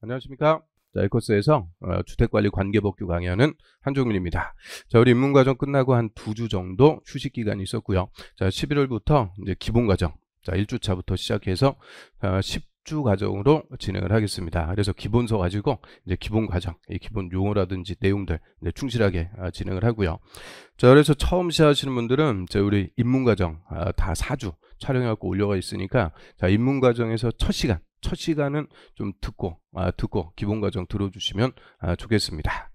안녕하십니까. 자, 이 코스에서 주택관리 관계법규 강의하는 한종민입니다. 자, 우리 입문과정 끝나고 한 2주 정도 휴식 기간이 있었고요. 자, 11월부터 이제 기본과정, 자, 1주차부터 시작해서 10주 과정으로 진행을 하겠습니다. 그래서 기본서 가지고 이제 기본 과정, 이 기본 용어라든지 내용들 이제 충실하게 진행을 하고요. 자, 그래서 처음 시작하시는 분들은 이제 우리 입문과정 다 4주 촬영해갖고 올려가 있으니까, 자, 입문과정에서 첫 시간은 좀 듣고 기본 과정 들어주시면 좋겠습니다.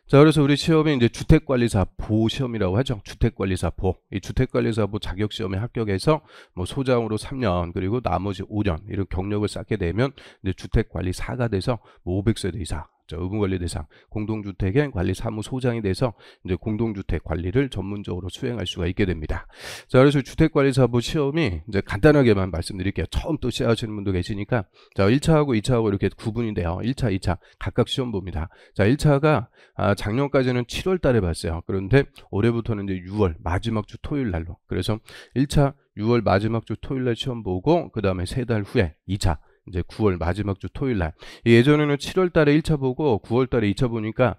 자, 그래서 우리 시험이 이제 주택관리사 보 시험이라고 하죠. 주택관리사 보. 이 주택관리사 보 자격 시험에 합격해서 뭐 소장으로 3년 그리고 나머지 5년 이런 경력을 쌓게 되면 이제 주택관리사가 돼서 뭐 500세대 이상 의무관리 대상 공동주택의 관리사무소장이 돼서 이제 공동주택 관리를 전문적으로 수행할 수가 있게 됩니다. 자, 그래서 주택관리사부 시험이 이제 간단하게만 말씀드릴게요. 처음 또 시작하시는 분도 계시니까, 자, 1차하고 2차하고 이렇게 구분이 돼요. 1차, 2차 각각 시험 봅니다. 자, 1차가 작년까지는 7월 달에 봤어요. 그런데 올해부터는 이제 6월 마지막 주 토요일 날로. 그래서 1차 6월 마지막 주 토요일 날 시험 보고 그 다음에 3달 후에 2차 이제 9월 마지막 주 토요일 날. 예전에는 7월 달에 1차 보고 9월 달에 2차 보니까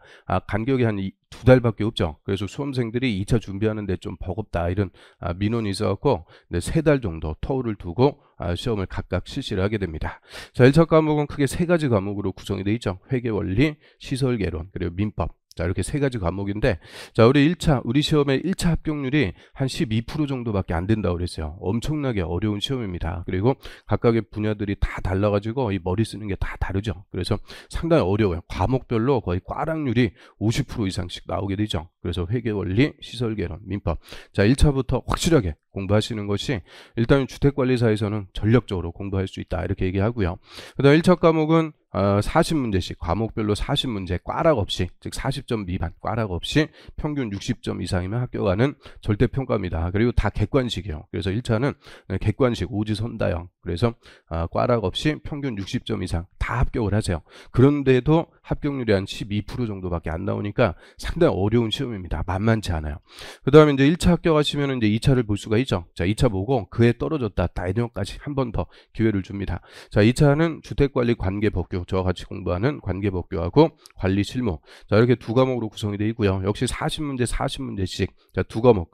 간격이 한 2달밖에 없죠. 그래서 수험생들이 2차 준비하는데 좀 버겁다 이런 민원이 있어갖고 3달 정도 터울을 두고 시험을 각각 실시를 하게 됩니다. 자, 1차 과목은 크게 3가지 과목으로 구성이 되어 있죠. 회계원리, 시설개론, 그리고 민법. 자, 이렇게 3가지 과목인데, 자, 우리 시험의 1차 합격률이 한 12% 정도밖에 안 된다고 그랬어요. 엄청나게 어려운 시험입니다. 그리고 각각의 분야들이 다 달라가지고 이 머리 쓰는 게 다 다르죠. 그래서 상당히 어려워요. 과목별로 거의 꽈락률이 50% 이상씩 나오게 되죠. 그래서 회계원리, 시설개론, 민법. 자, 1차부터 확실하게 공부하시는 것이 일단 주택관리사에서는 전력적으로 공부할 수 있다 이렇게 얘기하고요. 그 다음 1차 과목은 40문제씩 과목별로 40문제 꽈락 없이, 즉 40점 미만 꽈락 없이 평균 60점 이상이면 합격하는 절대평가입니다. 그리고 다 객관식이에요. 그래서 1차는 객관식 오지선다형, 그래서 꽈락 없이 평균 60점 이상 다 합격을 하세요. 그런데도 합격률이 한 12% 정도밖에 안 나오니까 상당히 어려운 시험입니다. 만만치 않아요. 그 다음에 이제 1차 합격하시면 이제 2차를 볼 수가 있죠. 자, 2차 보고 그에 떨어졌다 다이너까지 한 번 더 기회를 줍니다. 자, 2차는 주택관리 관계법규, 저와 같이 공부하는 관계법규하고 관리실무. 자, 이렇게 두 과목으로 구성이 되어 있고요. 역시 40문제씩 자, 두 과목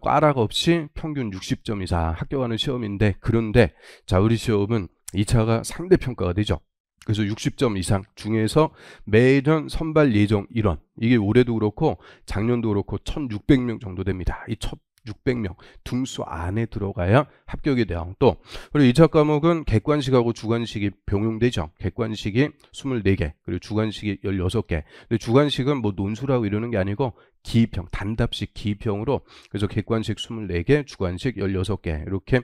꽈락 없이 평균 60점 이상 합격하는 시험인데, 그런데 자, 우리 시험은 2차가 상대평가가 되죠. 그래서 60점 이상 중에서 매년 선발 예정 인원, 이게 올해도 그렇고 작년도 그렇고 1600명 정도 됩니다. 이 1600명 등수 안에 들어가야 합격이 돼요. 또 그리고 2차 과목은 객관식하고 주관식이 병용되죠. 객관식이 24개 그리고 주관식이 16개. 근데 주관식은 뭐 논술하고 이러는 게 아니고 기입형, 단답식 기입형으로, 그래서 객관식 24개, 주관식 16개. 이렇게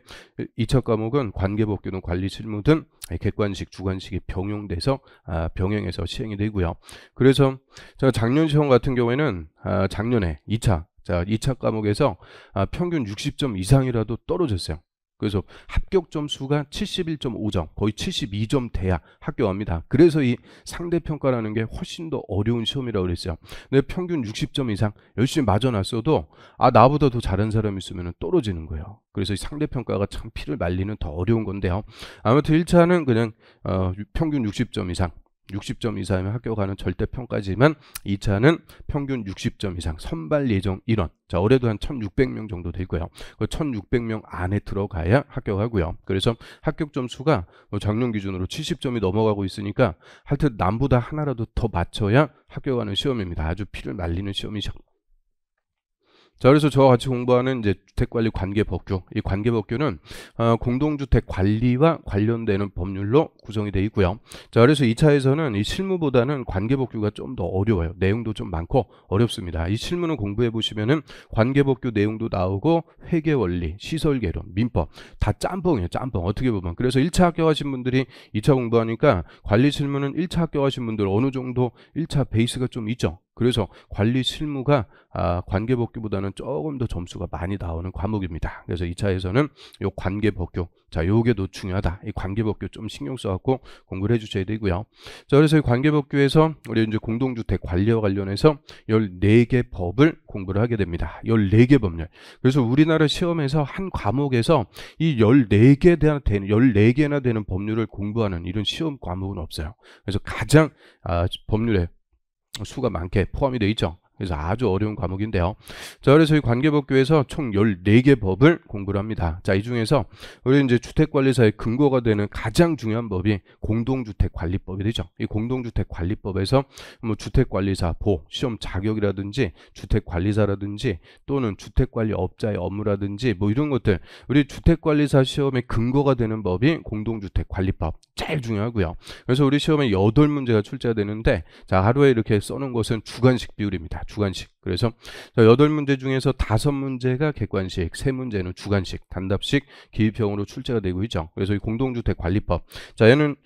2차 과목은 관계법규든 관리실무든 객관식, 주관식이 병용돼서 병행해서 시행이 되고요. 그래서 제가 작년 시험 같은 경우에는 작년에 2차 과목에서 평균 60점 이상이라도 떨어졌어요. 그래서 합격 점수가 71.5점, 거의 72점 돼야 합격합니다. 그래서 이 상대평가라는 게 훨씬 더 어려운 시험이라고 그랬어요. 근데 평균 60점 이상 열심히 맞아놨어도 나보다 더 잘한 사람이 있으면 떨어지는 거예요. 그래서 이 상대평가가 참 피를 말리는 더 어려운 건데요. 아무튼 1차는 그냥 평균 60점 이상, 60점 이상이면 합격하는 절대평가지만 2차는 평균 60점 이상 선발 예정 인원, 자, 올해도 한 1600명 정도 되고요. 그 1600명 안에 들어가야 합격하고요. 그래서 합격 점수가 작년 기준으로 70점이 넘어가고 있으니까 하여튼 남보다 하나라도 더 맞춰야 합격하는 시험입니다. 아주 피를 말리는 시험이죠. 자, 그래서 저와 같이 공부하는 이제 주택관리 관계법규, 이 관계법규는 공동주택 관리와 관련되는 법률로 구성이 되어 있고요. 자, 그래서 2차에서는 이 실무보다는 관계법규가 좀 더 어려워요. 내용도 좀 많고 어렵습니다. 이 실무는 공부해 보시면은 관계법규 내용도 나오고 회계원리, 시설개론, 민법 다 짬뽕이에요. 짬뽕 어떻게 보면. 그래서 1차 합격하신 분들이 2차 공부하니까 관리 실무는 1차 합격하신 분들 어느 정도 1차 베이스가 좀 있죠. 그래서 관리 실무가 관계법규보다는 조금 더 점수가 많이 나오는 과목입니다. 그래서 2차에서는 요 관계법규, 자, 요게 더 중요하다. 이 관계법규 좀 신경 써갖고 공부를 해주셔야 되고요. 자, 그래서 이 관계법규에서 우리 이제 공동주택 관리와 관련해서 14개 법을 공부를 하게 됩니다. 14개 법률. 그래서 우리나라 시험에서 한 과목에서 이 14개나 되는 법률을 공부하는 이런 시험 과목은 없어요. 그래서 가장 법률에 수가 많게 포함이 되어 있죠. 그래서 아주 어려운 과목인데요. 자, 그래서 이 관계법규에서 총 14개 법을 공부를 합니다. 자, 이 중에서 우리 이제 주택관리사의 근거가 되는 가장 중요한 법이 공동주택관리법이 되죠. 이 공동주택관리법에서 뭐 주택관리사 시험 자격이라든지 주택관리사라든지 또는 주택관리업자의 업무라든지 뭐 이런 것들, 우리 주택관리사 시험의 근거가 되는 법이 공동주택관리법 제일 중요하고요. 그래서 우리 시험에 8문제가 출제가 되는데, 자, 하루에 이렇게 써놓은 것은 주관식 비율입니다. 주관식. 그래서 8문제 중에서 5문제가 객관식, 3문제는 주관식, 단답식, 기입형으로 출제가 되고 있죠. 그래서 이 공동주택관리법. 자, 얘는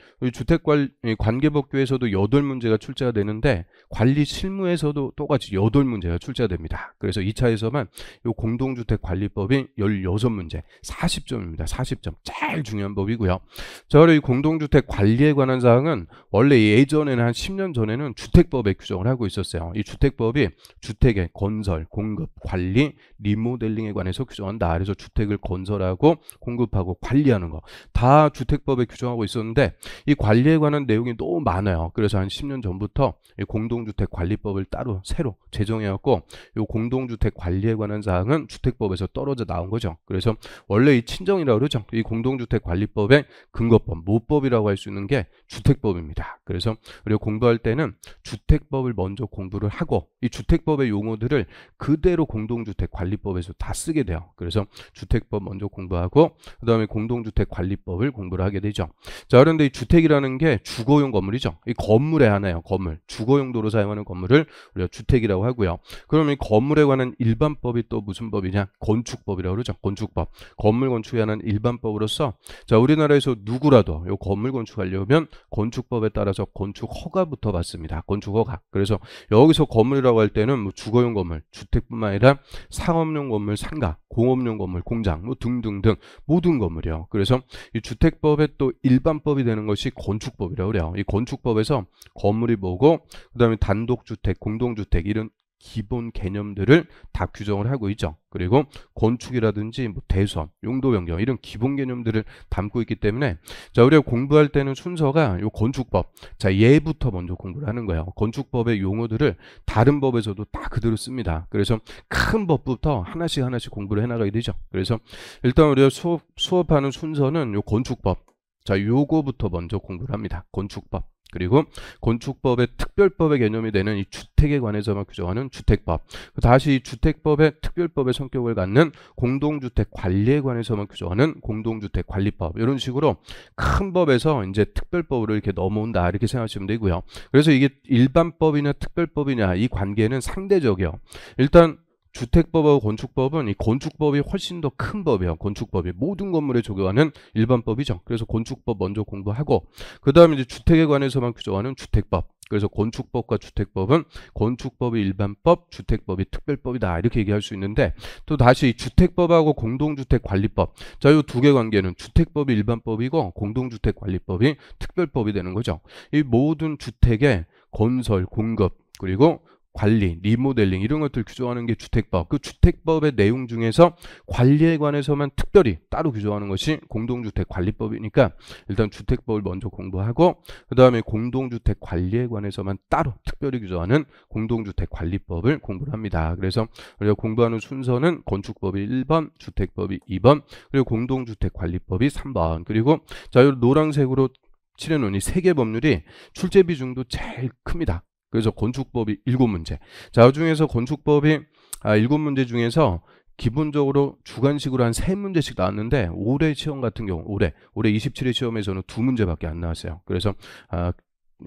관계법규에서도 8문제가 출제가 되는데 관리 실무에서도 똑같이 8문제가 출제가 됩니다. 그래서 2차에서만 이 공동주택관리법이 16문제, 40점입니다. 40점. 제일 중요한 법이고요. 자, 그리고 이 공동주택 관리에 관한 사항은 원래 예전에는 한 10년 전에는 주택법에 규정을 하고 있었어요. 이 주택법이 주택의 건설, 공급, 관리, 리모델링에 관해서 규정한다. 그래서 주택을 건설하고 공급하고 관리하는 거 다 주택법에 규정하고 있었는데 이 관리에 관한 내용이 너무 많아요. 그래서 한 10년 전부터 이 공동주택 관리법을 따로 새로 제정해왔고, 이 공동주택 관리에 관한 사항은 주택법에서 떨어져 나온 거죠. 그래서 원래 이 친정이라고 그러죠. 이 공동주택 관리법의 근거법, 모법이라고 할 수 있는 게 주택법입니다. 그래서 우리가 공부할 때는 주택법을 먼저 공부를 하고 이 주택법의 용어들을 그대로 공동주택관리법에서 다 쓰게 돼요. 그래서 주택법 먼저 공부하고 그 다음에 공동주택관리법을 공부를 하게 되죠. 자, 그런데 이 주택이라는 게 주거용 건물이죠. 이 건물에 하나요. 건물. 주거용도로 사용하는 건물을 우리가 주택이라고 하고요. 그러면 이 건물에 관한 일반법이 또 무슨 법이냐? 건축법이라고 그러죠. 건축법. 건물 건축에 관한 일반법으로서, 자, 우리나라에서 누구라도 이 건물 건축하려면 건축법에 따라서 건축 허가부터 받습니다. 건축 허가. 그래서 여기서 건물이라고 할 때는 뭐 주거용 건물, 주택뿐만 아니라 상업용 건물, 상가, 공업용 건물, 공장 뭐 등등등 모든 건물이요. 그래서 이 주택법의 또 일반법이 되는 것이 건축법이라고 그래요. 이 건축법에서 건물이 뭐고 그다음에 단독주택, 공동주택 이런 기본 개념들을 다 규정을 하고 있죠. 그리고 건축이라든지 뭐 대선, 용도 변경 이런 기본 개념들을 담고 있기 때문에, 자, 우리가 공부할 때는 순서가 요 건축법, 자, 얘부터 먼저 공부를 하는 거예요. 건축법의 용어들을 다른 법에서도 다 그대로 씁니다. 그래서 큰 법부터 하나씩 공부를 해나가야 되죠. 그래서 일단 우리가 수업하는 순서는 요 건축법, 자, 요거부터 먼저 공부를 합니다. 건축법. 그리고 건축법의 특별법의 개념이 되는 이 주택에 관해서만 규정하는 주택법, 다시 이 주택법의 특별법의 성격을 갖는 공동주택 관리에 관해서만 규정하는 공동주택관리법, 이런 식으로 큰 법에서 이제 특별법으로 이렇게 넘어온다, 이렇게 생각하시면 되고요. 그래서 이게 일반법이냐 특별법이냐 이 관계는 상대적이에요. 일단 주택법하고 건축법은 이 건축법이 훨씬 더 큰 법이에요. 건축법이 모든 건물에 적용하는 일반법이죠. 그래서 건축법 먼저 공부하고 그 다음에 이제 주택에 관해서만 규정하는 주택법. 그래서 건축법과 주택법은 건축법이 일반법, 주택법이 특별법이다, 이렇게 얘기할 수 있는데, 또 다시 주택법하고 공동주택관리법, 자, 이 두 개 관계는 주택법이 일반법이고 공동주택관리법이 특별법이 되는 거죠. 이 모든 주택의 건설, 공급 그리고 관리, 리모델링 이런 것들 규정하는 게 주택법. 그 주택법의 내용 중에서 관리에 관해서만 특별히 따로 규정하는 것이 공동주택관리법이니까 일단 주택법을 먼저 공부하고 그 다음에 공동주택 관리에 관해서만 따로 특별히 규정하는 공동주택관리법을 공부를 합니다. 그래서 우리가 공부하는 순서는 건축법이 1번, 주택법이 2번, 그리고 공동주택관리법이 3번. 그리고 자, 이 노란색으로 칠해놓은 이 3개 법률이 출제 비중도 제일 큽니다. 그래서 건축법이 7문제. 자, 그 중에서 건축법이 7문제 중에서 기본적으로 주관식으로 한 3문제씩 나왔는데 올해 시험 같은 경우 올해 27회 시험에서는 2문제밖에 안 나왔어요. 그래서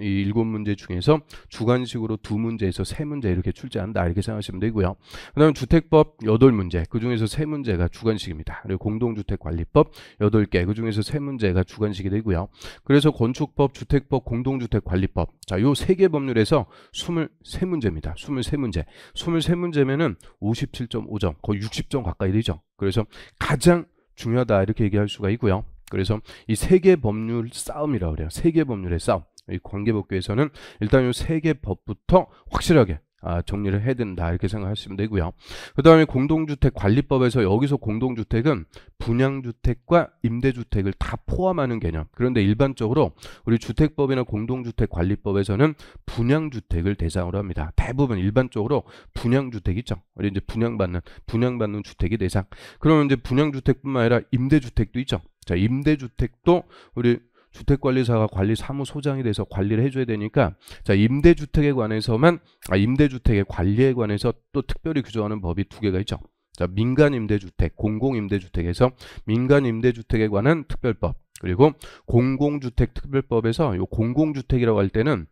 이 7문제 중에서 주관식으로 2문제에서 3문제 이렇게 출제한다 이렇게 생각하시면 되고요. 그 다음 주택법 8문제, 그 중에서 3문제가 주관식입니다. 그리고 공동주택관리법 8개, 그 중에서 3문제가 주관식이 되고요. 그래서 건축법, 주택법, 공동주택관리법, 자, 요 3개 법률에서 23문제입니다. 23문제. 23문제면은 57.5점, 거의 60점 가까이 되죠. 그래서 가장 중요하다 이렇게 얘기할 수가 있고요. 그래서 이 3개 법률 싸움이라고 그래요. 3개 법률의 싸움. 이 관계법규에서는 일단 이 3개 법부터 확실하게 정리를 해야 된다 이렇게 생각하시면 되고요. 그 다음에 공동주택관리법에서 여기서 공동주택은 분양주택과 임대주택을 다 포함하는 개념. 그런데 일반적으로 우리 주택법이나 공동주택관리법에서는 분양주택을 대상으로 합니다. 대부분 일반적으로 분양주택 있죠. 우리 이제 분양받는 주택이 대상. 그러면 이제 분양주택뿐만 아니라 임대주택도 있죠. 자, 임대주택도 우리 주택관리사가 관리사무소장이 돼서 관리를 해줘야 되니까, 자, 임대주택에 관해서만, 임대주택의 관리에 관해서 또 특별히 규정하는 법이 2개가 있죠. 자, 민간임대주택, 공공임대주택에서 민간임대주택에 관한 특별법, 그리고 공공주택특별법에서 요 공공주택이라고 할 때는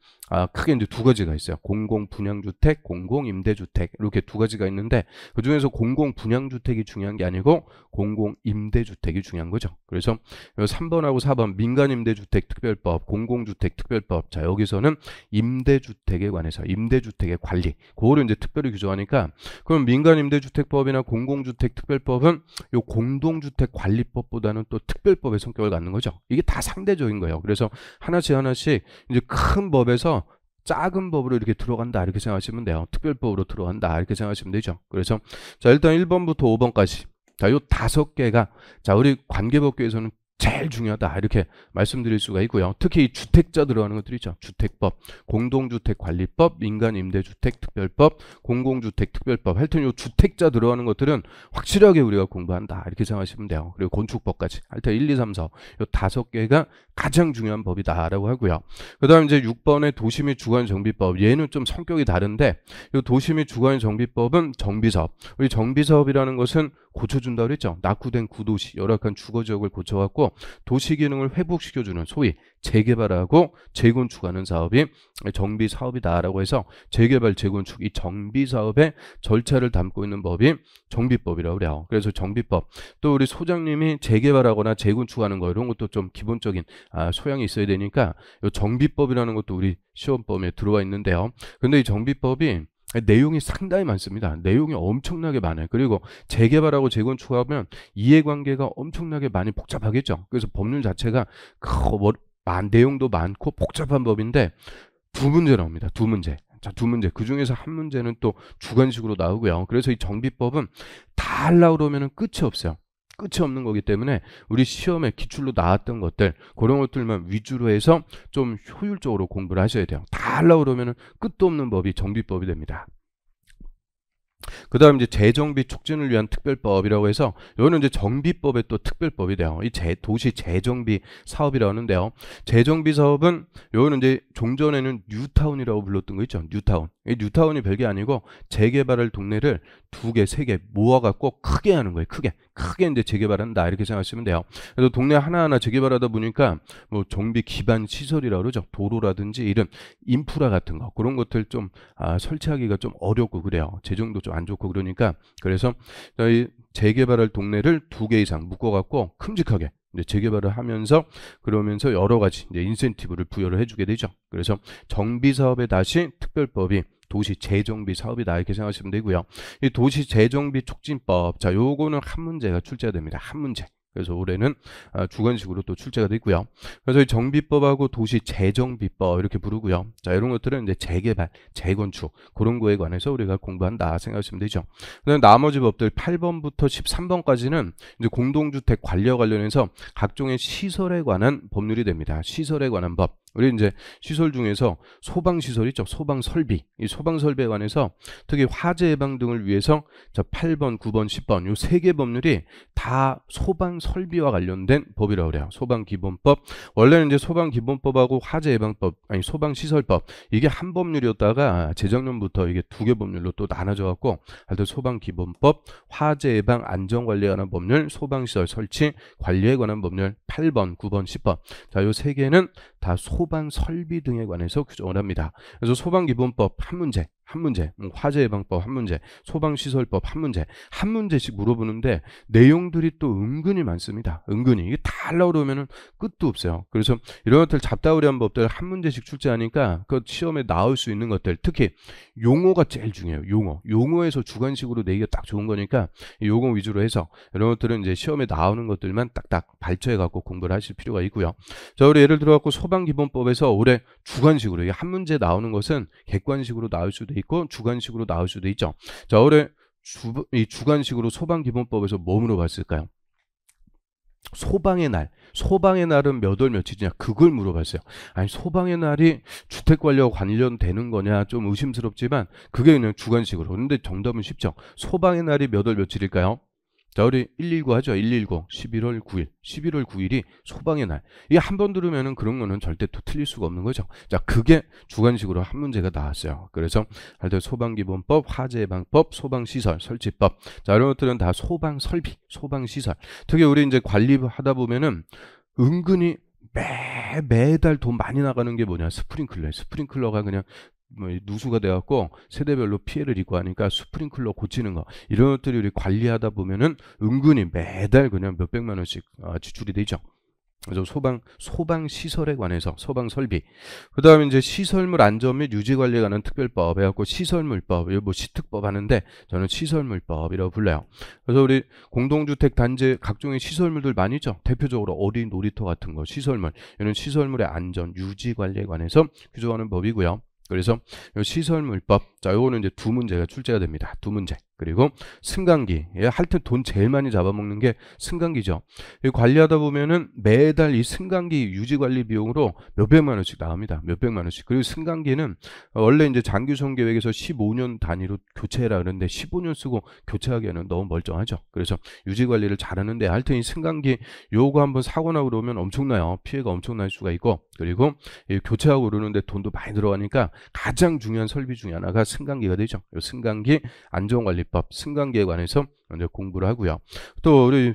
크게 이제 2가지가 있어요. 공공분양주택, 공공임대주택 이렇게 2가지가 있는데 그 중에서 공공분양주택이 중요한 게 아니고 공공임대주택이 중요한 거죠. 그래서 3번하고 4번 민간임대주택특별법, 공공주택특별법, 자, 여기서는 임대주택에 관해서 임대주택의 관리 그거를 이제 특별히 규정하니까, 그럼 민간임대주택법이나 공공주택특별법은 요 공동주택관리법보다는 또 특별법의 성격을 갖는 거죠. 이게 다 상대적인 거예요. 그래서 하나씩 이제 큰 법에서 작은 법으로 이렇게 들어간다 이렇게 생각하시면 돼요. 특별법으로 들어간다 이렇게 생각하시면 되죠. 그래서 자, 일단 1번부터 5번까지 자, 요 5개가 자, 우리 관계법규에서는 제일 중요하다 이렇게 말씀드릴 수가 있고요. 특히 이 주택자 들어가는 것들 있죠. 주택법, 공동주택관리법, 민간임대주택특별법, 공공주택특별법, 하여튼 이 주택자 들어가는 것들은 확실하게 우리가 공부한다 이렇게 생각하시면 돼요. 그리고 건축법까지 하여튼 1, 2, 3, 4 이 5개가 가장 중요한 법이다라고 하고요. 그 다음 이제 6번의 도시 및 주거정비법, 얘는 좀 성격이 다른데 이 도시 및 주거정비법은 정비사업, 우리 정비사업이라는 것은 고쳐준다고 그랬죠. 낙후된 구도시, 열악한 주거지역을 고쳐갖고 도시 기능을 회복시켜주는 소위 재개발하고 재건축하는 사업이 정비 사업이다라고 해서 재개발, 재건축 이 정비 사업의 절차를 담고 있는 법이 정비법이라고 그래요. 그래서 정비법, 또 우리 소장님이 재개발하거나 재건축하는 거 이런 것도 좀 기본적인 소양이 있어야 되니까 이 정비법이라는 것도 우리 시험범위에 들어와 있는데요. 근데 이 정비법이 내용이 상당히 많습니다. 내용이 엄청나게 많아요. 그리고 재개발하고 재건축하면 이해관계가 엄청나게 많이 복잡하겠죠. 그래서 법률 자체가 내용도 많고 복잡한 법인데 2문제 나옵니다. 2문제. 자, 2문제. 그 중에서 한 문제는 또 주관식으로 나오고요. 그래서 이 정비법은 다 하려고 그러면 끝이 없어요. 끝이 없는 거기 때문에 우리 시험에 기출로 나왔던 것들 그런 것들만 위주로 해서 좀 효율적으로 공부를 하셔야 돼요. 다 하려고 그러면 끝도 없는 법이 정비법이 됩니다. 그 다음 이제 재정비 촉진을 위한 특별법이라고 해서 이거는 이제 정비법의 또 특별법이 돼요. 이 도시 재정비 사업이라고 하는데요. 재정비 사업은 이거는 이제 종전에는 뉴타운이라고 불렀던 거 있죠. 뉴타운. 이 뉴타운이 별게 아니고 재개발할 동네를 2개, 3개 모아갖고 크게 하는 거예요. 크게 이제 재개발한다 이렇게 생각하시면 돼요. 그래서 동네 하나하나 재개발하다 보니까 뭐 정비 기반 시설이라고 그러죠. 도로라든지 이런 인프라 같은 거 그런 것들 좀 설치하기가 좀 어렵고 그래요. 재정도 좀 안 좋고 그러니까 그래서 저희 재개발할 동네를 2개 이상 묶어갖고 큼직하게 이제 재개발을 하면서 그러면서 여러 가지 이제 인센티브를 부여를 해주게 되죠. 그래서 정비 사업에 다시 특별법이 도시 재정비 사업이다 이렇게 생각하시면 되고요. 이 도시 재정비 촉진법, 자, 요거는 한 문제가 출제가 됩니다. 한 문제. 그래서 올해는 주관식으로 또 출제가 되고요. 그래서 이 정비법하고 도시 재정비법 이렇게 부르고요. 자, 이런 것들은 이제 재개발, 재건축 그런 거에 관해서 우리가 공부한다 생각하시면 되죠. 그다음 나머지 법들 8번부터 13번까지는 이제 공동주택 관리와 관련해서 각종의 시설에 관한 법률이 됩니다. 시설에 관한 법. 우리 이제 시설 중에서 소방시설 있죠. 소방설비. 이 소방설비에 관해서 특히 화재 예방 등을 위해서 자 8번, 9번, 10번 요 3개 법률이 다 소방설비와 관련된 법이라고 그래요. 소방기본법. 원래는 이제 소방기본법하고 화재 예방법, 아니 소방시설법 이게 한 법률이었다가 재작년부터 이게 2개 법률로 또 나눠져 갖고 하여튼 소방기본법, 화재 예방 안전관리에 관한 법률, 소방시설 설치 관리에 관한 법률 8번, 9번, 10번. 자, 요 3개는 다 소방 설비 등에 관해서 규정을 합니다. 그래서 소방기본법 한 문제, 화재예방법 한 문제, 소방시설법 한 문제, 한 문제씩 물어보는데 내용들이 또 은근히 많습니다. 은근히 이게 다 하려고 그러면은 끝도 없어요. 그래서 이런 것들 잡다구리한 법들 한 문제씩 출제하니까 그 시험에 나올 수 있는 것들, 특히 용어가 제일 중요해요. 용어에서 주관식으로 내기가 딱 좋은 거니까 용어 위주로 해서 이런 것들은 이제 시험에 나오는 것들만 딱딱 발췌해 갖고 공부를 하실 필요가 있고요. 자, 우리 예를 들어 갖고 소방기본법에서 올해 주관식으로, 이게 한 문제 나오는 것은 객관식으로 나올 수도 있고 주관식으로 나올 수도 있죠. 자, 올해 이 주관식으로 소방기본법에서 뭐 물어봤을까요? 소방의 날은 몇 월 며칠이냐, 그걸 물어봤어요. 아니, 소방의 날이 주택관리와 관련되는 거냐 좀 의심스럽지만 그게 그냥 주관식으로. 근데 정답은 쉽죠. 소방의 날이 몇 월 며칠일까요? 자, 우리 119 하죠. 119 11월 9일 11월 9일이 소방의 날. 이게 한 번 들으면은 그런 거는 절대 또 틀릴 수가 없는 거죠. 자, 그게 주관식으로 한 문제가 나왔어요. 그래서 하여튼 소방기본법, 화재예방법, 소방시설 설치법, 자, 이런 것들은 다 소방설비, 소방시설. 특히 우리 이제 관리하다 보면은 은근히 매달 돈 많이 나가는 게 뭐냐, 스프링클러예요. 스프링클러가 그냥 뭐 누수가 돼갖고 세대별로 피해를 입고 하니까 스프링클러 고치는 거, 이런 것들이 우리 관리하다 보면은 은근히 매달 그냥 몇백만 원씩 지출이 되죠. 그래서 소방 시설에 관해서 소방 설비, 그다음에 이제 시설물 안전 및 유지 관리에 관한 특별법 해갖고 시설물법, 뭐 시특법 하는데 저는 시설물법이라고 불러요. 그래서 우리 공동주택 단지 각종의 시설물들 많이 있죠. 대표적으로 어린 놀이터 같은 거 시설물, 이런 시설물의 안전 유지 관리에 관해서 규정하는 법이고요. 그래서 시설물법, 자, 요거는 이제 두 문제가 출제가 됩니다. 두 문제. 그리고 승강기, 하여튼 돈 제일 많이 잡아먹는 게 승강기죠. 관리하다 보면은 매달 이 승강기 유지관리 비용으로 몇백만 원씩 나옵니다. 몇백만 원씩. 그리고 승강기는 원래 이제 장기소형 계획에서 15년 단위로 교체해라 그러는데 15년 쓰고 교체하기에는 너무 멀쩡하죠. 그래서 유지관리를 잘하는데 하여튼 이 승강기 요거 한번 사고 나고 그러면 엄청나요. 피해가 엄청날 수가 있고, 그리고 교체하고 그러는데 돈도 많이 들어가니까 가장 중요한 설비 중에 하나가 승강기가 되죠. 승강기 안전관리법, 승강기에 관해서 먼저 공부를 하고요. 또 우리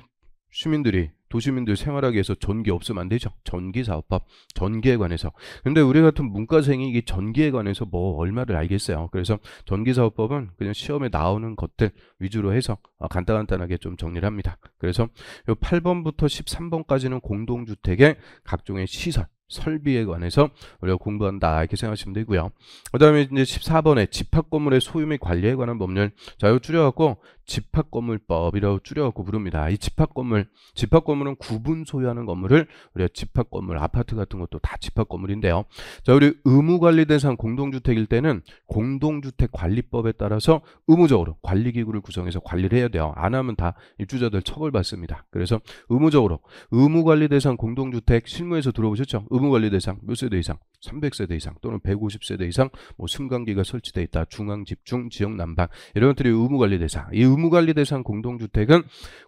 도시민들 생활하기 위해서 전기 없으면 안 되죠. 전기사업법, 전기에 관해서. 근데 우리 같은 문과생이 이 전기에 관해서 뭐 얼마를 알겠어요. 그래서 전기사업법은 그냥 시험에 나오는 것들 위주로 해서 간단하게 좀 정리를 합니다. 그래서 요 8번부터 13번까지는 공동주택의 각종의 시설, 설비에 관해서 우리가 공부한다, 이렇게 생각하시면 되고요. 그 다음에 이제 14번에 집합건물의 소유 및 관리에 관한 법률, 자, 이거 줄여갖고 집합건물법이라고 줄여갖고 부릅니다. 이 집합건물은 구분 소유하는 건물을 우리가 집합건물, 아파트 같은 것도 다 집합건물인데요. 자, 우리 의무관리 대상 공동주택일 때는 공동주택관리법에 따라서 의무적으로 관리기구를 구성해서 관리를 해야 돼요. 안 하면 다 입주자들 처벌받습니다. 그래서 의무적으로 의무관리 대상 공동주택 실무에서 들어보셨죠? 의무관리 대상 몇 세대 이상? 300세대 이상 또는 150세대 이상, 뭐 승강기가 설치되어 있다, 중앙집중, 지역난방, 이런 것들이 의무관리 대상. 이 의무관리 대상 공동주택은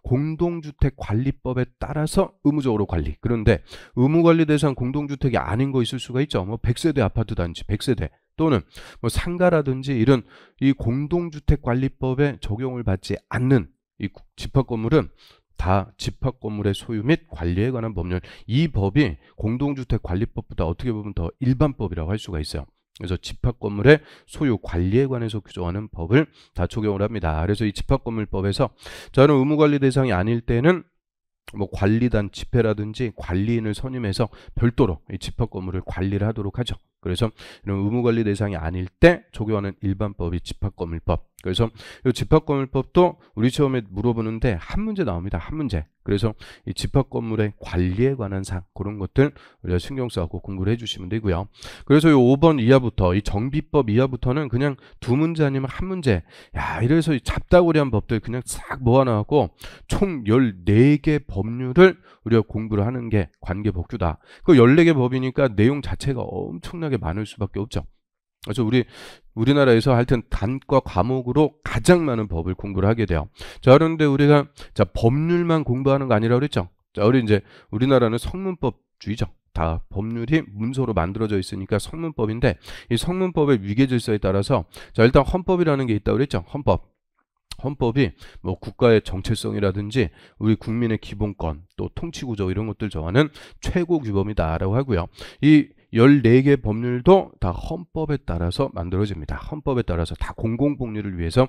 공동주택관리법에 따라서 의무적으로 관리. 그런데 의무관리 대상 공동주택이 아닌 거 있을 수가 있죠. 뭐 100세대 아파트 단지, 100세대 또는 뭐 상가라든지 이런 이 공동주택관리법에 적용을 받지 않는 이 집합건물은 다 집합건물의 소유 및 관리에 관한 법률, 이 법이 공동주택관리법보다 어떻게 보면 더 일반법이라고 할 수가 있어요. 그래서 집합건물의 소유 관리에 관해서 규정하는 법을 다 적용을 합니다. 그래서 이 집합건물법에서 저는 의무관리 대상이 아닐 때는 뭐 관리단 집회라든지 관리인을 선임해서 별도로 이 집합건물을 관리를 하도록 하죠. 그래서 이런 의무관리 대상이 아닐 때 적용하는 일반법이 집합건물법. 그래서 이 집합건물법도 우리 시험에 물어보는데 한 문제 나옵니다. 한 문제. 그래서 이 집합건물의 관리에 관한 사항, 그런 것들 우리가 신경 써갖고 공부를 해주시면 되고요. 그래서 이 5번 이하부터, 이 정비법 이하부터는 그냥 두 문제 아니면 한 문제. 야, 이래서 이 잡다구리한 법들 그냥 싹 모아놔갖고 총 14개 법률을 우리가 공부를 하는 게 관계법규다. 그 14개 법이니까 내용 자체가 엄청나게 많을 수밖에 없죠. 그래서 우리나라에서 하여튼 단과 과목으로 가장 많은 법을 공부를 하게 돼요. 자, 그런데 우리가 자, 법률만 공부하는 거 아니라 그랬죠. 자, 우리나라는 성문법주의죠. 다 법률이 문서로 만들어져 있으니까 성문법인데, 이 성문법의 위계질서에 따라서 자, 일단 헌법이라는 게 있다고 그랬죠. 헌법이 뭐 국가의 정체성이라든지 우리 국민의 기본권, 또 통치구조, 이런 것들 정하는 최고 규범이다라고 하고요. 이 14개 법률도 다 헌법에 따라서 만들어집니다. 헌법에 따라서 다 공공복리를 위해서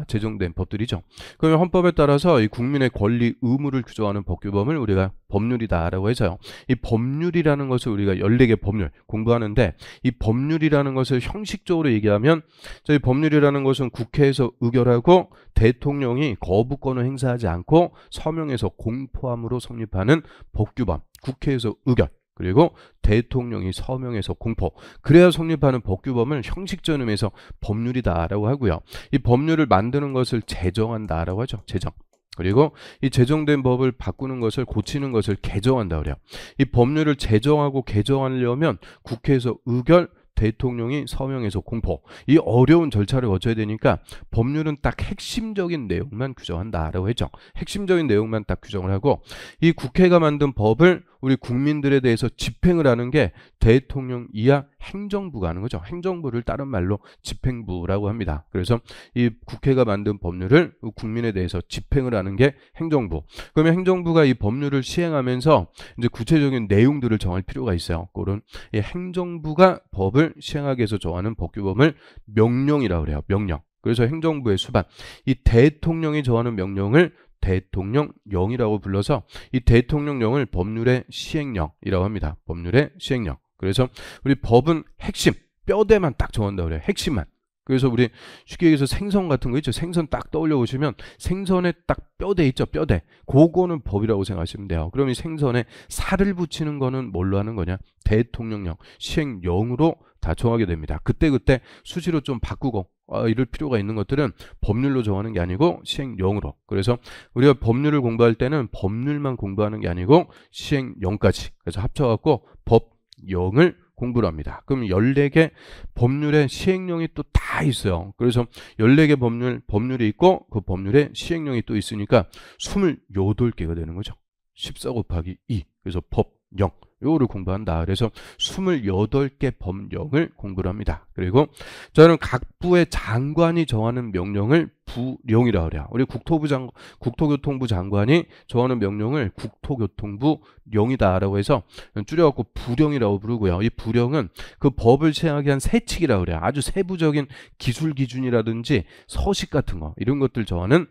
제정된 법들이죠. 그러면 헌법에 따라서 이 국민의 권리, 의무를 규정하는 법규범을 우리가 법률이다라고 해서요. 이 법률이라는 것을 우리가 14개 법률 공부하는데, 이 법률이라는 것을 형식적으로 얘기하면, 저희 법률이라는 것은 국회에서 의결하고 대통령이 거부권을 행사하지 않고 서명해서 공포함으로 성립하는 법규범, 국회에서 의결, 그리고 대통령이 서명해서 공포, 그래야 성립하는 법규범을 형식적인 의미에서 법률이다라고 하고요. 이 법률을 만드는 것을 제정한다라고 하죠. 제정. 그리고 이 제정된 법을 바꾸는 것을, 고치는 것을 개정한다 그래요. 이 법률을 제정하고 개정하려면 국회에서 의결, 대통령이 서명해서 공포, 이 어려운 절차를 거쳐야 되니까 법률은 딱 핵심적인 내용만 규정한다라고 했죠. 핵심적인 내용만 딱 규정을 하고, 이 국회가 만든 법을 우리 국민들에 대해서 집행을 하는 게 대통령 이하 행정부가 하는 거죠. 행정부를 다른 말로 집행부라고 합니다. 그래서 이 국회가 만든 법률을 국민에 대해서 집행을 하는 게 행정부. 그러면 행정부가 이 법률을 시행하면서 이제 구체적인 내용들을 정할 필요가 있어요. 그런 이 행정부가 법을 시행하기 위해서 정하는 법규범을 명령이라고 그래요. 명령. 그래서 행정부의 수반, 이 대통령이 정하는 명령을 대통령령이라고 불러서, 이 대통령령을 법률의 시행령이라고 합니다. 법률의 시행령. 그래서 우리 법은 핵심, 뼈대만 딱 정한다고 그래요. 핵심만. 그래서 우리 쉽게 얘기해서 생선 같은 거 있죠. 생선 딱 떠올려 보시면 생선에 딱 뼈대 있죠. 뼈대. 그거는 법이라고 생각하시면 돼요. 그럼 이 생선에 살을 붙이는 거는 뭘로 하는 거냐? 대통령령, 시행령으로 다 정하게 됩니다. 그때그때 수시로 좀 바꾸고 이럴 필요가 있는 것들은 법률로 정하는 게 아니고 시행령으로. 그래서 우리가 법률을 공부할 때는 법률만 공부하는 게 아니고 시행령까지, 그래서 합쳐갖고 법령을 공부를 합니다. 그럼 14개 법률의 시행령이 또 다 있어요. 그래서 14개 법률이 있고 그 법률의 시행령이 또 있으니까 28개가 되는 거죠. 14 곱하기 2. 그래서 법령. 요거를 공부한다. 그래서 28개 법령을 공부를 합니다. 그리고 저는 각 부의 장관이 정하는 명령을 부령이라고 그래요. 우리 국토교통부 장관이 정하는 명령을 국토교통부령이다라고 해서 줄여갖고 부령이라고 부르고요. 이 부령은 그 법을 시행하기 위한 세칙이라고 그래요. 아주 세부적인 기술 기준이라든지 서식 같은 거, 이런 것들 정하는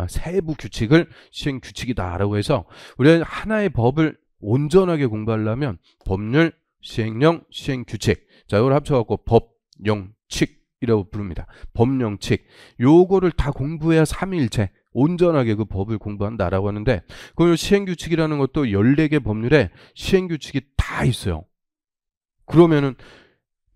세부 규칙을 시행 규칙이다라고 해서, 우리가 하나의 법을 온전하게 공부하려면 법률, 시행령, 시행규칙, 자, 이걸 합쳐갖고 법령칙이라고 부릅니다. 법령칙. 요거를 다 공부해야 삼위일체 온전하게 그 법을 공부한다라고 하는데, 그 시행규칙이라는 것도 14개 법률에 시행규칙이 다 있어요. 그러면은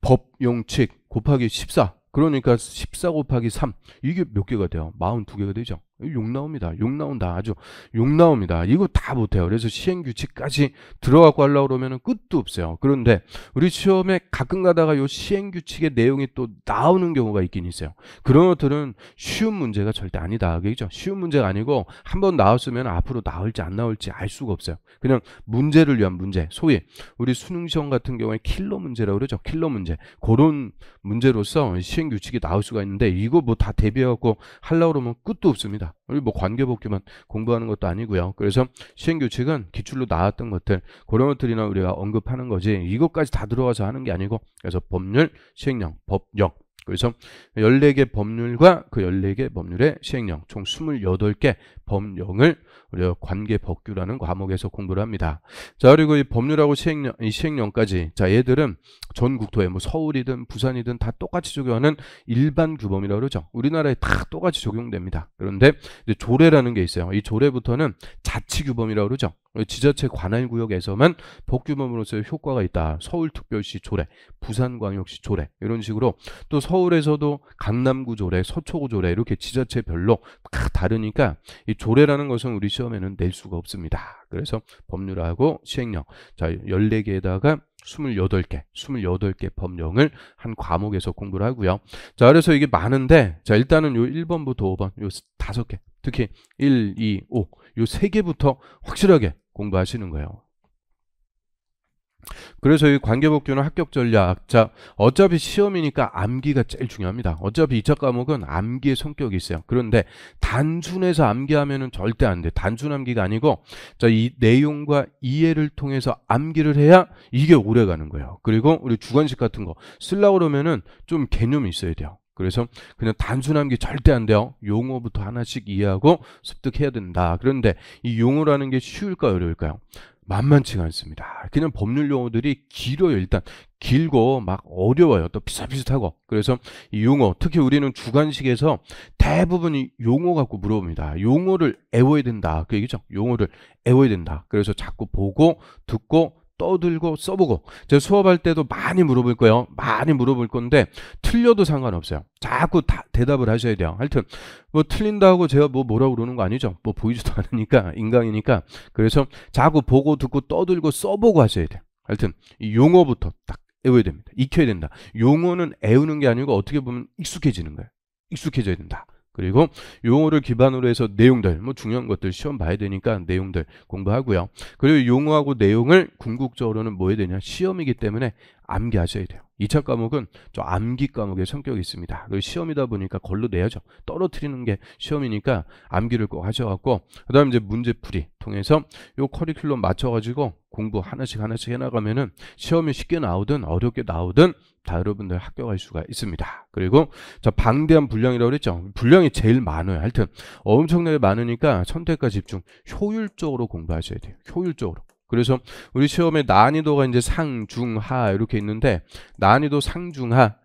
법령칙 곱하기 14, 그러니까 14 곱하기 3, 이게 몇 개가 돼요? 42개가 되죠. 6 나옵니다. 6 나온다. 아주 6 나옵니다. 이거 다 못해요. 그래서 시행규칙까지 들어가고 하려고 그러면 끝도 없어요. 그런데 우리 시험에 가끔 가다가 요 시행규칙의 내용이 또 나오는 경우가 있긴 있어요. 그런 것들은 쉬운 문제가 절대 아니다. 그죠? 쉬운 문제가 아니고 한번 나왔으면 앞으로 나올지 안 나올지 알 수가 없어요. 그냥 문제를 위한 문제. 소위 우리 수능시험 같은 경우에 킬러 문제라고 그러죠. 킬러 문제. 그런 문제로서 시행규칙이 나올 수가 있는데, 이거 뭐 다 대비해갖고 하려고 그러면 끝도 없습니다. 우리 뭐 관계법규만 공부하는 것도 아니고요. 그래서 시행규칙은 기출로 나왔던 것들, 그런 것들이나 우리가 언급하는 거지, 이것까지 다 들어가서 하는 게 아니고, 그래서 법률, 시행령, 법령. 그래서 14개 법률과 그 14개 법률의 시행령, 총 28개 법령을 우리가 관계법규라는 과목에서 공부를 합니다. 자, 그리고 이 법률하고 이 시행령까지, 자, 얘들은 전 국토에 뭐 서울이든 부산이든 다 똑같이 적용하는 일반 규범이라고 그러죠. 우리나라에 다 똑같이 적용됩니다. 그런데 이제 조례라는 게 있어요. 이 조례부터는 자치규범이라고 그러죠. 지자체 관할구역에서만 법규범으로서의 효과가 있다. 서울특별시 조례, 부산광역시 조례, 이런 식으로. 또 서울에서도 강남구 조례, 서초구 조례, 이렇게 지자체별로 다 다르니까 이 조례라는 것은 우리 시험에는 낼 수가 없습니다. 그래서 법률하고 시행령, 자, 14개에다가 28개 법령을 한 과목에서 공부를 하고요. 자, 그래서 이게 많은데, 자, 일단은 요 1번부터 5번, 요 5개, 특히 1, 2, 5, 요 3개부터 확실하게 공부하시는 거예요. 그래서 이 관계복귀는 합격 전략. 자, 어차피 시험이니까 암기가 제일 중요합니다. 어차피 2차 과목은 암기의 성격이 있어요. 그런데 단순해서 암기하면은 절대 안 돼. 단순 암기가 아니고, 자, 이 내용과 이해를 통해서 암기를 해야 이게 오래 가는 거예요. 그리고 우리 주관식 같은 거 쓰려고 그러면은 좀 개념이 있어야 돼요. 그래서 그냥 단순 암기 절대 안 돼요. 용어부터 하나씩 이해하고 습득해야 된다. 그런데 이 용어라는 게 쉬울까요, 어려울까요? 만만치가 않습니다. 그냥 법률 용어들이 길어요. 일단 길고 막 어려워요. 또 비슷비슷하고. 그래서 이 용어, 특히 우리는 주관식에서 대부분 이 용어 갖고 물어봅니다. 용어를 외워야 된다. 그 얘기죠. 용어를 외워야 된다. 그래서 자꾸 보고 듣고 떠들고 써보고. 제가 수업할 때도 많이 물어볼 거예요. 많이 물어볼 건데 틀려도 상관없어요. 자꾸 대답을 하셔야 돼요. 하여튼 뭐 틀린다고 제가 뭐라고 그러는 거 아니죠. 뭐 보이지도 않으니까 인간이니까. 그래서 자꾸 보고 듣고 떠들고 써보고 하셔야 돼요. 하여튼 이 용어부터 딱 외워야 됩니다. 익혀야 된다. 용어는 외우는 게 아니고 어떻게 보면 익숙해지는 거예요. 익숙해져야 된다. 그리고 용어를 기반으로 해서 내용들, 뭐 중요한 것들 시험 봐야 되니까 내용들 공부하고요. 그리고 용어하고 내용을 궁극적으로는 뭐 해야 되냐? 시험이기 때문에 암기하셔야 돼요. 2차 과목은 좀 암기 과목의 성격이 있습니다. 그리고 시험이다 보니까 걸로 내야죠. 떨어뜨리는 게 시험이니까 암기를 꼭 하셔갖고, 그 다음 이제 문제풀이 통해서 요 커리큘럼 맞춰가지고 공부 하나씩 해나가면은 시험이 쉽게 나오든 어렵게 나오든 다 여러분들 합격할 수가 있습니다. 그리고 자, 방대한 분량이라고 그랬죠. 분량이 제일 많아요. 하여튼 엄청나게 많으니까 선택과 집중, 효율적으로 공부하셔야 돼요. 효율적으로. 그래서 우리 시험의 난이도가 이제 상, 중, 하 이렇게 있는데, 난이도 상, 중, 하.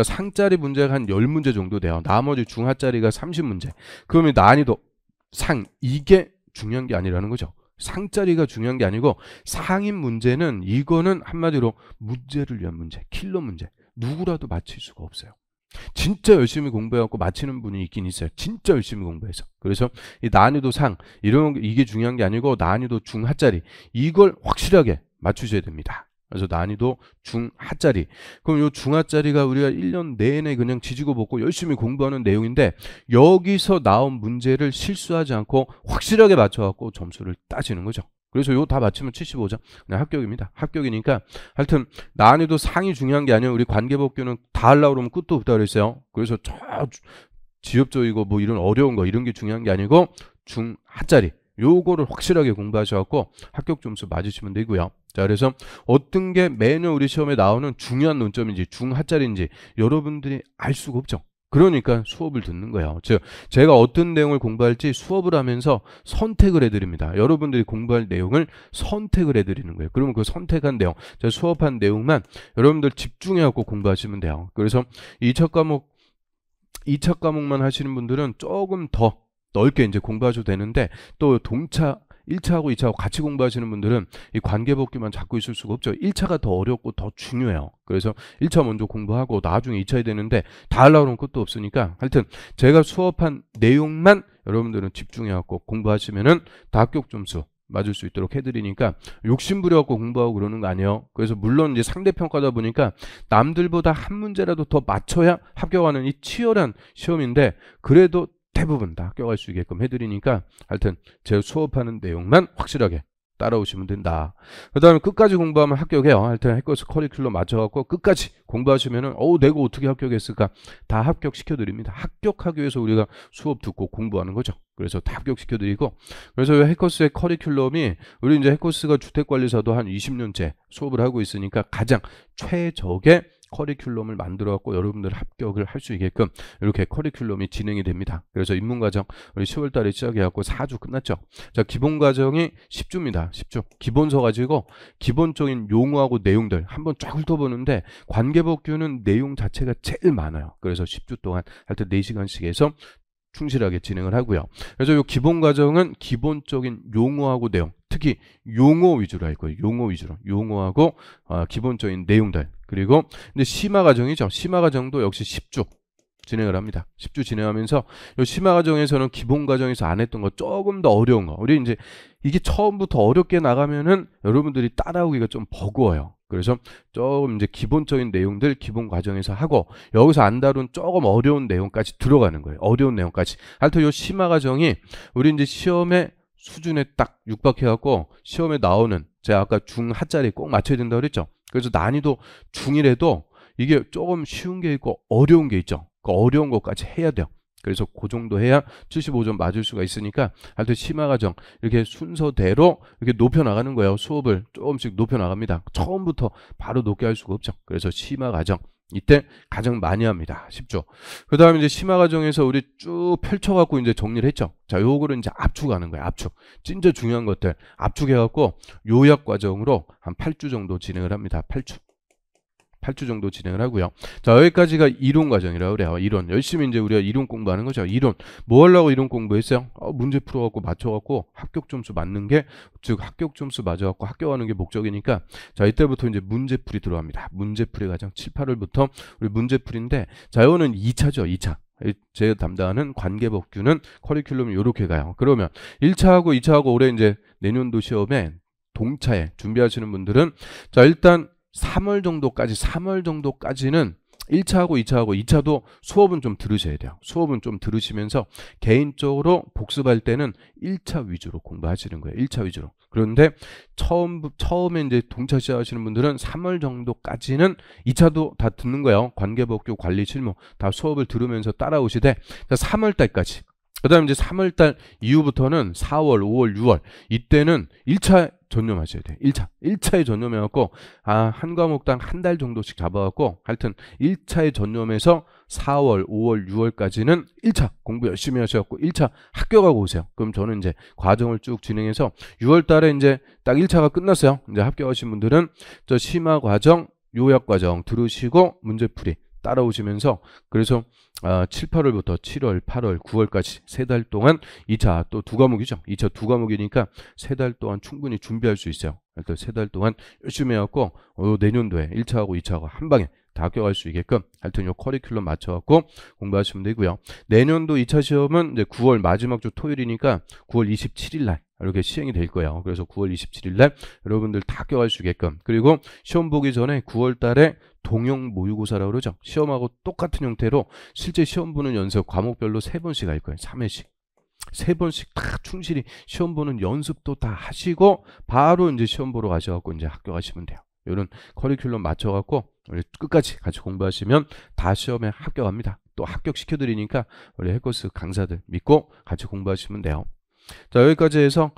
상짜리 문제가 한 10문제 정도 돼요. 나머지 중하짜리가 30문제. 그러면 난이도 상, 이게 중요한 게 아니라는 거죠. 상짜리가 중요한 게 아니고 상인 문제는 이거는 한마디로 문제를 위한 문제, 킬러 문제. 누구라도 맞힐 수가 없어요. 진짜 열심히 공부해갖고 맞히는 분이 있긴 있어요. 진짜 열심히 공부해서. 그래서 이 난이도 상, 이게 중요한 게 아니고 난이도 중하짜리, 이걸 확실하게 맞추셔야 됩니다. 그래서 난이도 중하짜리. 그럼 요 중하짜리가 우리가 1년 내내 그냥 지지고 볶고 열심히 공부하는 내용인데, 여기서 나온 문제를 실수하지 않고 확실하게 맞춰갖고 점수를 따지는 거죠. 그래서 요 다 맞추면 75점. 그냥 합격입니다. 합격이니까 하여튼 난이도 상이 중요한 게 아니에요. 우리 관계복귀는 다 하려고 그러면 끝도 없다 그랬어요. 그래서 저 지엽적이고 뭐 이런 어려운 거 이런 게 중요한 게 아니고 중하짜리. 요거를 확실하게 공부하셔갖고 합격 점수 맞으시면 되고요. 자, 그래서 어떤 게 매년 우리 시험에 나오는 중요한 논점인지 중하짜리인지 여러분들이 알 수가 없죠. 그러니까 수업을 듣는 거예요. 즉 제가 어떤 내용을 공부할지 수업을 하면서 선택을 해드립니다. 여러분들이 공부할 내용을 선택을 해드리는 거예요. 그러면 그 선택한 내용, 제가 수업한 내용만 여러분들 집중해갖고 공부하시면 돼요. 그래서 2차 과목만 하시는 분들은 조금 더 넓게 이제 공부하셔도 되는데, 또 동차 1차하고 2차하고 같이 공부하시는 분들은 이 관계복귀만 잡고 있을 수가 없죠. 1차가 더 어렵고 더 중요해요. 그래서 1차 먼저 공부하고 나중에 2차 해야 되는데 다 하려고 하면 끝도 없으니까, 하여튼 제가 수업한 내용만 여러분들은 집중해갖고 공부하시면은 다 합격 점수 맞을 수 있도록 해드리니까 욕심 부려갖고 공부하고 그러는 거 아니에요. 그래서 물론 이제 상대평가다 보니까 남들보다 한 문제라도 더 맞춰야 합격하는 이 치열한 시험인데, 그래도 대부분 다 합격할 수 있게끔 해드리니까 하여튼 제가 수업하는 내용만 확실하게 따라오시면 된다. 그 다음에 끝까지 공부하면 합격해요. 하여튼 해커스 커리큘럼 맞춰갖고 끝까지 공부하시면은 내가 어떻게 합격했을까 다 합격시켜드립니다. 합격하기 위해서 우리가 수업 듣고 공부하는 거죠. 그래서 다 합격시켜드리고, 그래서 해커스의 커리큘럼이, 우리 이제 해커스가 주택관리사도 한 20년째 수업을 하고 있으니까 가장 최적의 커리큘럼을 만들어 갖고 여러분들 합격을 할 수 있게끔 이렇게 커리큘럼이 진행이 됩니다. 그래서 입문과정 우리 10월 달에 시작해 갖고 4주 끝났죠. 자, 기본과정이 10주입니다. 10주. 기본서 가지고 기본적인 용어하고 내용들 한번 쫙 훑어보는데, 관계복귀는 내용 자체가 제일 많아요. 그래서 10주 동안 하여튼 4시간씩 해서 충실하게 진행을 하고요. 그래서 이 기본 과정은 기본적인 용어하고 내용, 특히 용어 위주로 할 거예요. 용어 위주로. 용어하고 기본적인 내용들. 그리고 근데 심화 과정이죠. 심화 과정도 역시 10주 진행을 합니다. 10주 진행하면서 이 심화 과정에서는 기본 과정에서 안 했던 거 조금 더 어려운 거. 우리 이제 이게 처음부터 어렵게 나가면은 여러분들이 따라오기가 좀 버거워요. 그래서 조금 이제 기본적인 내용들 기본 과정에서 하고, 여기서 안 다룬 조금 어려운 내용까지 들어가는 거예요. 어려운 내용까지. 하여튼 이 심화 과정이 우리 이제 시험에 수준에 딱 육박해갖고 시험에 나오는 제가 아까 중하짜리 꼭 맞춰야 된다고 그랬죠. 그래서 난이도 중이라도 이게 조금 쉬운 게 있고 어려운 게 있죠. 그 어려운 것까지 해야 돼요. 그래서 그 정도 해야 75점 맞을 수가 있으니까 하여튼 심화과정 이렇게 순서대로 이렇게 높여나가는 거예요. 수업을 조금씩 높여나갑니다. 처음부터 바로 높게 할 수가 없죠. 그래서 심화과정 이때 가장 많이 합니다. 쉽죠. 그 다음에 이제 심화과정에서 우리 쭉 펼쳐갖고 이제 정리를 했죠. 자, 요거를 이제 압축하는 거예요. 압축. 진짜 중요한 것들 압축해갖고 요약과정으로 한 8주 정도 진행을 합니다. 8주 정도 진행을 하고요. 자, 여기까지가 이론 과정이라고 그래요. 이론. 열심히 이제 우리가 이론 공부하는 거죠. 이론. 뭐 하려고 이론 공부했어요? 문제 풀어갖고 맞춰갖고 합격 점수 맞는 게, 즉 합격 점수 맞아갖고 합격하는 게 목적이니까, 자, 이때부터 이제 문제풀이 들어갑니다. 문제풀이 과정 7, 8월부터 우리 문제풀이인데, 자, 이거는 2차죠. 2차. 제가 담당하는 관계법규는 커리큘럼이 이렇게 가요. 그러면 1차하고 2차하고 올해 이제 내년도 시험에 동차에 준비하시는 분들은, 자, 일단 3월 정도까지는 1차하고 2차도 수업은 좀 들으셔야 돼요. 수업은 좀 들으시면서 개인적으로 복습할 때는 1차 위주로 공부하시는 거예요. 1차 위주로. 그런데 처음에 이제 동차 시작하시는 분들은 3월 정도까지는 2차도 다 듣는 거예요. 관계법규, 관리, 실무 다 수업을 들으면서 따라오시되, 3월 달까지. 그 다음에 이제 3월 달 이후부터는 4월, 5월, 6월 이때는 1차 전념하셔야 돼요. 1차에 전념해갖고 한 과목당 한 달 정도씩 잡아갖고 하여튼 1차에 전념해서 4월, 5월, 6월까지는 1차 공부 열심히 하셔갖고 1차 합격하고 오세요. 그럼 저는 이제 과정을 쭉 진행해서 6월 달에 이제 딱 1차가 끝났어요. 이제 합격하신 분들은 저 심화 과정, 요약 과정 들으시고 문제풀이 따라오시면서, 그래서 7, 8월부터 7월, 8월, 9월까지 3달 동안 2차 또 2과목이죠. 2차 2과목이니까 3달 동안 충분히 준비할 수 있어요. 또 3달 동안 열심히 해갖고 내년도에 1차하고 2차하고 한 방에 다 합격할 수 있게끔 하여튼 요 커리큘럼 맞춰갖고 공부하시면 되고요. 내년도 2차 시험은 이제 9월 마지막 주 토요일이니까 9월 27일 날 이렇게 시행이 될 거예요. 그래서 9월 27일 날 여러분들 다 합격할 수 있게끔, 그리고 시험 보기 전에 9월 달에 동형 모의고사라고 그러죠. 시험하고 똑같은 형태로 실제 시험 보는 연습 과목별로 3번씩 할 거예요. 3회씩. 3번씩 다 충실히 시험 보는 연습도 다 하시고 바로 이제 시험 보러 가셔갖고 이제 합격하시면 돼요. 이런 커리큘럼 맞춰갖고 우리 끝까지 같이 공부하시면 다 시험에 합격합니다. 또 합격시켜드리니까 우리 해커스 강사들 믿고 같이 공부하시면 돼요. 자, 여기까지 해서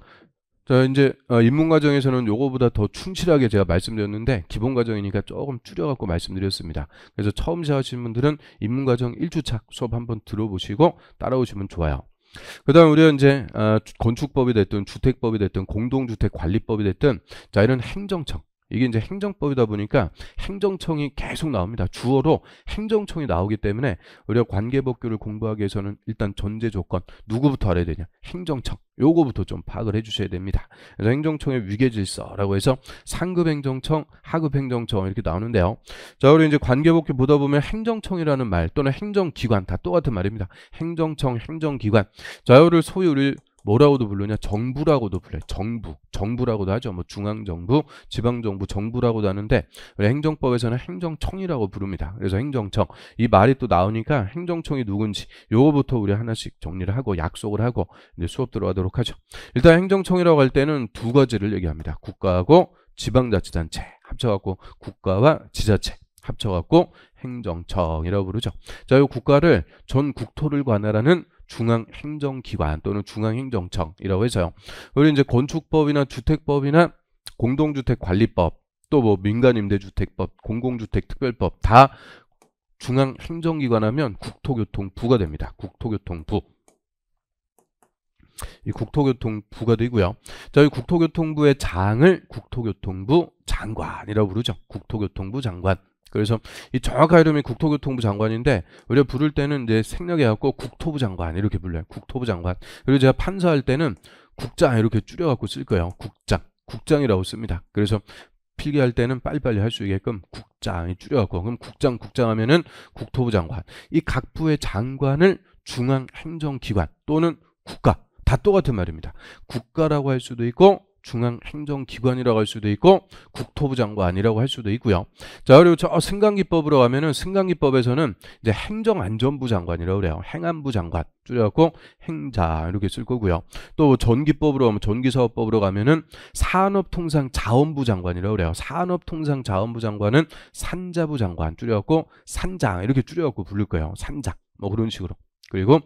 자, 이제 입문과정에서는 요거보다 더 충실하게 제가 말씀드렸는데 기본과정이니까 조금 줄여갖고 말씀드렸습니다. 그래서 처음 시작하시는 분들은 입문과정 1주차 수업 한번 들어보시고 따라오시면 좋아요. 그 다음 우리가 이제 건축법이 됐든 주택법이 됐든 공동주택관리법이 됐든, 자, 이런 행정청, 이게 이제 행정법이다 보니까 행정청이 계속 나옵니다. 주어로 행정청이 나오기 때문에 우리가 관계법규를 공부하기 위해서는 일단 전제 조건 누구부터 알아야 되냐? 행정청. 요거부터 좀 파악을 해주셔야 됩니다. 그래서 행정청의 위계질서라고 해서 상급 행정청, 하급 행정청 이렇게 나오는데요. 자, 우리 이제 관계법규 보다 보면 행정청이라는 말 또는 행정기관 다 똑같은 말입니다. 행정청, 행정기관. 자, 이거를 소위 우리 뭐라고도 부르냐? 정부라고도 불러요. 정부라고도 하죠. 뭐 중앙정부, 지방정부, 정부라고도 하는데 우리 행정법에서는 행정청이라고 부릅니다. 그래서 행정청. 이 말이 또 나오니까 행정청이 누군지 요거부터 우리 하나씩 정리를 하고 약속을 하고 이제 수업 들어가도록 하죠. 일단 행정청이라고 할 때는 두 가지를 얘기합니다. 국가하고 지방자치단체 합쳐갖고 국가와 지자체 합쳐갖고 행정청이라고 부르죠. 자, 이 국가를 전 국토를 관할하는 중앙행정기관 또는 중앙행정청이라고 해서요. 우리 이제 건축법이나 주택법이나 공동주택관리법, 또 뭐 민간임대주택법, 공공주택특별법 다 중앙행정기관 하면 국토교통부가 됩니다. 국토교통부. 이 국토교통부가 되고요. 자, 이 국토교통부의 장을 국토교통부 장관이라고 부르죠. 국토교통부 장관. 그래서 이 정확한 이름이 국토교통부 장관인데 우리가 부를 때는 이제 생략해갖고 국토부 장관 이렇게 불러요. 국토부 장관. 그리고 제가 판사할 때는 국장 이렇게 줄여갖고 쓸 거예요. 국장이라고 씁니다. 그래서 필기할 때는 빨리빨리 할 수 있게끔 국장이 줄여갖고, 그럼 국장 하면은 국토부 장관. 이 각 부의 장관을 중앙행정기관 또는 국가 다 똑같은 말입니다. 국가라고 할 수도 있고 중앙행정기관이라고 할 수도 있고 국토부 장관이라고 할 수도 있고요. 자, 그리고 저 승강기법으로 가면은 승강기법에서는 이제 행정안전부 장관이라고 그래요. 행안부 장관 줄여갖고 행자 이렇게 쓸 거고요. 또 전기법으로 가면 전기사업법으로 가면은 산업통상자원부 장관이라고 그래요. 산업통상자원부 장관은 산자부 장관 줄여갖고 산장 이렇게 줄여갖고 부를 거예요. 산장 뭐 그런 식으로. 그리고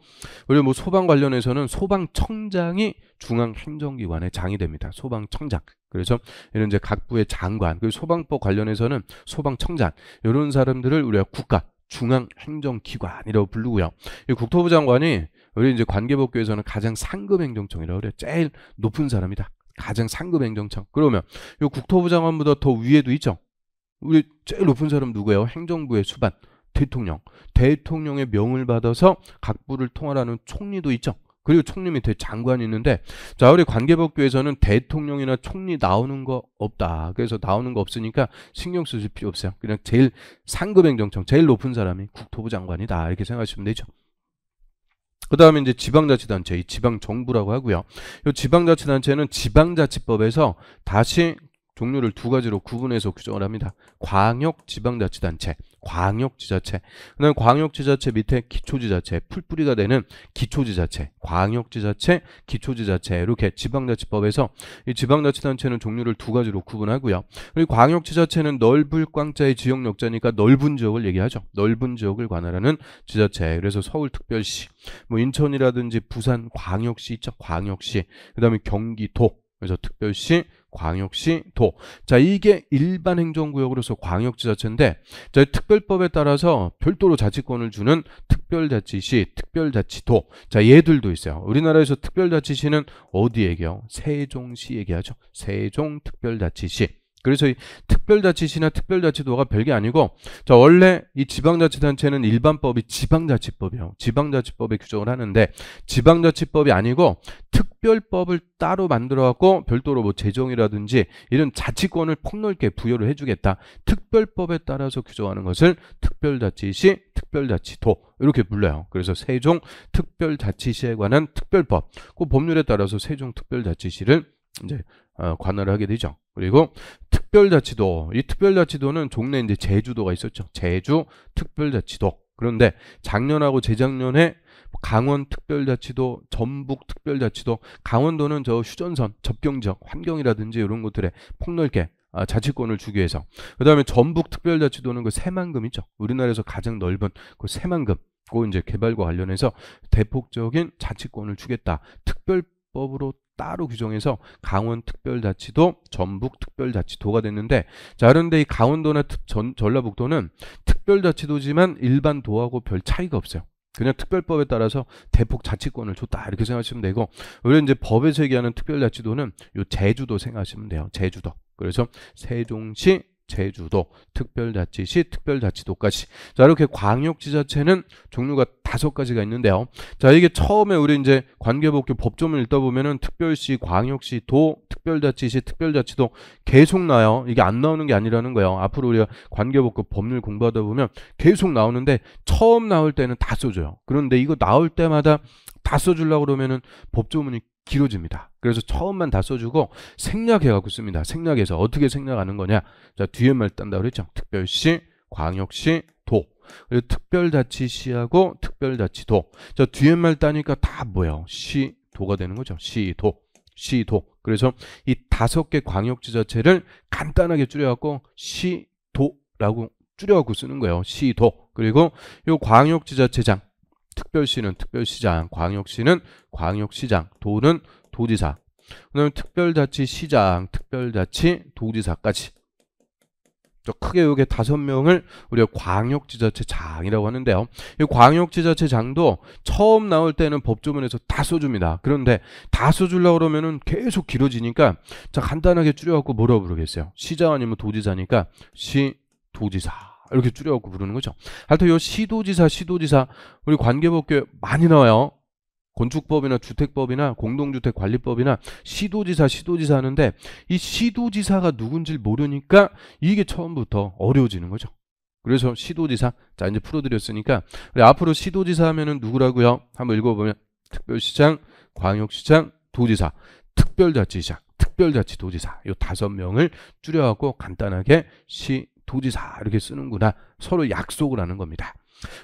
뭐 소방 관련해서는 소방청장이 중앙행정기관의 장이 됩니다. 소방청장. 그래서 이런 이제 각 부의 장관, 그리고 소방법 관련해서는 소방청장 이런 사람들을 우리가 국가 중앙행정기관이라고 부르고요. 이 국토부 장관이 우리 이제 관계법규에서는 가장 상급 행정청이라고 그래요. 제일 높은 사람이다. 가장 상급 행정청. 그러면 이 국토부 장관보다 더 위에도 있죠. 우리 제일 높은 사람 누구예요? 행정부의 수반. 대통령. 대통령의 명을 받아서 각 부를 통할하는 총리도 있죠. 그리고 총리 밑에 장관이 있는데, 자, 우리 관계법규에서는 대통령이나 총리 나오는 거 없다. 그래서 나오는 거 없으니까 신경 쓰실 필요 없어요. 그냥 제일 상급 행정청, 제일 높은 사람이 국토부 장관이다. 이렇게 생각하시면 되죠. 그 다음에 이제 지방자치단체, 이 지방정부라고 하고요. 이 지방자치단체는 지방자치법에서 다시 종류를 두 가지로 구분해서 규정을 합니다. 광역지방자치단체, 광역지자체. 그다음에 광역지자체 밑에 기초지자체, 풀뿌리가 되는 기초지자체, 광역지자체, 기초지자체 이렇게 지방자치법에서 이 지방자치단체는 종류를 두 가지로 구분하고요. 그리고 광역지자체는 넓을 광자의 지역역자니까 넓은 지역을 얘기하죠. 넓은 지역을 관할하는 지자체. 그래서 서울특별시, 뭐 인천이라든지 부산 광역시 있죠. 광역시. 그다음에 경기도. 그래서 특별시, 광역시, 도. 자, 이게 일반 행정구역으로서 광역지자체인데, 자, 특별법에 따라서 별도로 자치권을 주는 특별자치시, 특별자치도. 자, 얘들도 있어요. 우리나라에서 특별자치시는 어디 얘기해요? 세종시 얘기하죠. 세종특별자치시. 그래서 이 특별자치시나 특별자치도가 별게 아니고, 자, 원래 이 지방자치단체는 일반법이 지방자치법이에요. 지방자치법에 규정을 하는데, 지방자치법이 아니고 특별법을 따로 만들어갖고 별도로 뭐 재정이라든지 이런 자치권을 폭넓게 부여를 해주겠다. 특별법에 따라서 규정하는 것을 특별자치시, 특별자치도 이렇게 불러요. 그래서 세종 특별자치시에 관한 특별법, 그 법률에 따라서 세종 특별자치시를 이제 관할을 하게 되죠. 그리고 특별자치도, 이 특별자치도는 종래 이제 제주도가 있었죠. 제주 특별자치도. 그런데 작년하고 재작년에 강원 특별자치도, 전북 특별자치도, 강원도는 저 휴전선, 접경지역, 환경이라든지 이런 것들에 폭넓게 자치권을 주기 위해서. 그 다음에 전북 특별자치도는 그 새만금 있죠. 우리나라에서 가장 넓은 그 새만금, 그 이제 개발과 관련해서 대폭적인 자치권을 주겠다. 특별법으로 따로 규정해서 강원특별자치도, 전북특별자치도가 됐는데, 자, 그런데 이 강원도나 전라북도는 특별자치도지만 일반 도하고 별 차이가 없어요. 그냥 특별법에 따라서 대폭 자치권을 줬다 이렇게 생각하시면 되고, 우리 이제 법에서 얘기하는 특별자치도는 요 제주도 생각하시면 돼요. 제주도. 그래서 세종시, 제주도, 특별자치시, 특별자치도까지. 자, 이렇게 광역지자체는 종류가 5가지가 있는데요. 자, 이게 처음에 우리 이제 관계법규 법조문을 읽다 보면은 특별시, 광역시, 도, 특별자치시, 특별자치도 계속 나와요. 이게 안 나오는 게 아니라는 거예요. 앞으로 우리가 관계법규 법률 공부하다 보면 계속 나오는데 처음 나올 때는 다 써줘요. 그런데 이거 나올 때마다 다 써주려고 그러면은 법조문이 길어집니다. 그래서 처음만 다 써주고 생략해갖고 씁니다. 생략해서 어떻게 생략하는 거냐? 자, 뒤에 말 딴다 그랬죠. 특별시, 광역시, 도. 그리고 특별자치시하고 특별자치도. 자, 뒤에 말 따니까 다 뭐예요? 시, 도가 되는 거죠. 시, 도. 그래서 이 5개 광역지자체를 간단하게 줄여갖고 시도라고 줄여갖고 쓰는 거예요. 시도. 그리고 이 광역지자체장. 특별시는 특별시장, 광역시는 광역시장, 도는 도지사. 그다음에 특별자치시장, 특별자치도지사까지. 크게 이게 5명을 우리가 광역지자체장이라고 하는데요. 이 광역지자체장도 처음 나올 때는 법조문에서 다 써줍니다. 그런데 다 써주려고 그러면은 계속 길어지니까, 자, 간단하게 줄여갖고 뭐라고 부르겠어요? 시장 아니면 도지사니까 시도지사. 이렇게 줄여갖고 부르는 거죠. 하여튼 이 시도지사 우리 관계법규에 많이 나와요. 건축법이나 주택법이나 공동주택관리법이나 시도지사 하는데, 이 시도지사가 누군지 모르니까 이게 처음부터 어려워지는 거죠. 그래서 시도지사, 자, 이제 풀어드렸으니까 우리 앞으로 시도지사 하면은 누구라고요? 한번 읽어보면 특별시장, 광역시장, 도지사, 특별자치시장, 특별자치도지사 요 5명을 줄여갖고 간단하게 시도지사 이렇게 쓰는구나. 서로 약속을 하는 겁니다.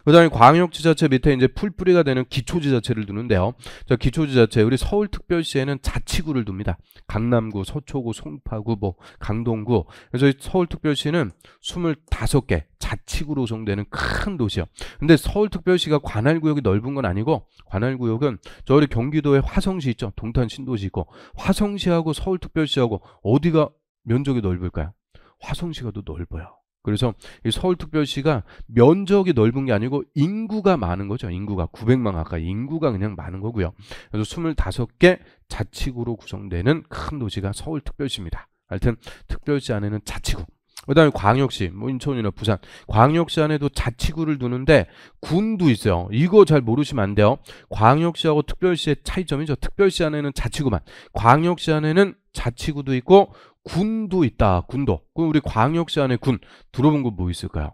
그 다음에 광역지자체 밑에 이제 풀뿌리가 되는 기초지자체를 두는데요. 자, 기초지자체, 우리 서울특별시에는 자치구를 둡니다. 강남구, 서초구, 송파구, 뭐, 강동구. 그래서 서울특별시는 25개 자치구로 구성되는 큰 도시요. 근데 서울특별시가 관할구역이 넓은 건 아니고, 관할구역은 저 우리 경기도에 화성시 있죠. 동탄 신도시 있고, 화성시하고 서울특별시하고 어디가 면적이 넓을까요? 화성시가 더 넓어요. 그래서 이 서울특별시가 면적이 넓은 게 아니고 인구가 많은 거죠. 인구가 900만 가까이 인구가 그냥 많은 거고요. 그래서 25개 자치구로 구성되는 큰 도시가 서울특별시입니다. 하여튼 특별시 안에는 자치구. 그 다음에 광역시, 뭐 인천이나 부산, 광역시 안에도 자치구를 두는데 군도 있어요. 이거 잘 모르시면 안 돼요. 광역시하고 특별시의 차이점이죠. 특별시 안에는 자치구만. 광역시 안에는 자치구도 있고 군도 있다. 군도. 그럼 우리 광역시 안에 군 들어본 거 뭐 있을까요?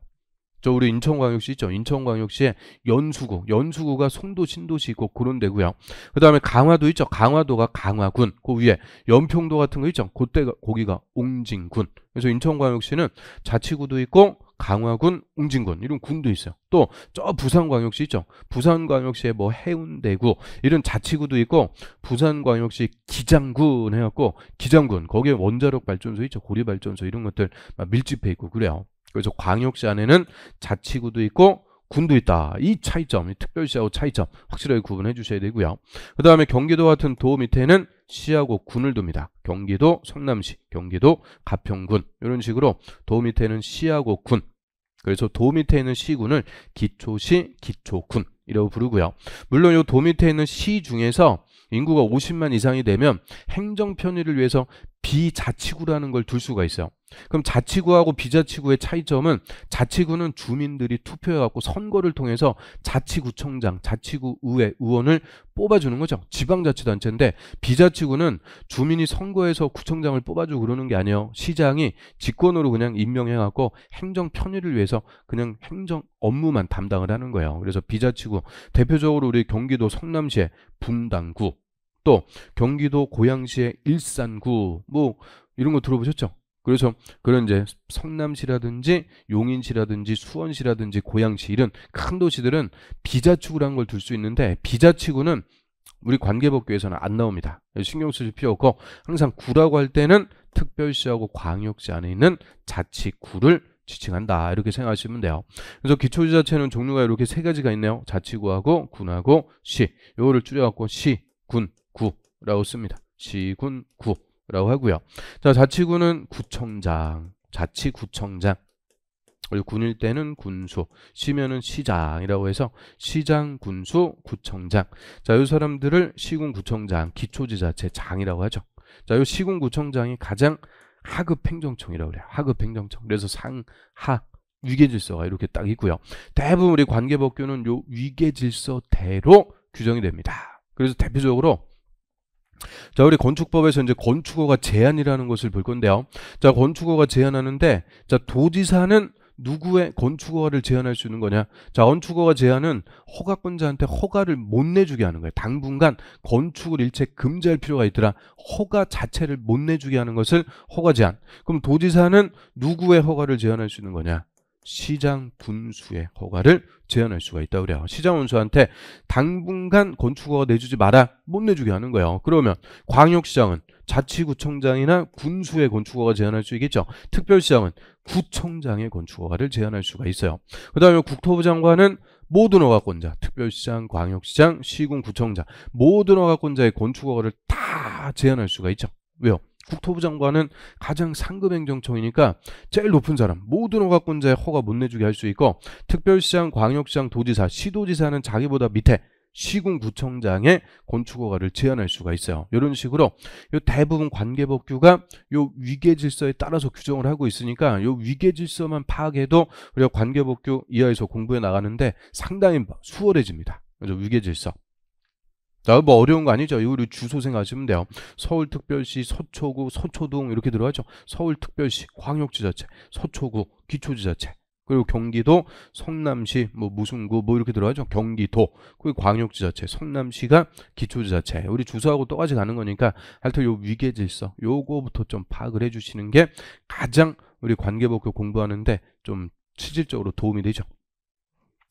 저 우리 인천광역시 있죠. 인천광역시에 연수구, 연수구가 송도 신도시 있고 그런 데고요. 그 다음에 강화도 있죠. 강화도가 강화군. 그 위에 연평도 같은 거 있죠. 그때가 거기가 옹진군. 그래서 인천광역시는 자치구도 있고 강화군, 옹진군 이런 군도 있어요. 또 저 부산광역시 있죠. 부산광역시에 뭐 해운대구 이런 자치구도 있고 부산광역시 기장군 해갖고 기장군 거기에 원자력 발전소 있죠. 고리발전소 이런 것들 막 밀집해 있고 그래요. 그래서 광역시 안에는 자치구도 있고 군도 있다. 이 차이점, 이 특별시하고 차이점 확실하게 구분해 주셔야 되고요. 그 다음에 경기도 같은 도 밑에는 시하고 군을 둡니다. 경기도 성남시, 경기도 가평군 이런 식으로 도 밑에는 시하고 군. 그래서 도 밑에 있는 시군을 기초시, 기초군 이라고 부르고요. 물론 이 도 밑에 있는 시 중에서 인구가 50만 이상이 되면 행정 편의를 위해서 비자치구라는 걸 둘 수가 있어요. 그럼 자치구하고 비자치구의 차이점은 자치구는 주민들이 투표해갖고 선거를 통해서 자치구청장, 자치구 의회, 의원을 뽑아주는 거죠. 지방자치단체인데 비자치구는 주민이 선거에서 구청장을 뽑아주고 그러는 게 아니에요. 시장이 직권으로 그냥 임명해갖고 행정 편의를 위해서 그냥 행정 업무만 담당을 하는 거예요. 그래서 비자치구 대표적으로 우리 경기도 성남시의 분당구 또 경기도 고양시의 일산구 뭐 이런 거 들어보셨죠? 그래서 그런 이제 성남시라든지 용인시라든지 수원시라든지 고양시 이런 큰 도시들은 비자치구라는 걸 둘 수 있는데 비자치구는 우리 관계법규에서는 안 나옵니다. 신경 쓰실 필요 없고 항상 구라고 할 때는 특별시하고 광역시 안에 있는 자치구를 지칭한다. 이렇게 생각하시면 돼요. 그래서 기초지자체는 종류가 이렇게 3가지가 있네요. 자치구하고 군하고 시. 요거를 줄여갖고 시, 군, 구라고 씁니다. 시, 군, 구. 라고 하고요. 자, 자치구는 구청장, 자치구청장. 그리고 군일 때는 군수, 시면은 시장이라고 해서 시장, 군수, 구청장. 자, 이 사람들을 시군, 구청장, 기초지자체장이라고 하죠. 자, 이 시군, 구청장이 가장 하급 행정청이라고 그래요. 하급 행정청. 그래서 상, 하, 위계질서가 이렇게 딱 있고요. 대부분 우리 관계법규는 요 위계질서대로 규정이 됩니다. 그래서 대표적으로 자, 우리 건축법에서 이제 건축허가 제한이라는 것을 볼 건데요. 자, 건축허가 제한하는데, 자, 도지사는 누구의 건축허가를 제한할 수 있는 거냐? 자, 건축허가 제한은 허가권자한테 허가를 못 내주게 하는 거예요. 당분간 건축을 일체 금지할 필요가 있더라. 허가 자체를 못 내주게 하는 것을 허가 제한. 그럼 도지사는 누구의 허가를 제한할 수 있는 거냐? 시장 군수의 허가를 제한할 수가 있다고 그래요. 시장 군수한테 당분간 건축허가 내주지 마라. 못 내주게 하는 거예요. 그러면 광역시장은 자치구청장이나 군수의 건축허가 제한할 수 있겠죠. 특별시장은 구청장의 건축허가를 제한할 수가 있어요. 그 다음에 국토부 장관은 모든 허가권자, 특별시장, 광역시장, 시군, 구청장 모든 허가권자의 건축허가를 다 제한할 수가 있죠. 왜요? 국토부 장관은 가장 상급 행정청이니까 제일 높은 사람 모든 허가권자의 허가 못 내주게 할 수 있고 특별시장, 광역시장, 도지사, 시도지사는 자기보다 밑에 시군, 구청장의 건축허가를 제한할 수가 있어요. 이런 식으로 요 대부분 관계법규가 요 위계질서에 따라서 규정을 하고 있으니까 요 위계질서만 파악해도 우리가 관계법규 이하에서 공부해 나가는데 상당히 수월해집니다. 그래서 위계질서. 자, 뭐 어려운 거 아니죠. 이거 우리 주소 생각하시면 돼요. 서울특별시, 서초구, 서초동 이렇게 들어가죠. 서울특별시, 광역지자체, 서초구, 기초지자체. 그리고 경기도 성남시, 뭐 무슨구 뭐 이렇게 들어가죠. 경기도, 그리고 광역지자체, 성남시가 기초지자체. 우리 주소하고 똑같이 가는 거니까 하여튼 요 위계질서 요거부터 좀 파악을 해주시는 게 가장 우리 관계법규 공부하는데 좀 실질적으로 도움이 되죠.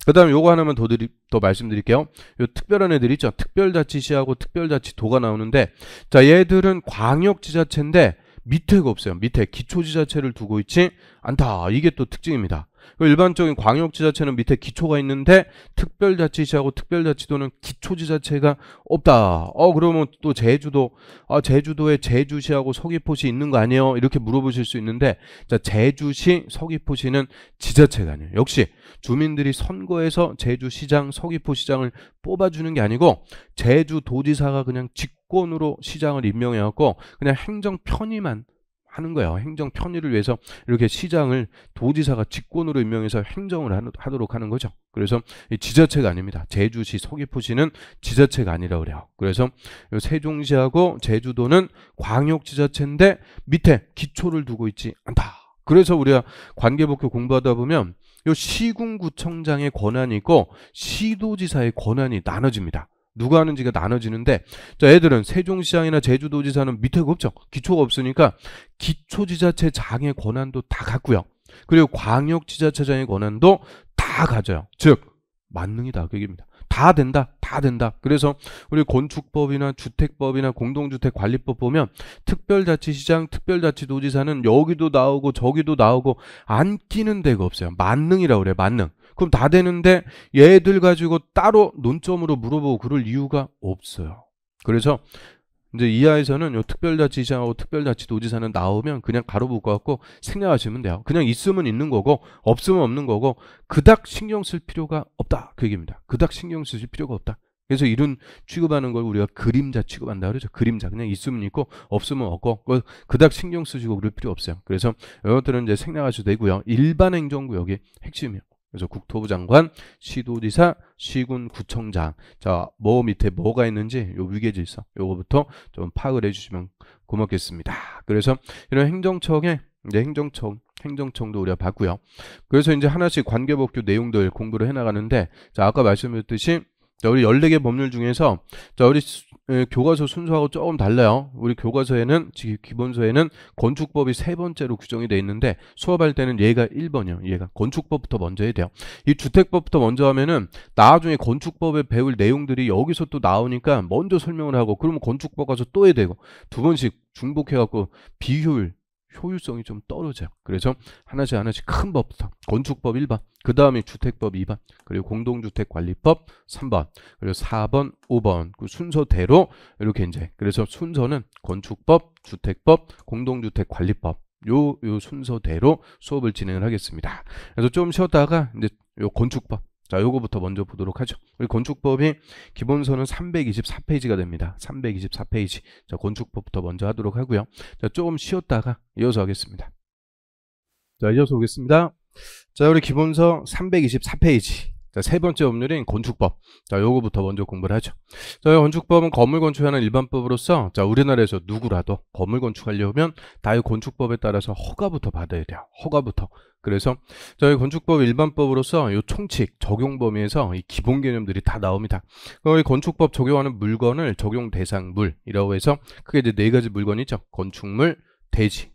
그 다음에 요거 하나만 더 말씀드릴게요. 요 특별한 애들 있죠. 특별자치시하고 특별자치도가 나오는데, 자, 얘들은 광역지자체인데 밑에가 없어요. 밑에 기초지자체를 두고 있지 않다. 이게 또 특징입니다. 일반적인 광역지자체는 밑에 기초가 있는데 특별자치시하고 특별자치도는 기초지자체가 없다. 그러면 또 제주도, 제주도에 제주시하고 서귀포시 있는 거 아니에요? 이렇게 물어보실 수 있는데, 자, 제주시, 서귀포시는 지자체가 아니에요. 역시 주민들이 선거에서 제주시장, 서귀포시장을 뽑아주는 게 아니고 제주도지사가 그냥 직권으로 시장을 임명해갖고 그냥 행정 편의만 하는 거예요. 행정 편의를 위해서 이렇게 시장을 도지사가 직권으로 임명해서 행정을 하도록 하는 거죠. 그래서 지자체가 아닙니다. 제주시, 서귀포시는 지자체가 아니라 그래요. 그래서 세종시하고 제주도는 광역지자체인데 밑에 기초를 두고 있지 않다. 그래서 우리가 관계법규 공부하다 보면 요 시군구청장의 권한이 있고 시도지사의 권한이 나눠집니다. 누가 하는지가 나눠지는데, 자, 애들은 세종시장이나 제주도지사는 밑에가 없죠. 기초가 없으니까 기초지자체장의 권한도 다 갖고요. 그리고 광역지자체장의 권한도 다 가져요. 즉 만능이다 그 얘기입니다. 다 된다, 다 된다. 그래서 우리 건축법이나 주택법이나 공동주택관리법 보면 특별자치시장, 특별자치도지사는 여기도 나오고 저기도 나오고 안 끼는 데가 없어요. 만능이라고 그래, 만능. 그럼 다 되는데 얘들 가지고 따로 논점으로 물어보고 그럴 이유가 없어요. 그래서 이제 이하에서는 요 특별자치시장하고 특별자치도지사는 나오면 그냥 가로 묶어갖고 생략하시면 돼요. 그냥 있으면 있는 거고 없으면 없는 거고 그닥 신경 쓸 필요가 없다 그 얘기입니다. 그닥 신경 쓰실 필요가 없다. 그래서 이런 취급하는 걸 우리가 그림자 취급한다 그러죠. 그림자, 그냥 있으면 있고 없으면 없고 그닥 신경 쓰시고 그럴 필요 없어요. 그래서 이것들은 이제 생략하셔도 되고요. 일반 행정구역이 핵심이에요. 그래서 국토부 장관, 시도지사, 시군구청장. 자, 뭐 밑에 뭐가 있는지 요 위계질서 요거부터 좀 파악을 해주시면 고맙겠습니다. 그래서 이런 행정청의 이제 행정청도 우리가 봤고요. 그래서 이제 하나씩 관계법규 내용들 공부를 해나가는데, 자, 아까 말씀드렸듯이 자, 우리 14개 법률 중에서 자, 우리 교과서 순서하고 조금 달라요. 우리 교과서에는 기본서에는 건축법이 세 번째로 규정이 되어 있는데 수업할 때는 얘가 1번이요. 얘가 건축법부터 먼저 해야 돼요. 이 주택법부터 먼저 하면은 나중에 건축법에 배울 내용들이 여기서 또 나오니까 먼저 설명을 하고 그러면 건축법 가서 또 해야 되고 두 번씩 중복해갖고 효율성이 좀 떨어져요. 그래서 하나씩 큰 법부터 건축법 1번, 그 다음에 주택법 2번, 그리고 공동주택관리법 3번, 그리고 4번, 5번 그 순서대로 이렇게 이제 그래서 순서는 건축법, 주택법, 공동주택관리법 요 순서대로 수업을 진행을 하겠습니다. 그래서 좀 쉬었다가 이제 요 건축법 자, 요거부터 먼저 보도록 하죠. 우리 건축법이 기본서는 324페이지가 됩니다. 324페이지. 자, 건축법부터 먼저 하도록 하고요. 자, 조금 쉬었다가 이어서 하겠습니다. 자, 이어서 오겠습니다. 자, 우리 기본서 324페이지. 자, 세 번째 법률인 건축법. 자, 요거부터 먼저 공부를 하죠. 자, 건축법은 건물 건축하는 일반법으로서 자, 우리나라에서 누구라도 건물 건축하려면 다 이 건축법에 따라서 허가부터 받아야 돼요. 허가부터. 그래서 저희 건축법 일반법으로서 이 총칙 적용 범위에서 이 기본 개념들이 다 나옵니다. 이 건축법 적용하는 물건을 적용 대상물이라고 해서 크게 이제 네 가지 물건이 있죠. 건축물,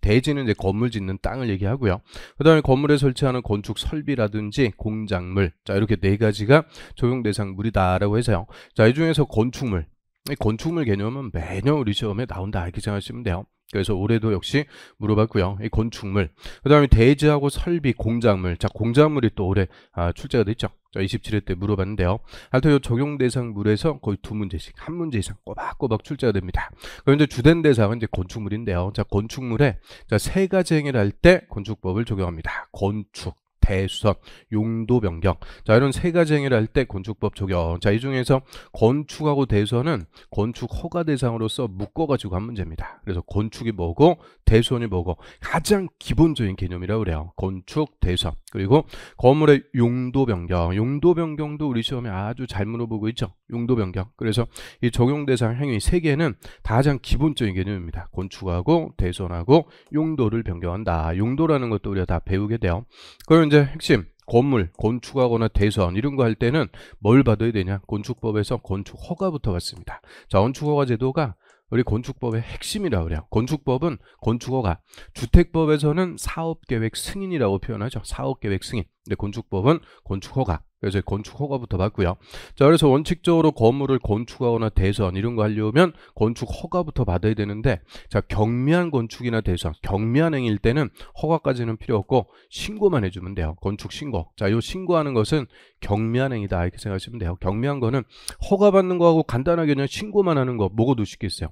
대지는 이제 건물 짓는 땅을 얘기하고요. 그 다음에 건물에 설치하는 건축 설비라든지 공작물. 자, 이렇게 네 가지가 적용 대상물이다라고 해서요. 자, 이 중에서 건축물. 이 건축물 개념은 매년 우리 시험에 나온다 이렇게 생각하시면 돼요. 그래서 올해도 역시 물어봤고요. 이 건축물. 그 다음에 대지하고 설비, 공작물. 자, 공작물이 또 올해 출제가 됐죠. 자, 27회 때 물어봤는데요. 하여튼 이 적용 대상물에서 거의 2문제씩, 1문제 이상 꼬박꼬박 출제가 됩니다. 그럼 이제 주된 대상은 이제 건축물인데요. 자, 건축물에 자, 세 가지 행위를 할 때 건축법을 적용합니다. 건축, 대수선, 용도 변경. 자, 이런 세 가지 행위를 할 때 건축법 적용. 자, 이 중에서 건축하고 대수선은 건축 허가 대상으로서 묶어가지고 한 문제입니다. 그래서 건축이 뭐고 대수선이 뭐고 가장 기본적인 개념이라고 그래요. 건축, 대수선. 그리고 건물의 용도 변경. 용도 변경도 우리 시험에 아주 잘 물어보고 있죠. 용도 변경. 그래서 이 적용 대상 행위 세 개는 가장 기본적인 개념입니다. 건축하고 대수선하고 용도를 변경한다. 용도라는 것도 우리가 다 배우게 돼요. 그럼 이제 핵심 건물 건축하거나 대선 이런 거 할 때는 뭘 받아야 되냐? 건축법에서 건축 허가부터 받습니다. 자, 건축 허가 제도가 우리 건축법의 핵심이라고 그래요. 건축법은 건축허가, 주택법에서는 사업계획 승인이라고 표현하죠. 사업계획 승인. 근데 건축법은 건축허가. 그래서 건축허가부터 받고요. 자, 그래서 원칙적으로 건물을 건축하거나 대선 이런 거 하려면 건축허가부터 받아야 되는데, 자, 경미한 건축이나 대선, 경미한 행위일 때는 허가까지는 필요 없고 신고만 해주면 돼요. 건축 신고. 자, 요 신고하는 것은 경미한 행위다 이렇게 생각하시면 돼요. 경미한 거는 허가 받는 거하고 간단하게 그냥 신고만 하는 거 뭐가 더 쉽겠어요?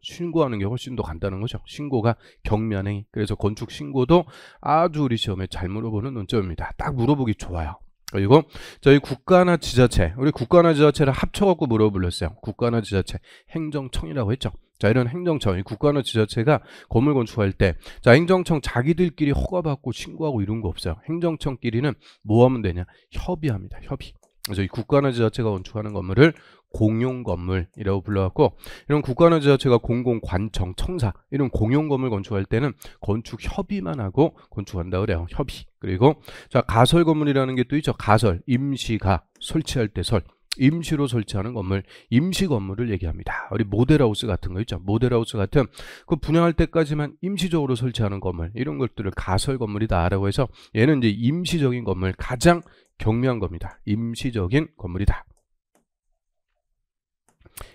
신고하는 게 훨씬 더 간단한 거죠. 신고가 경미한 행위. 그래서 건축 신고도 아주 우리 시험에 잘 물어보는 논점입니다. 딱 물어보기 좋아요. 그리고 저희 국가나 지자체, 우리 국가나 지자체를 합쳐갖고 뭐라고 불렀어요? 국가나 지자체 행정청이라고 했죠. 자, 이런 행정청, 이 국가나 지자체가 건물 건축할 때, 자, 행정청 자기들끼리 허가받고 신고하고 이런 거 없어요. 행정청끼리는 뭐 하면 되냐? 협의합니다. 협의. 그래서 이 국가나 지자체가 건축하는 건물을 공용건물이라고 불러갖고, 이런 국가나 지자체가 공공관청, 청사 이런 공용건물 건축할 때는 건축협의만 하고 건축한다 그래요. 협의. 그리고 자, 가설건물이라는 게 또 있죠. 가설, 임시가 설치할 때 설, 임시로 설치하는 건물, 임시건물을 얘기합니다. 우리 모델하우스 같은 거 있죠. 모델하우스 같은 그 분양할 때까지만 임시적으로 설치하는 건물, 이런 것들을 가설건물이다 라고 해서 얘는 이제 임시적인 건물, 가장 경미한 겁니다. 임시적인 건물이다.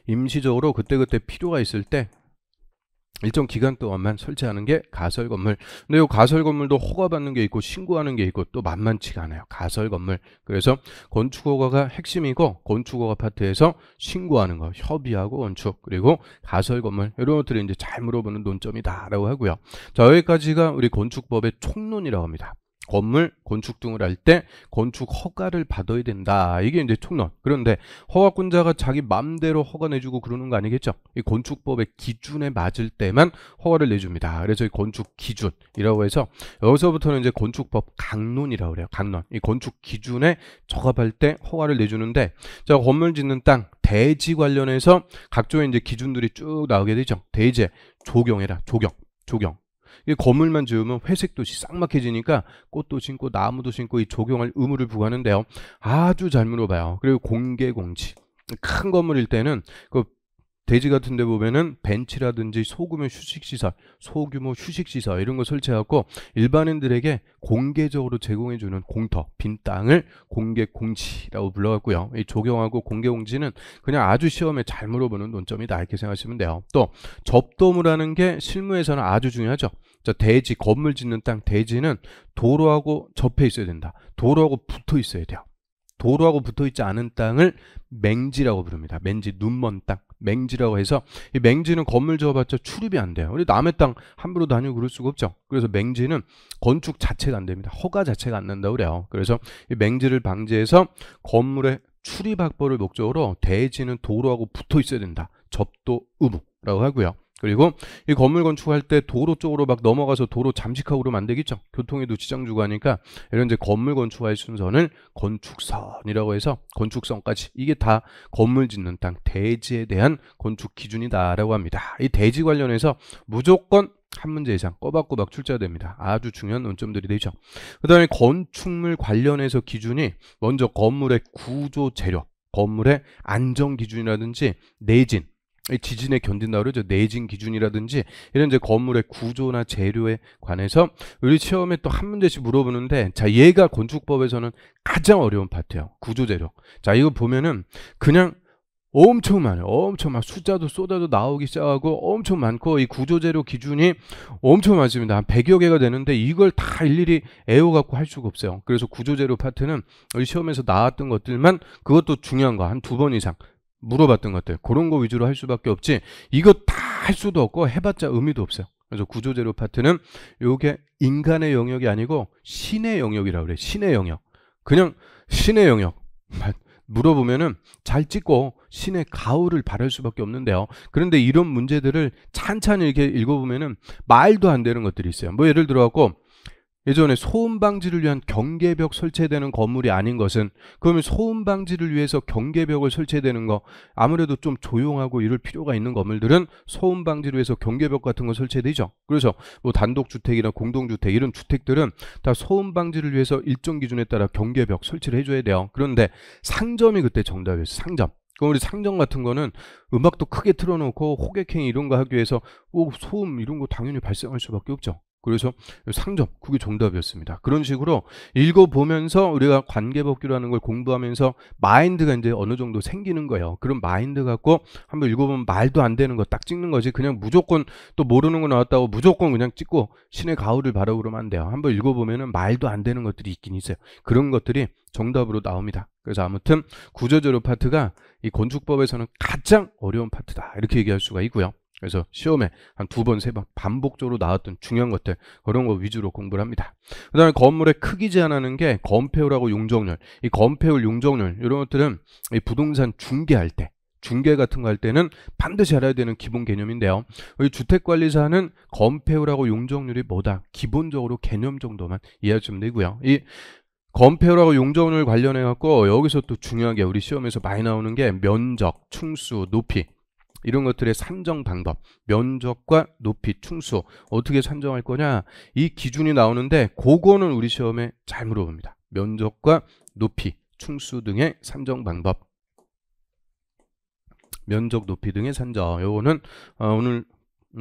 임시적으로 그때그때 필요가 있을 때 일정 기간 동안만 설치하는 게 가설 건물. 근데 이 가설 건물도 허가받는 게 있고 신고하는 게 있고 또 만만치가 않아요. 가설 건물. 그래서 건축 허가가 핵심이고, 건축 허가 파트에서 신고하는 거, 협의하고 건축, 그리고 가설 건물, 이런 것들이 이제 잘 물어보는 논점이다라고 하고요. 자, 여기까지가 우리 건축법의 총론이라고 합니다. 건물 건축 등을 할 때 건축 허가를 받아야 된다. 이게 이제 총론. 그런데 허가권자가 자기 맘대로 허가 내주고 그러는 거 아니겠죠? 이 건축법의 기준에 맞을 때만 허가를 내줍니다. 그래서 이 건축 기준이라고 해서 여기서부터는 이제 건축법 강론이라고 그래요. 강론. 이 건축 기준에 적합할 때 허가를 내주는데, 자, 건물 짓는 땅 대지 관련해서 각종의 이제 기준들이 쭉 나오게 되죠. 대지에 조경해라. 조경. 이 건물만 지으면 회색 도시 쌍막해지니까 꽃도 심고 나무도 심고 이 조경할 의무를 부과하는데요. 아주 잘 물어봐요. 그리고 공개 공지. 큰 건물일 때는 그 대지 같은 데 보면은 벤치라든지 소규모 휴식시설 이런 거 설치하고 일반인들에게 공개적으로 제공해주는 공터, 빈 땅을 공개 공지라고 불러갖고요. 이 조경하고 공개 공지는 그냥 아주 시험에 잘 물어보는 논점이다 이렇게 생각하시면 돼요. 또 접도무라는 게 실무에서는 아주 중요하죠. 자, 대지, 건물 짓는 땅 대지는 도로하고 접해 있어야 된다. 도로하고 붙어 있어야 돼요. 도로하고 붙어 있지 않은 땅을 맹지라고 부릅니다. 맹지, 눈먼 땅. 맹지라고 해서 이 맹지는 건물 지어봤자 출입이 안 돼요. 우리 남의 땅 함부로 다니고 그럴 수가 없죠. 그래서 맹지는 건축 자체가 안 됩니다. 허가 자체가 안 난다고 그래요. 그래서 이 맹지를 방지해서 건물의 출입 확보를 목적으로 대지는 도로하고 붙어 있어야 된다. 접도 의무라고 하고요. 그리고 이 건물 건축할 때 도로 쪽으로 막 넘어가서 도로 잠식하고 그러면 안 되겠죠. 교통에도 지장 주고 하니까 이런 이제 건물 건축할 순서는 건축선이라고 해서 건축선까지 이게 다 건물 짓는 땅 대지에 대한 건축 기준이다라고 합니다. 이 대지 관련해서 무조건 한 문제 이상 꼬박꼬박 출제됩니다. 아주 중요한 논점들이 되죠. 그 다음에 건축물 관련해서 기준이 먼저 건물의 구조 재료, 건물의 안전 기준이라든지 내진, 지진에 견딘다 그러죠. 내진 기준이라든지 이런 이제 건물의 구조나 재료에 관해서 우리 시험에 또 한 문제씩 물어보는데, 자, 얘가 건축법에서는 가장 어려운 파트예요. 구조 재료. 자, 이거 보면은 그냥 엄청 많아요. 엄청 막 숫자도 쏟아도 나오기 시작하고 엄청 많고 이 구조 재료 기준이 엄청 많습니다. 한 100여 개가 되는데 이걸 다 일일이 애워갖고 할 수가 없어요. 그래서 구조 재료 파트는 우리 시험에서 나왔던 것들만, 그것도 중요한 거 한 2번 이상 물어봤던 것들, 그런 거 위주로 할 수밖에 없지 이거 다 할 수도 없고 해봤자 의미도 없어요. 그래서 구조재료 파트는 요게 인간의 영역이 아니고 신의 영역이라고 그래. 신의 영역. 그냥 신의 영역 물어보면은 잘 찍고 신의 가호를 바랄 수밖에 없는데요. 그런데 이런 문제들을 찬찬히 이렇게 읽어보면은 말도 안 되는 것들이 있어요. 뭐 예를 들어갖고 예전에 소음 방지를 위한 경계벽 설치되는 건물이 아닌 것은, 그러면 소음 방지를 위해서 경계벽을 설치되는 거, 아무래도 좀 조용하고 이럴 필요가 있는 건물들은 소음 방지를 위해서 경계벽 같은 거 설치되죠. 그래서 뭐 단독주택이나 공동주택 이런 주택들은 다 소음 방지를 위해서 일정 기준에 따라 경계벽 설치를 해줘야 돼요. 그런데 상점이 그때 정답이었어요. 상점. 그럼 우리 상점 같은 거는 음악도 크게 틀어놓고 호객행위 이런 거 하기 위해서 소음 이런 거 당연히 발생할 수밖에 없죠. 그래서 상점, 그게 정답이었습니다. 그런 식으로 읽어보면서 우리가 관계법규라는 걸 공부하면서 마인드가 이제 어느 정도 생기는 거예요. 그런 마인드 갖고 한번 읽어보면 말도 안 되는 거 딱 찍는 거지. 그냥 무조건 또 모르는 거 나왔다고 무조건 그냥 찍고 신의 가호를 바라고 그러면 안 돼요. 한번 읽어보면은 말도 안 되는 것들이 있긴 있어요. 그런 것들이 정답으로 나옵니다. 그래서 아무튼 구조조류 파트가 이 건축법에서는 가장 어려운 파트다, 이렇게 얘기할 수가 있고요. 그래서 시험에 한 2번, 3번 반복적으로 나왔던 중요한 것들, 그런 거 위주로 공부를 합니다. 그 다음에 건물의 크기 제한하는 게 건폐율하고 용적률. 이 건폐율, 용적률 이런 것들은 이 부동산 중개할 때, 중개 같은 거 할 때는 반드시 알아야 되는 기본 개념인데요. 이 주택관리사는 건폐율하고 용적률이 뭐다, 기본적으로 개념 정도만 이해하시면 되고요. 이 건폐율하고 용적률 관련해 갖고 여기서 또 중요한 게 우리 시험에서 많이 나오는 게 면적, 충수, 높이, 이런 것들의 산정 방법, 면적과 높이, 충수 어떻게 산정할 거냐, 이 기준이 나오는데 그거는 우리 시험에 잘 물어봅니다. 면적과 높이, 충수 등의 산정 방법, 면적, 높이 등의 산정, 요거는 오늘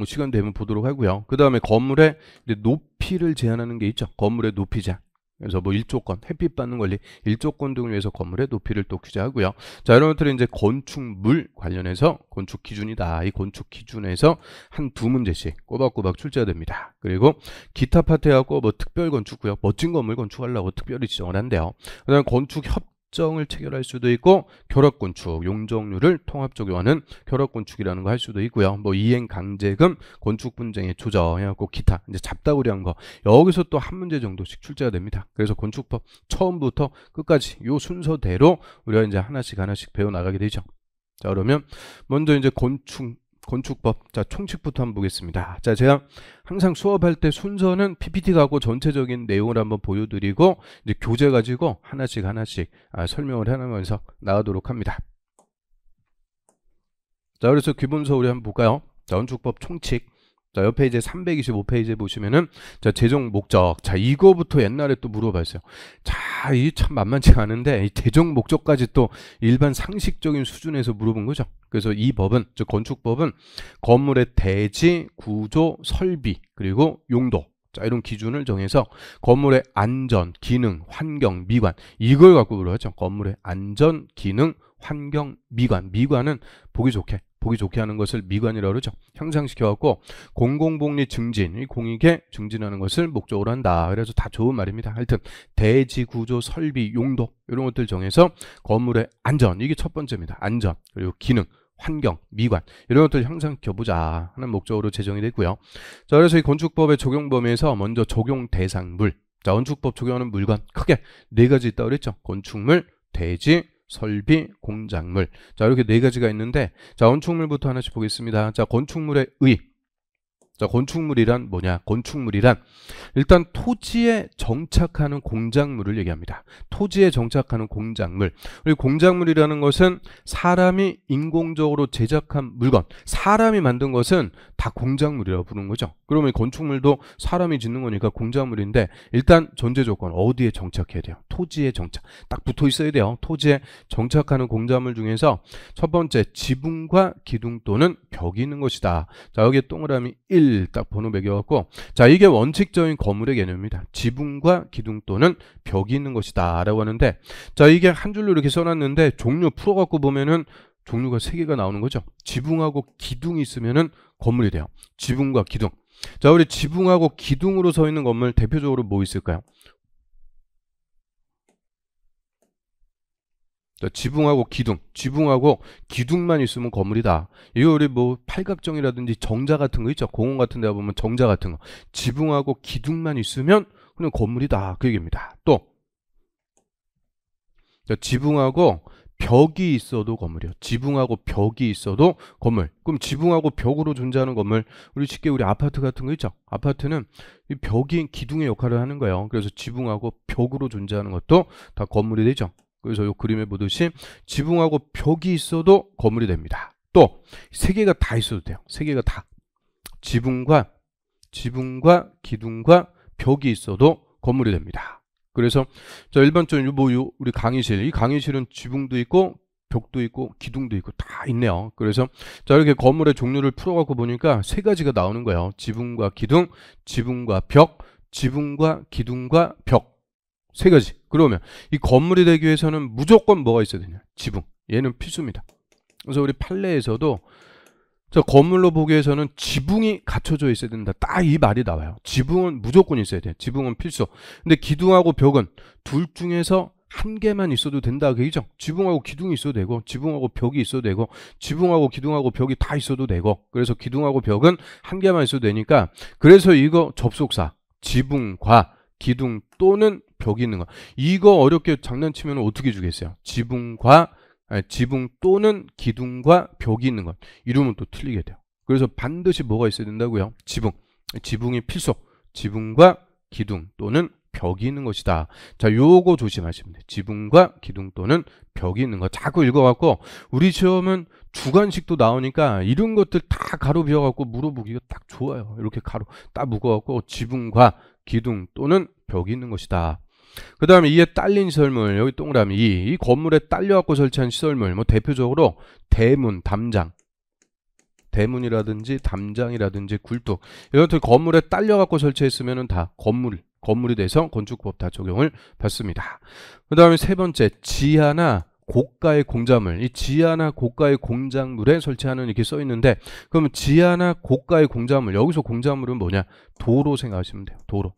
시간 되면 보도록 하고요. 그 다음에 건물의 높이를 제한하는 게 있죠. 건물의 높이 제한. 그래서 뭐 일조권, 햇빛 받는 권리, 일조권 등을 위해서 건물의 높이를 또 규제하고요. 자, 이런 것들은 이제 건축물 관련해서 건축 기준이다. 이 건축 기준에서 한 2문제씩 꼬박꼬박 출제가 됩니다. 그리고 기타 파트하고 뭐 특별 건축구역, 멋진 건물 건축하려고 특별히 지정을 한대요. 그다음 건축 협정을 체결할 수도 있고, 결합건축, 용적률을 통합 적용하는 결합건축이라는 거 할 수도 있고요. 뭐 이행 강제금, 건축 분쟁의 조정 해갖고 기타 이제 잡다구리한 거, 여기서 또 한 문제 정도씩 출제가 됩니다. 그래서 건축법 처음부터 끝까지 요 순서대로 우리가 이제 하나씩 배워 나가게 되죠. 자, 그러면 먼저 이제 건축법, 자, 총칙부터 한번 보겠습니다. 자, 제가 항상 수업할 때 순서는 PPT 가고 전체적인 내용을 한번 보여드리고 이제 교재 가지고 하나씩 설명을 해나가면서 나가도록 합니다. 자, 그래서 기본서 우리 한번 볼까요? 자, 건축법 총칙. 자, 옆에 이제 325페이지에 보시면은, 자, 재정 목적. 자, 이거부터 옛날에 또 물어봤어요. 자, 이 참 만만치가 않은데, 이 재정 목적까지 또 일반 상식적인 수준에서 물어본 거죠. 그래서 이 법은, 즉 건축법은 건물의 대지, 구조, 설비, 그리고 용도, 자, 이런 기준을 정해서 건물의 안전, 기능, 환경, 미관, 이걸 갖고 물어봤죠. 건물의 안전, 기능, 환경, 미관. 미관은 보기 좋게 하는 것을 미관이라고 그러죠. 향상시켜갖고 공공복리 증진, 이 공익에 증진하는 것을 목적으로 한다. 그래서 다 좋은 말입니다. 하여튼 대지, 구조, 설비, 용도 이런 것들 정해서 건물의 안전, 이게 첫 번째입니다. 안전, 그리고 기능, 환경, 미관 이런 것들 향상시켜보자 하는 목적으로 제정이 됐고요. 자, 그래서 이 건축법의 적용 범위에서 먼저 적용 대상물, 자, 건축법 적용하는 물건 크게 4가지 있다고 그랬죠. 건축물, 대지, 설비, 공작물. 자, 이렇게 4가지가 있는데, 자, 건축물부터 하나씩 보겠습니다. 자, 건축물의 의. 자, 건축물이란 뭐냐? 건축물이란 일단 토지에 정착하는 공작물을 얘기합니다. 토지에 정착하는 공작물. 그리고 공작물이라는 것은 사람이 인공적으로 제작한 물건, 사람이 만든 것은 다 공작물이라고 부르는 거죠. 그러면 건축물도 사람이 짓는 거니까 공작물인데, 일단 전제 조건 어디에 정착해야 돼요? 토지에 정착. 딱 붙어 있어야 돼요. 토지에 정착하는 공작물 중에서 첫 번째, 지붕과 기둥 또는 벽이 있는 것이다. 자, 여기에 동그라미 1 딱 번호 매겨갖고, 자, 이게 원칙적인 건물의 개념입니다. 지붕과 기둥 또는 벽이 있는 것이다 라고 하는데, 자, 이게 한 줄로 이렇게 써놨는데 종류 풀어갖고 보면은 종류가 3개가 나오는 거죠. 지붕하고 기둥이 있으면은 건물이 돼요. 지붕과 기둥. 자, 우리 지붕하고 기둥으로 서 있는 건물 대표적으로 뭐 있을까요? 지붕하고 기둥만 있으면 건물이다. 이거 우리 뭐 팔각정이라든지 정자 같은 거 있죠. 공원 같은 데 보면 정자 같은 거, 지붕하고 기둥만 있으면 그냥 건물이다, 그 얘기입니다. 또, 자, 지붕하고 벽이 있어도 건물이요. 지붕하고 벽이 있어도 건물. 그럼 지붕하고 벽으로 존재하는 건물, 우리 쉽게 우리 아파트 같은 거 있죠. 아파트는 이 벽이 기둥의 역할을 하는 거예요. 그래서 지붕하고 벽으로 존재하는 것도 다 건물이 되죠. 그래서 이 그림에 보듯이 지붕하고 벽이 있어도 건물이 됩니다. 또 세 개가 다 있어도 돼요. 세 개가 다. 지붕과 기둥과 벽이 있어도 건물이 됩니다. 그래서 자, 일반적으로 우리 강의실, 이 강의실은 지붕도 있고 벽도 있고 기둥도 있고 다 있네요. 그래서 자, 이렇게 건물의 종류를 풀어갖고 보니까 세 가지가 나오는 거예요. 지붕과 기둥, 지붕과 벽, 지붕과 기둥과 벽. 세 가지. 그러면 이 건물이 되기 위해서는 무조건 뭐가 있어야 되냐? 지붕. 얘는 필수입니다. 그래서 우리 판례에서도 저 건물로 보기 위해서는 지붕이 갖춰져 있어야 된다. 딱 이 말이 나와요. 지붕은 무조건 있어야 돼. 지붕은 필수. 근데 기둥하고 벽은 둘 중에서 한 개만 있어도 된다. 그죠? 지붕하고 기둥이 있어도 되고, 지붕하고 벽이 있어도 되고, 지붕하고 기둥하고 벽이 다 있어도 되고, 그래서 기둥하고 벽은 한 개만 있어도 되니까, 그래서 이거 접속사, 지붕과 기둥 또는 벽이 있는 거. 이거 어렵게 장난치면 어떻게 주겠어요? 지붕 또는 기둥과 벽이 있는 것. 이러면 또 틀리게 돼요. 그래서 반드시 뭐가 있어야 된다고요? 지붕이 필수. 지붕과 기둥 또는 벽이 있는 것이다. 자, 요거 조심하시면 돼요. 지붕과 기둥 또는 벽이 있는 것. 자꾸 읽어갖고 우리 시험은 주관식도 나오니까 이런 것들 다 가로 비워갖고 물어보기가 딱 좋아요. 이렇게 가로 딱 묶어갖고 지붕과 기둥 또는 벽이 있는 것이다. 그 다음에 이에 딸린 시설물, 여기 동그라미 이 건물에 딸려갖고 설치한 시설물, 뭐 대표적으로 대문, 담장, 대문이라든지 담장이라든지 굴뚝, 이런 것들 건물에 딸려갖고 설치했으면 다 건물이 돼서 건축법 다 적용을 받습니다. 그 다음에 세 번째, 지하나 고가의 공작물. 이 지하나 고가의 공작물에 설치하는 이렇게 써 있는데, 그러면 지하나 고가의 공작물, 여기서 공작물은 뭐냐? 도로 생각하시면 돼요. 도로.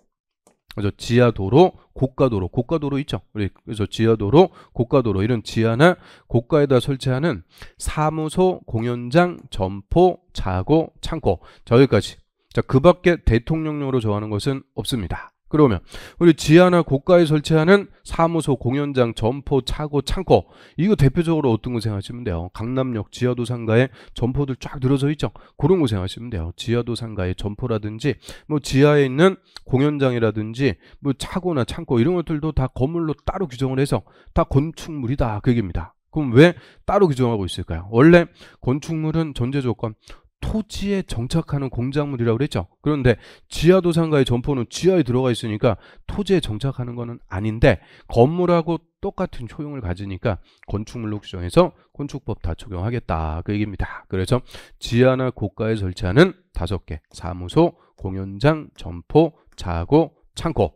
그래서 지하도로, 고가도로 있죠. 그래서 지하도로, 고가도로, 이런 지하나 고가에다 설치하는 사무소, 공연장, 점포, 차고, 창고. 자, 여기까지. 자, 그 밖에 대통령령으로 정하는 것은 없습니다. 그러면 우리 지하나 고가에 설치하는 사무소, 공연장, 점포, 차고, 창고, 이거 대표적으로 어떤 거 생각하시면 돼요? 강남역 지하도 상가에 점포들 쫙 늘어져 있죠. 그런 거 생각하시면 돼요. 지하도 상가에 점포라든지 뭐 지하에 있는 공연장이라든지 뭐 차고나 창고, 이런 것들도 다 건물로 따로 규정을 해서 다 건축물이다, 그 얘기입니다. 그럼 왜 따로 규정하고 있을까요? 원래 건축물은 전제 조건 토지에 정착하는 공작물이라고 그랬죠. 그런데 지하도 상가의 점포는 지하에 들어가 있으니까 토지에 정착하는 거는 아닌데 건물하고 똑같은 효용을 가지니까 건축물로 규정해서 건축법 다 적용하겠다, 그 얘기입니다. 그래서 지하나 고가에 설치하는 5개 사무소, 공연장, 점포, 차고, 창고.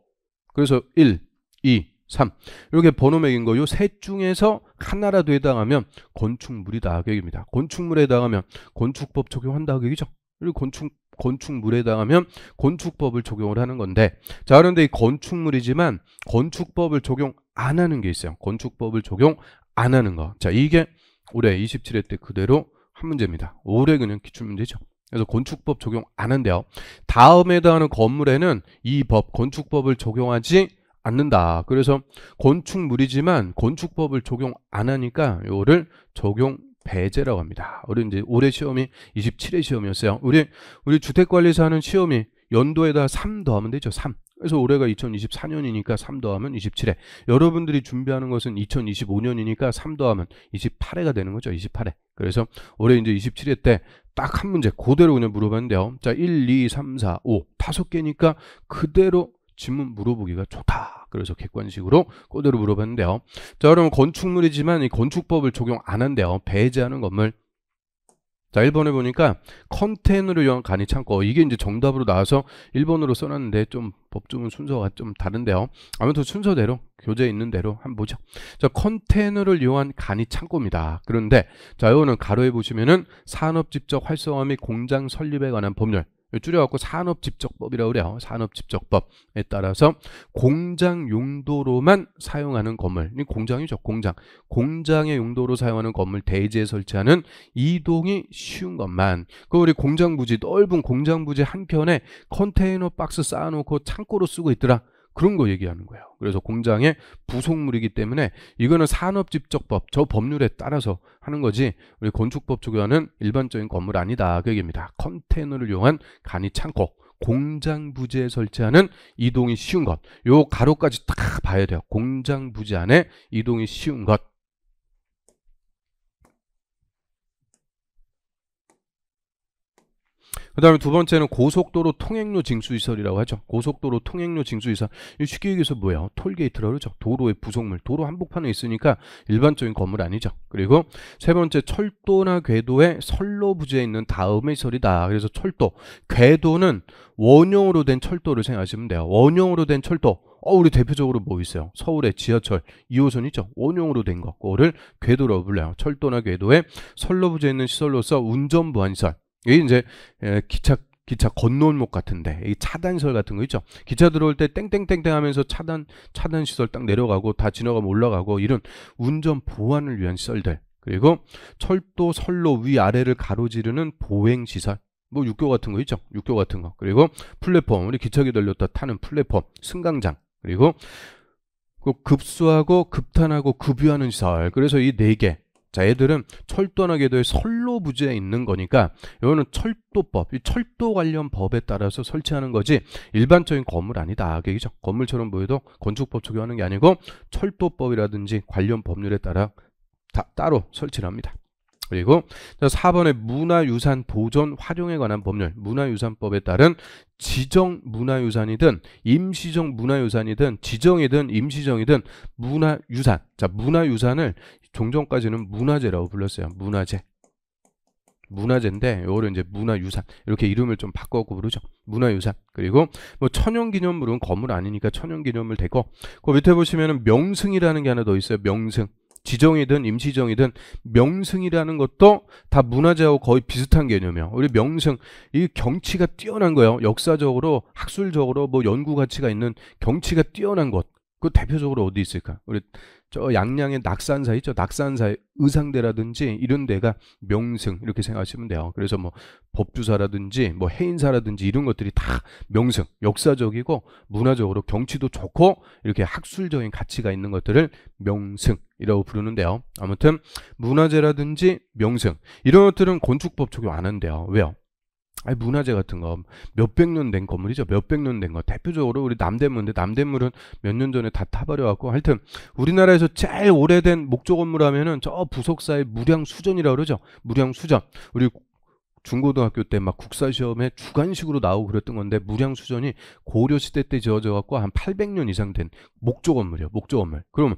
그래서 1, 2, 3 이렇게 번호 매긴 거, 요 셋 중에서 하나라도 해당하면 건축물이다, 그 얘기입니다. 건축물에 해당하면 건축법 적용한다, 그 얘기죠. 그리고 건축물에 해당하면 건축법을 적용을 하는 건데, 자, 그런데 이 건축물이지만 건축법을 적용 안 하는 게 있어요. 건축법을 적용 안 하는 거. 자, 이게 올해 27회 때 그대로 한 문제입니다. 올해 그냥 기출문제죠. 그래서 건축법 적용 안 한대요. 다음에 해당하는 건물에는 이 법, 건축법을 적용하지 않는다. 그래서 건축물이지만 건축법을 적용 안 하니까 이거를 적용 배제라고 합니다. 우리 이제 올해 시험이 27회 시험이었어요. 우리 주택관리사 하는 시험이 연도에다 3 더하면 되죠. 3. 그래서 올해가 2024년이니까 3 더하면 27회. 여러분들이 준비하는 것은 2025년이니까 3 더하면 28회가 되는 거죠. 28회. 그래서 올해 이제 27회 때 딱 한 문제 그대로 그냥 물어봤는데요. 자, 1, 2, 3, 4, 5 5개니까 그대로 질문 물어보기가 좋다. 그래서 객관식으로 그대로 물어봤는데요. 자, 그러면 건축물이지만 이 건축법을 적용 안 한대요. 배제하는 건물. 자, 1번에 보니까 컨테이너를 이용한 간이 창고, 이게 이제 정답으로 나와서 1번으로 써놨는데 좀 법조문 순서가 좀 다른데요. 아무튼 순서대로 교재에 있는 대로 한번 보죠. 자, 컨테이너를 이용한 간이 창고입니다. 그런데 자, 이거는 가로에 보시면은 산업집적 활성화 및 공장 설립에 관한 법률, 줄여갖고 산업집적법이라고 그래요. 산업집적법에 따라서 공장 용도로만 사용하는 건물, 이 공장이죠. 공장의 용도로 사용하는 건물 대지에 설치하는 이동이 쉬운 것만. 그 우리 공장 부지, 넓은 공장 부지 한켠에 컨테이너 박스 쌓아놓고 창고로 쓰고 있더라. 그런 거 얘기하는 거예요. 그래서 공장의 부속물이기 때문에 이거는 산업집적법, 저 법률에 따라서 하는 거지 우리 건축법 적용하는 일반적인 건물 아니다. 그 얘기입니다. 컨테이너를 이용한 간이 창고, 공장 부지에 설치하는 이동이 쉬운 것. 요 가로까지 딱 봐야 돼요. 공장 부지 안에 이동이 쉬운 것. 그 다음에 두 번째는 고속도로 통행로 징수시설이라고 하죠. 고속도로 통행로 징수시설. 이 쉽게 얘기해서 뭐예요? 톨게이트라고 그러죠. 도로의 부속물. 도로 한복판에 있으니까 일반적인 건물 아니죠. 그리고 세 번째, 철도나 궤도의 선로 부지에 있는 다음의 시설이다. 그래서 철도, 궤도는 원형으로 된 철도를 생각하시면 돼요. 원형으로 된 철도. 우리 대표적으로 뭐 있어요? 서울의 지하철 2호선 있죠? 원형으로 된 거. 그거를 궤도라고 불러요. 철도나 궤도의 선로 부지에 있는 시설로서 운전 보안시설. 이게 이제 기차 건너올목 같은데 이 차단시설 같은 거 있죠. 기차 들어올 때 땡땡땡땡 하면서 차단 시설 딱 내려가고 다 지나가면 올라가고 이런 운전 보안을 위한 시설들. 그리고 철도 선로 위아래를 가로지르는 보행시설. 뭐 육교 같은 거 있죠. 육교 같은 거. 그리고 플랫폼, 우리 기차기 들렸다 타는 플랫폼, 승강장. 그리고 급수하고 급탄하고 급유하는 시설. 그래서 이 네 개. 자, 얘들은 철도나 궤도의 선로 부지에 있는 거니까 이거는 철도법, 이 철도 관련 법에 따라서 설치하는 거지 일반적인 건물 아니다. 그죠? 건물처럼 보여도 건축법 적용하는 게 아니고 철도법이라든지 관련 법률에 따라 따로 설치를 합니다. 그리고 4번에 문화유산 보존 활용에 관한 법률, 문화유산법에 따른 지정 문화유산이든 임시정 문화유산이든 지정이든 임시정이든 문화유산. 자, 문화유산을 종전까지는 문화재라고 불렀어요. 문화재인데 요거를 이제 문화유산 이렇게 이름을 좀 바꿔갖고 부르죠. 문화유산. 그리고 뭐 천연기념물은 건물 아니니까 천연기념물 되고 그 밑에 보시면은 명승이라는 게 하나 더 있어요. 명승. 지정이든 임시정이든 명승이라는 것도 다 문화재하고 거의 비슷한 개념이에요. 우리 명승, 이 경치가 뛰어난 거예요. 역사적으로, 학술적으로 뭐 연구 가치가 있는 경치가 뛰어난 곳. 그 대표적으로 어디 있을까? 우리 저 양양의 낙산사 있죠. 낙산사의 의상대라든지 이런 데가 명승 이렇게 생각하시면 돼요. 그래서 뭐 법주사라든지 뭐 해인사라든지 이런 것들이 다 명승, 역사적이고 문화적으로 경치도 좋고 이렇게 학술적인 가치가 있는 것들을 명승이라고 부르는데요. 아무튼 문화재라든지 명승 이런 것들은 건축법 적용 안 한대요. 왜요? 문화재 같은 거 몇백 년 된 건물이죠. 몇백 년 된 거. 대표적으로 우리 남대문인데 남대문은 몇 년 전에 다 타버려갖고 하여튼 우리나라에서 제일 오래된 목조 건물 하면은 저 부석사의 무량수전이라고 그러죠. 무량수전. 우리 중고등학교 때 막 국사시험에 주관식으로 나오고 그랬던 건데 무량수전이 고려시대 때 지어져 갖고 한 800년 이상 된 목조 건물이에요. 목조 건물. 그럼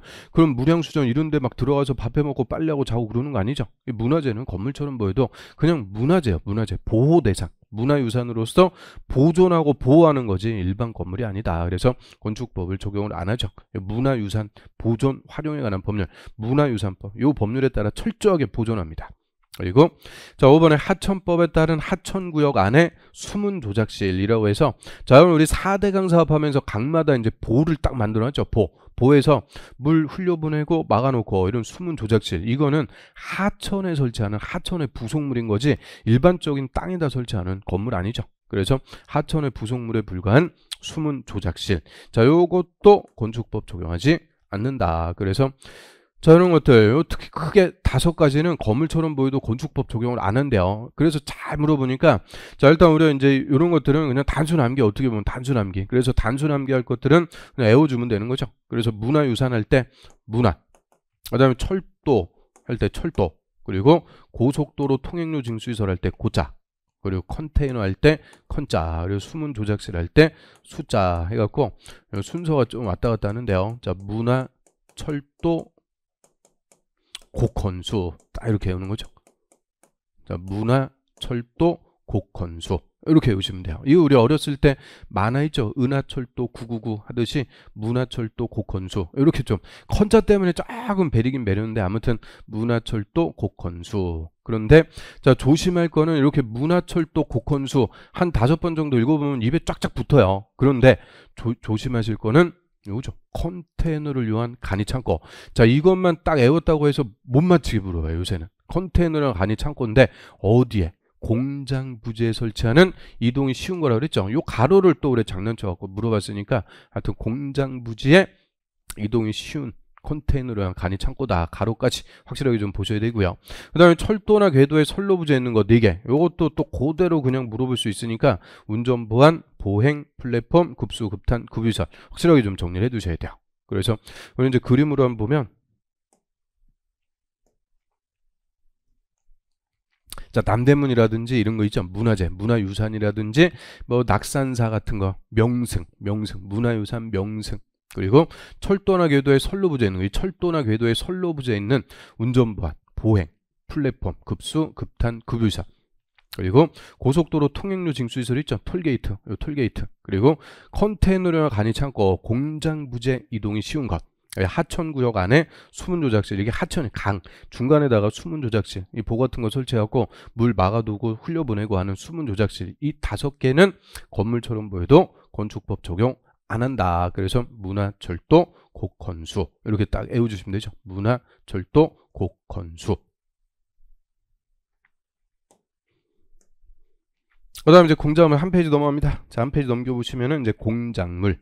무량수전 이런 데 막 들어가서 밥 해 먹고 빨래하고 자고 그러는 거 아니죠? 이 문화재는 건물처럼 보여도 그냥 문화재예요. 문화재. 보호 대상. 문화유산으로서 보존하고 보호하는 거지 일반 건물이 아니다. 그래서 건축법을 적용을 안 하죠. 문화유산 보존 활용에 관한 법률, 문화유산법. 이 법률에 따라 철저하게 보존합니다. 그리고 자 5번에 하천법에 따른 하천구역 안에 수문 조작실이라고 해서 자 우리 4대강 사업하면서 강마다 이제 보를 딱 만들어놨죠. 보에서 물 흘려보내고 막아놓고 이런 수문 조작실 이거는 하천에 설치하는 하천의 부속물인 거지 일반적인 땅에다 설치하는 건물 아니죠. 그래서 하천의 부속물에 불과한 수문 조작실. 자 요것도 건축법 적용하지 않는다. 그래서 자 이런 것들 특히 크게 5가지는 건물처럼 보여도 건축법 적용을 안 한대요. 그래서 잘 물어보니까 자 일단 우리가 이제 이런 것들은 그냥 단순 암기 어떻게 보면 단순 암기. 그래서 단순 암기 할 것들은 그냥 외워주면 되는 거죠. 그래서 문화유산 할 때 문화, 그다음에 철도 할 때 철도, 그리고 고속도로 통행료 징수시설 할 때 고자, 그리고 컨테이너 할 때 컨자, 그리고 수문 조작실 할 때 수자 해갖고 순서가 좀 왔다 갔다 하는데요. 자 문화, 철도, 곡헌수 딱 이렇게 외우는 거죠. 자 문화, 철도, 곡헌수 이렇게 외우시면 돼요. 이거 우리 어렸을 때 만화 있죠. 은하철도 999 하듯이 문화철도, 곡헌수 이렇게 좀 컨자 때문에 조금 배리긴 배렸는데 아무튼 문화철도, 곡헌수. 그런데 자 조심할 거는 이렇게 문화철도, 곡헌수 한 5번 정도 읽어보면 입에 쫙쫙 붙어요. 그런데 조심하실 거는 요죠. 컨테이너를 위한 간이 창고. 자 이것만 딱 외웠다고 해서 못 맞히게 물어봐요. 요새는 컨테이너랑 간이 창고인데 어디에 공장 부지에 설치하는 이동이 쉬운 거라고 그랬죠. 요 가로를 또 우리 장난쳐갖고 물어봤으니까 하여튼 공장 부지에 이동이 쉬운 컨테이너로한 간이 창고다. 가로까지 확실하게 좀 보셔야 되고요. 그 다음에 철도나 궤도에 선로 부지에 있는 거 4개. 요것도 또 그대로 그냥 물어볼 수 있으니까 운전 보안, 보행, 플랫폼, 급수, 급탄, 급유설 확실하게 좀 정리를 해 두셔야 돼요. 그래서 오늘 이제 그림으로 한번 보면 자, 남대문이라든지 이런 거 있죠. 문화재, 문화유산이라든지 뭐 낙산사 같은 거, 명승, 문화유산 명승. 그리고 철도나 궤도에 선로 부지에 있는 이 철도나 궤도에 선로 부지에 있는 운전보안, 보행, 플랫폼, 급수, 급탄, 급유사. 그리고 고속도로 통행료 징수시설 있죠. 톨게이트, 요 톨게이트. 그리고 컨테이너나 간이 창고, 공장 부재 이동이 쉬운 것. 하천구역 안에 수문 조작실, 이게 하천이 강 중간에다가 수문 조작실, 이 보 같은 거 설치하고 물 막아두고 흘려보내고 하는 수문 조작실, 이 5개는 건물처럼 보여도 건축법 적용 안 한다. 그래서 문화, 철도, 곡건수 이렇게 딱 외워주시면 되죠. 문화, 철도, 곡건수. 그 다음에 이제 공작물 한 페이지 넘어갑니다. 자, 한 페이지 넘겨보시면은 이제 공작물.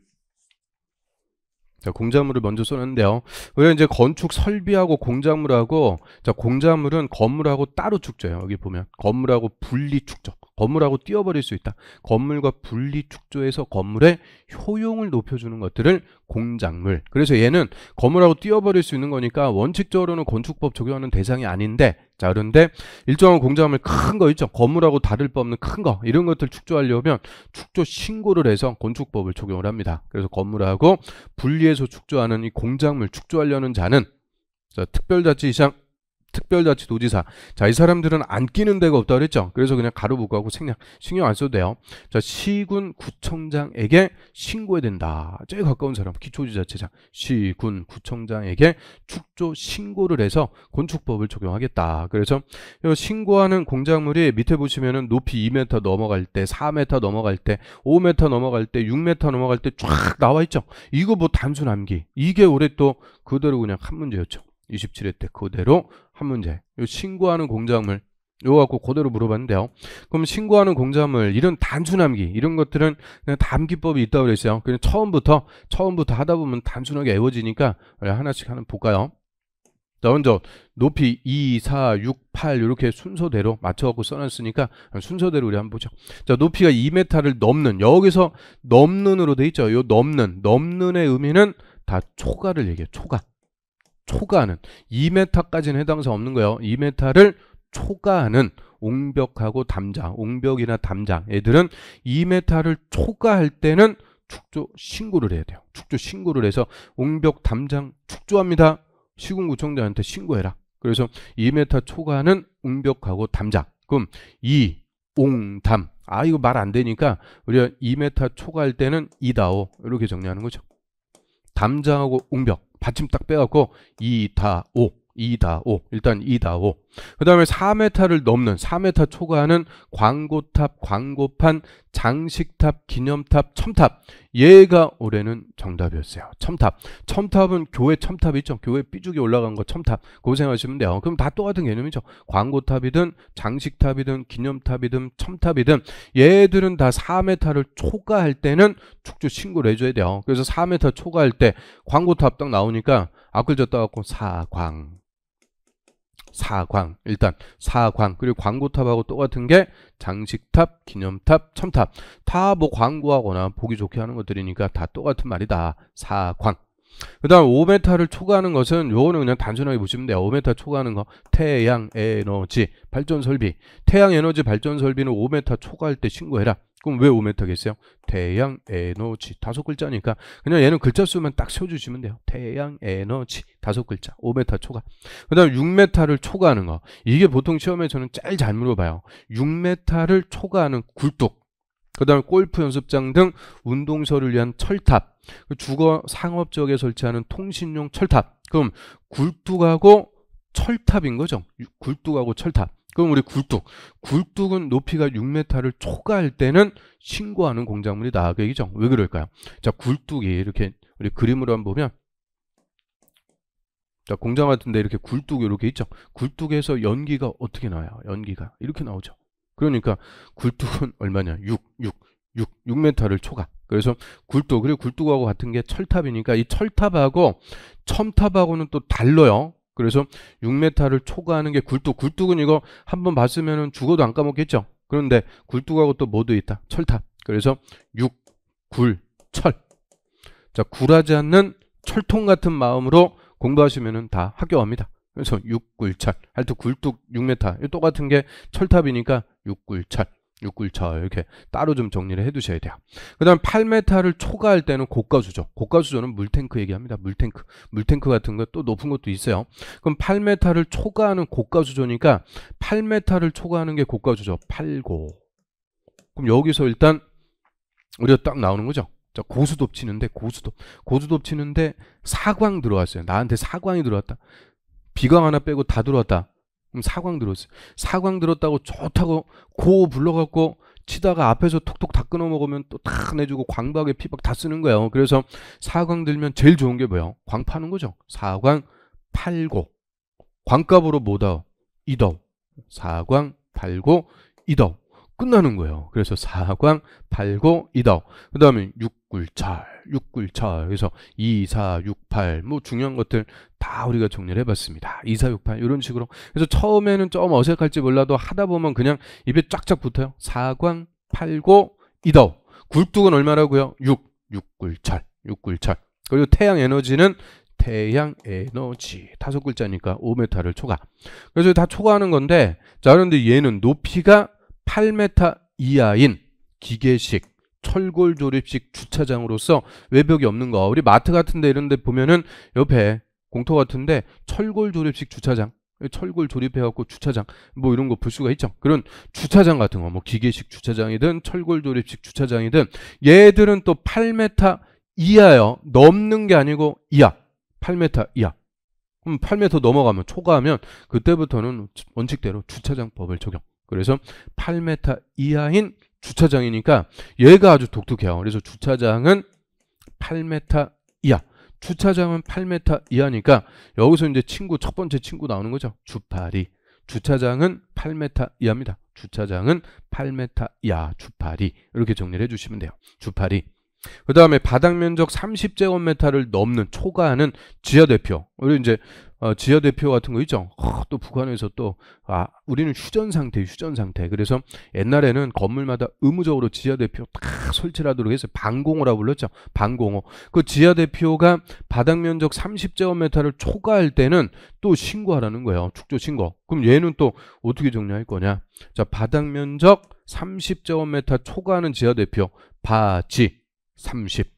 자, 공작물을 먼저 써놨는데요. 우리가 이제 건축 설비하고 공작물하고, 자, 공작물은 건물하고 따로 축조해요. 여기 보면 건물하고 분리 축조. 건물하고 띄워버릴 수 있다. 건물과 분리 축조해서 건물의 효용을 높여주는 것들을 공작물. 그래서 얘는 건물하고 띄워버릴 수 있는 거니까 원칙적으로는 건축법 적용하는 대상이 아닌데, 자, 그런데 일정한 공작물 큰 거 있죠. 건물하고 다를 바 없는 큰 거, 이런 것들 축조하려면 축조 신고를 해서 건축법을 적용을 합니다. 그래서 건물하고 분리해서 축조하는 이 공작물 축조하려는 자는, 자, 특별자치시장, 특별자치도지사. 자, 이 사람들은 안 끼는 데가 없다 그랬죠. 그래서 그냥 가로 보고하고 신경 안 써도 돼요. 자, 시군 구청장에게 신고해야 된다. 제일 가까운 사람 기초지자체장, 시군 구청장에게 축조 신고를 해서 건축법을 적용하겠다. 그래서 신고하는 공작물이 밑에 보시면은 높이 2m 넘어갈 때, 4m 넘어갈 때, 5m 넘어갈 때, 6m 넘어갈 때 쫙 나와 있죠. 이거 뭐 단순 암기. 이게 올해 또 그대로 그냥 한 문제였죠. 27회 때 그대로 한 문제. 요 신고하는 공작물 요거 갖고 그대로 물어봤는데요. 그럼 신고하는 공작물 이런 단순 암기 이런 것들은 그냥 다 암기법이 있다고 그랬어요. 그냥 처음부터 하다 보면 단순하게 외워지니까 하나씩 하나 볼까요? 자, 먼저 높이 2, 4, 6, 8 이렇게 순서대로 맞춰갖고 써놨으니까 순서대로 우리 한번 보죠. 자, 높이가 2m를 넘는, 여기서 넘는으로 돼 있죠. 요 넘는의 의미는 다 초과를 얘기해요. 초과하는 2m까지는 해당사 없는 거예요. 2m를 초과하는 옹벽하고 담장, 옹벽이나 담장 애들은 2m를 초과할 때는 축조 신고를 해야 돼요. 축조 신고를 해서 옹벽 담장 축조합니다. 시군구청장한테 신고해라. 그래서 2m 초과하는 옹벽하고 담장. 그럼 옹담. 아, 이거 말 안 되니까 우리가 2m 초과할 때는 2다오 이렇게 정리하는 거죠. 담장하고 옹벽 받침 딱 빼갖고 2다5 일단 2다5. 그 다음에 4m를 넘는 4m 초과하는 광고탑, 광고판, 장식탑, 기념탑, 첨탑. 얘가 올해는 정답이었어요. 첨탑은 교회 첨탑 있죠. 교회 삐죽이 올라간 거 첨탑. 그거 생각하시면 돼요. 그럼 다 똑같은 개념이죠. 광고탑이든 장식탑이든 기념탑이든 첨탑이든 얘들은 다 4m를 초과할 때는 축조 신고를 해줘야 돼요. 그래서 4m 초과할 때 광고탑 딱 나오니까 앞글 졌다 갖고 사광. 일단 사광. 그리고 광고탑하고 똑같은 게 장식탑, 기념탑, 첨탑. 다 뭐 광고하거나 보기 좋게 하는 것들이니까 다 똑같은 말이다. 사광. 그 다음 5m를 초과하는 것은 요거는 그냥 단순하게 보시면 돼요. 5m 초과하는 거 태양 에너지 발전 설비. 태양 에너지 발전 설비는 5m 초과할 때 신고해라. 그럼 왜 5m겠어요? 태양 에너지 5글자니까 그냥 얘는 글자 수만 딱 세워주시면 돼요. 태양 에너지 5글자 5m 초과. 그 다음 6m를 초과하는 거. 이게 보통 시험에 저는 제일 잘 물어봐요. 6m를 초과하는 굴뚝. 그 다음에 골프 연습장 등 운동시설을 위한 철탑. 주거 상업지역에 설치하는 통신용 철탑. 그럼 굴뚝하고 철탑인 거죠. 굴뚝하고 철탑. 그럼 우리 굴뚝은 높이가 6m를 초과할 때는 신고하는 공작물이다. 그 얘기죠. 왜 그럴까요? 자, 굴뚝이 이렇게 우리 그림으로 한번 보면, 자, 공장 같은데 이렇게 굴뚝이 이렇게 있죠. 굴뚝에서 연기가 어떻게 나와요? 연기가 이렇게 나오죠. 그러니까 굴뚝은 얼마냐? 6m를 초과. 그래서 굴뚝, 그리고 굴뚝하고 같은 게 철탑이니까 이 철탑하고 첨탑하고는 또 달라요. 그래서 6m를 초과하는 게 굴뚝. 굴뚝은 이거 한번 봤으면 죽어도 안 까먹겠죠. 그런데 굴뚝하고 또 뭐도 있다? 철탑. 그래서 6, 굴, 철. 자, 굴하지 않는 철통 같은 마음으로 공부하시면 다 합격합니다. 그래서 6굴철. 하여튼 굴뚝 6m. 똑같은 게 철탑이니까 6굴철. 6굴철. 이렇게 따로 좀 정리를 해 두셔야 돼요. 그 다음 8m를 초과할 때는 고가수조. 고가수조는 물탱크 얘기합니다. 물탱크. 물탱크 같은 거 또 높은 것도 있어요. 그럼 8m를 초과하는 고가수조니까 8m를 초과하는 게 고가수조. 8고. 그럼 여기서 일단 우리가 딱 나오는 거죠. 자, 고수톱 치는데 고수톱 치는데 사광 들어왔어요. 나한테 사광이 들어왔다. 비광 하나 빼고 다 들어왔다. 그럼 사광 들었어요. 사광 들었다고 좋다고 고 불러갖고 치다가 앞에서 톡톡 다 끊어 먹으면 또 다 내주고 광박에 피박 다 쓰는 거예요. 그래서 사광 들면 제일 좋은 게 뭐예요? 광 파는 거죠. 사광 팔고. 광값으로 뭐다? 이더. 사광 팔고 이더. 끝나는 거예요. 그래서 사광 팔고 이더. 그 다음에 6굴철. 그래서 2, 4, 6, 8. 뭐 중요한 것들 다 우리가 정리를 해봤습니다. 2, 4, 6, 8 이런 식으로. 그래서 처음에는 좀 어색할지 몰라도 하다 보면 그냥 입에 쫙쫙 붙어요. 사광 팔고 이더. 굴뚝은 얼마라고요? 6굴철. 그리고 태양 에너지는 태양 에너지 5글자니까 5m를 초과. 그래서 다 초과하는 건데, 자, 그런데 얘는 높이가 8m 이하인 기계식 철골 조립식 주차장으로서 외벽이 없는 거. 우리 마트 같은 데 이런 데 보면은 옆에 공터 같은데 철골 조립식 주차장, 철골 조립해갖고 주차장 뭐 이런 거 볼 수가 있죠. 그런 주차장 같은 거, 뭐 기계식 주차장이든 철골 조립식 주차장이든 얘들은 또 8m 이하요. 넘는 게 아니고 이하. 8m 이하. 그럼 8m 넘어가면 초과하면 그때부터는 원칙대로 주차장법을 적용. 그래서 8m 이하인 주차장이니까 얘가 아주 독특해요. 그래서 주차장은 8m 이하. 주차장은 8m 이하니까 여기서 이제 첫 번째 친구 나오는 거죠. 주파리. 주차장은 8m 이하입니다. 주차장은 8m 이하. 주파리. 이렇게 정리를 해주시면 돼요. 주파리. 그 다음에 바닥 면적 30제곱미터를 넘는 초과하는 지하대표. 우리 이제 지하대표 같은 거 있죠. 또 북한에서 또 우리는 휴전 상태. 그래서 옛날에는 건물마다 의무적으로 지하대표 딱 설치를 하도록 해서 방공호라고 불렀죠. 방공호. 그 지하대표가 바닥 면적 30제곱미터를 초과할 때는 또 신고하라는 거예요. 축조 신고. 그럼 얘는 또 어떻게 정리할 거냐? 자, 바닥 면적 30제곱미터 초과하는 지하대표 바지 30.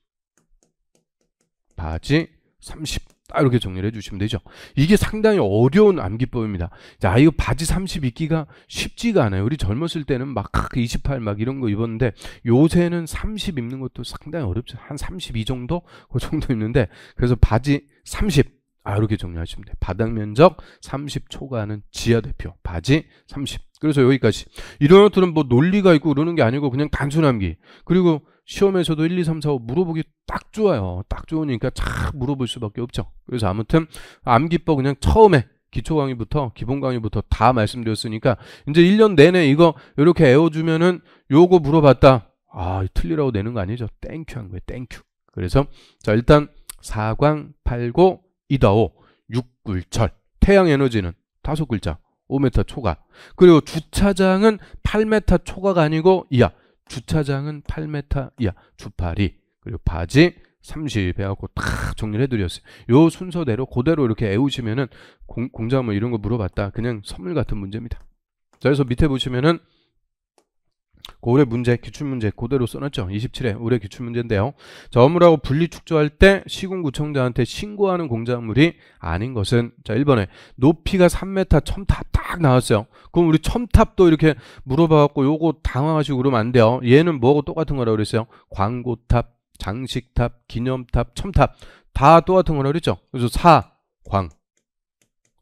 바지 30. 딱 이렇게 정리를 해주시면 되죠. 이게 상당히 어려운 암기법입니다. 자, 이거 바지 30 입기가 쉽지가 않아요. 우리 젊었을 때는 막 28 막 이런 거 입었는데 요새는 30 입는 것도 상당히 어렵죠. 한 32 정도? 그 정도 입는데 그래서 바지 30. 이렇게 정리하시면 돼요. 바닥 면적 30 초과하는 지하대표 바지 30. 그래서 여기까지. 이런 것들은 뭐 논리가 있고 그러는 게 아니고 그냥 단순 암기. 그리고 시험에서도 1, 2, 3, 4, 5 물어보기 딱 좋아요. 딱 좋으니까 쫙 물어볼 수밖에 없죠. 그래서 아무튼 암기법 그냥 처음에 기초 강의부터 기본 강의부터 다 말씀드렸으니까 이제 1년 내내 이거 이렇게 애워주면은 요거 물어봤다. 틀리라고 내는 거 아니죠. 땡큐 한 거예요. 땡큐. 그래서 자, 일단 사광 팔고 이다오 6굴철. 태양 에너지는 5글자 5m 초과. 그리고 주차장은 8m 초과가 아니고 이하. 주차장은 8m 이하. 주파리. 그리고 바지 30 해갖고 딱 정리를 해드렸어요. 요 순서대로 그대로 이렇게 애우시면은 공자문 이런 거 물어봤다. 그냥 선물 같은 문제입니다. 자, 그래서 밑에 보시면은 올해 문제, 기출문제 그대로 써놨죠. 27회 올해 기출문제인데요. 자, 업무라고 분리축조할 때 시군구청장한테 신고하는 공작물이 아닌 것은, 자, 1번에 높이가 3m 첨탑 딱 나왔어요. 그럼 우리 첨탑도 이렇게 물어봐갖고 요거 당황하시고 그러면 안 돼요. 얘는 뭐하고 똑같은 거라고 그랬어요? 광고탑, 장식탑, 기념탑, 첨탑 다 똑같은 거라고 그랬죠. 그래서 사광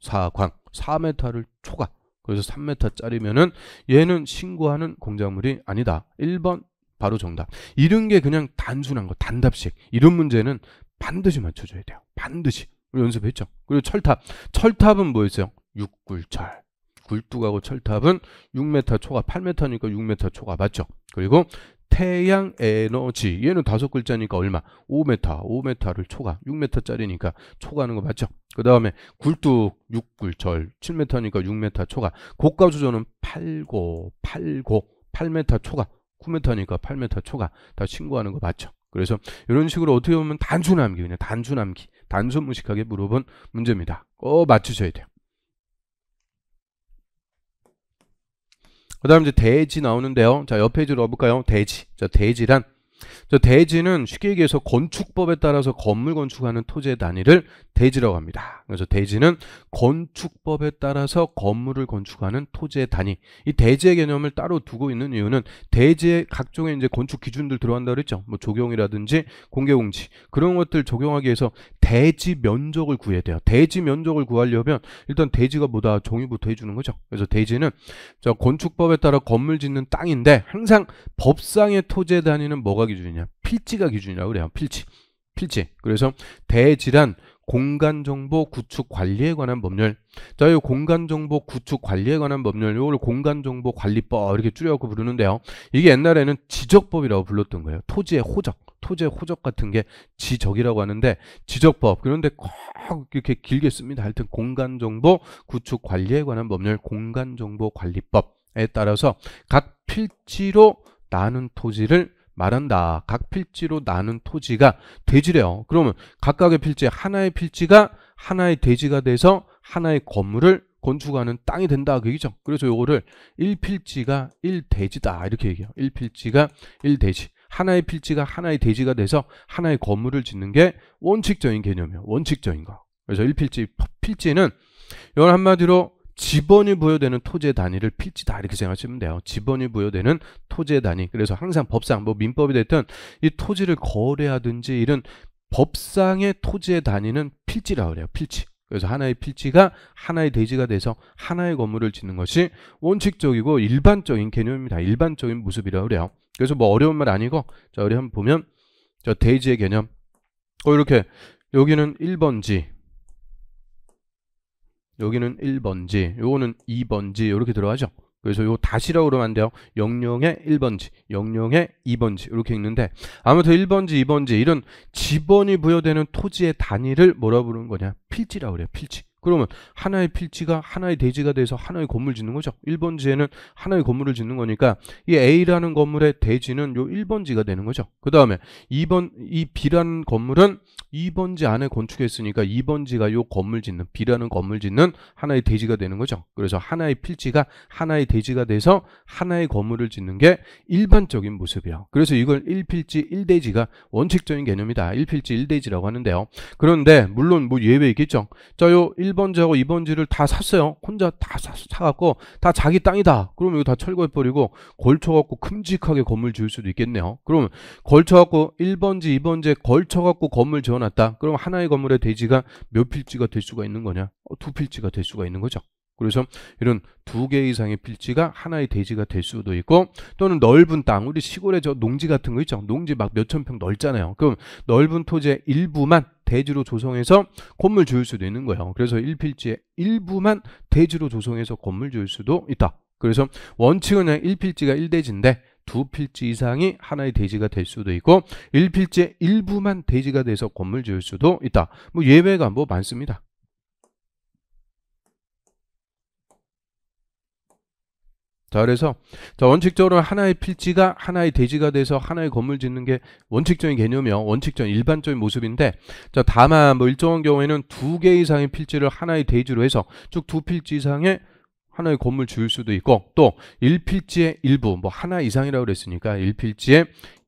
4m를 초과. 그래서 3m짜리면은 얘는 신고하는 공작물이 아니다. 1번 바로 정답. 이런 게 그냥 단순한 거, 단답식. 이런 문제는 반드시 맞춰줘야 돼요. 반드시. 우리 연습했죠. 그리고 철탑. 철탑은 뭐였어요? 6굴철. 굴뚝하고 철탑은 6m 초과, 8m니까 6m 초과 맞죠? 그리고 태양 에너지 얘는 5글자니까 얼마? 5m를 초과, 6m짜리니까 초과하는 거 맞죠? 그 다음에 굴뚝 6굴절 7m니까 6m 초과, 고가 주소는 8m 초과, 9m니까 8m 초과 다 신고하는 거 맞죠? 그래서 이런 식으로 어떻게 보면 단순함기, 그냥 단순함기, 단순무식하게 물어본 문제입니다. 꼭 맞추셔야 돼요. 그 다음 이제 대지 나오는데요. 자, 옆 페이지로 와볼까요? 대지. 자, 대지란, 대지는 쉽게 얘기해서 건축법에 따라서 건물 건축하는 토지의 단위를 대지라고 합니다. 그래서 대지는 건축법에 따라서 건물을 건축하는 토지의 단위. 이 대지의 개념을 따로 두고 있는 이유는 대지의 각종의 이제 건축 기준들 들어간다 그랬죠. 뭐 조경이라든지 공개공지 그런 것들 적용하기 위해서 대지 면적을 구해야 돼요. 대지 면적을 구하려면 일단 대지가 뭐다? 종이부터 해주는 거죠. 그래서 대지는 저 건축법에 따라 건물 짓는 땅인데 항상 법상의 토지의 단위는 뭐가 기준이냐? 필지가 기준이라고 그래요. 필지. 그래서 대지란 공간정보 구축 관리에 관한 법률. 자, 이 공간정보 구축 관리에 관한 법률, 이걸 공간정보 관리법 이렇게 줄여갖고 부르는데요. 이게 옛날에는 지적법이라고 불렀던 거예요. 토지의 호적 같은 게 지적이라고 하는데 지적법. 그런데 꼭 이렇게 길게 씁니다. 하여튼 공간정보 구축 관리에 관한 법률, 공간정보 관리법에 따라서 각 필지로 나눈 토지를 말한다. 각 필지로 나눈 토지가 대지래요. 그러면 각각의 필지, 하나의 필지가 하나의 대지가 돼서 하나의 건물을 건축하는 땅이 된다 그 얘기죠. 그래서 요거를 1필지가 1대지다 이렇게 얘기해요. 1필지가 1대지. 하나의 필지가 하나의 대지가 돼서 하나의 건물을 짓는 게 원칙적인 개념이에요. 원칙적인 거. 그래서 1필지, 필지는 이건 한마디로 지번이 부여되는 토지의 단위를 필지다 이렇게 생각하시면 돼요. 지번이 부여되는 토지의 단위. 그래서 항상 법상 뭐 민법이 됐든 이 토지를 거래하든지 이런 법상의 토지의 단위는 필지라고 그래요. 필지. 그래서 하나의 필지가 하나의 대지가 돼서 하나의 건물을 짓는 것이 원칙적이고 일반적인 개념입니다. 일반적인 모습이라고 그래요. 그래서 뭐 어려운 말 아니고 자, 우리 한번 보면 저 대지의 개념 이렇게 여기는 1번지, 여기는 1번지, 요거는 2번지 이렇게 들어가죠. 그래서 요 다시라고 그러면 안 돼요. 00에 1번지, 00에 2번지 이렇게 읽는데 아무튼 1번지, 2번지 이런 지번이 부여되는 토지의 단위를 뭐라 부르는 거냐? 필지라고 그래요. 필지. 그러면 하나의 필지가 하나의 대지가 돼서 하나의 건물 짓는 거죠. 1번지에는 하나의 건물을 짓는 거니까 이 A라는 건물의 대지는 요 1번지가 되는 거죠. 그 다음에 이 B라는 건물은 2번지 안에 건축했으니까 2번지가 요 건물 짓는 B라는 건물 짓는 하나의 대지가 되는 거죠. 그래서 하나의 필지가 하나의 대지가 돼서 하나의 건물을 짓는 게 일반적인 모습이에요. 그래서 이걸 1필지 1대지가 원칙적인 개념이다. 1필지 1대지라고 하는데요. 그런데 물론 뭐 예외 있겠죠. 자, 요 1번지하고 2번지를 다 샀어요. 혼자 다 사갖고 다 자기 땅이다. 그러면 이거 다 철거해버리고 걸쳐갖고 큼직하게 건물 지을 수도 있겠네요. 그러면 걸쳐갖고 1번지, 2번지에 걸쳐갖고 건물 지어놨다. 그럼 하나의 건물의 대지가 몇 필지가 될 수가 있는 거냐? 2필지가 될 수가 있는 거죠. 그래서 이런 2개 이상의 필지가 하나의 대지가 될 수도 있고 또는 넓은 땅, 우리 시골에 저 농지 같은 거 있죠. 농지 막 몇천 평 넓잖아요. 그럼 넓은 토지의 일부만 대지로 조성해서 건물 지을 수도 있는 거예요. 그래서 1필지의 일부만 대지로 조성해서 건물 지을 수도 있다. 그래서 원칙은 그냥 1필지가 1대지인데 2필지 이상이 하나의 대지가 될 수도 있고 1필지의 일부만 대지가 돼서 건물 지을 수도 있다. 뭐 예외가 뭐 많습니다. 자, 그래서 원칙적으로 하나의 필지가 하나의 대지가 돼서 하나의 건물 짓는 게 원칙적인 개념이요. 원칙적인 일반적인 모습인데 자, 다만 뭐 일정한 경우에는 2개 이상의 필지를 하나의 대지로 해서 쭉 2필지 이상의 하나의 건물 지을 수도 있고 또 1필지의 일부, 뭐 하나 이상이라고 그랬으니까 1필지의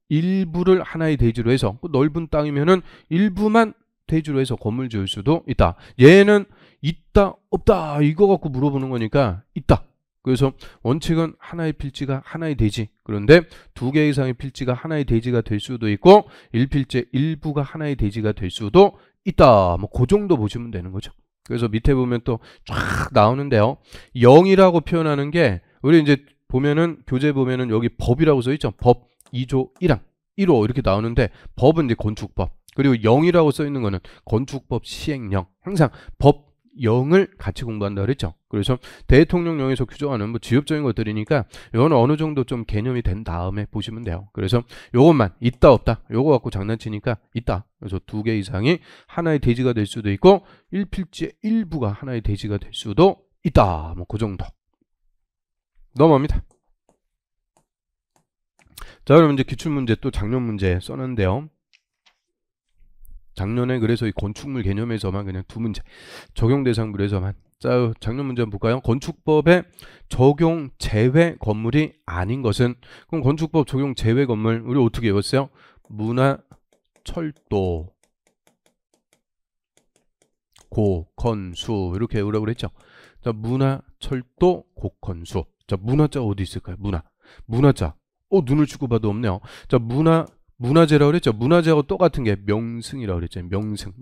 일부를 하나의 대지로 해서 넓은 땅이면은 일부만 대지로 해서 건물 지을 수도 있다. 얘는 있다 없다 이거 갖고 물어보는 거니까 있다. 그래서 원칙은 하나의 필지가 하나의 대지, 그런데 2개 이상의 필지가 하나의 대지가 될 수도 있고 1필지의 일부가 하나의 대지가 될 수도 있다. 뭐 그 정도 보시면 되는 거죠. 그래서 밑에 보면 또 쫙 나오는데요. 0이라고 표현하는 게 우리 이제 보면은 교재 보면은 여기 법이라고 써 있죠. 법 2조 1항 1호 이렇게 나오는데 법은 이제 건축법, 그리고 0이라고 써 있는 거는 건축법 시행령. 항상 법 영을 같이 공부한다 그랬죠. 그래서 대통령령에서 규정하는 뭐 지엽적인 것들이니까 이거는 어느 정도 좀 개념이 된 다음에 보시면 돼요. 그래서 요것만 있다 없다 요거 갖고 장난치니까 있다. 그래서 2개 이상이 하나의 대지가 될 수도 있고 1필지의 일부가 하나의 대지가 될 수도 있다. 뭐 그 정도. 넘어갑니다. 자, 그럼 이제 기출문제 또 작년 문제 써놨는데요. 작년에 그래서 이 건축물 개념에서만 그냥 2문제, 적용 대상물에서만. 자, 작년 문제 한번 볼까요? 건축법에 적용 제외 건물이 아닌 것은, 그럼 건축법 적용 제외 건물 우리 어떻게 외웠어요? 문화, 철도, 고, 건, 수 이렇게 외우라고 그랬죠. 자, 문화, 철도, 고, 건, 수. 자, 문화자가 어디 있을까요? 문화자. 눈을 치고 봐도 없네요. 자, 문화재라고 그랬죠. 문화재하고 똑같은 게 명승이라고 그랬죠. 명승.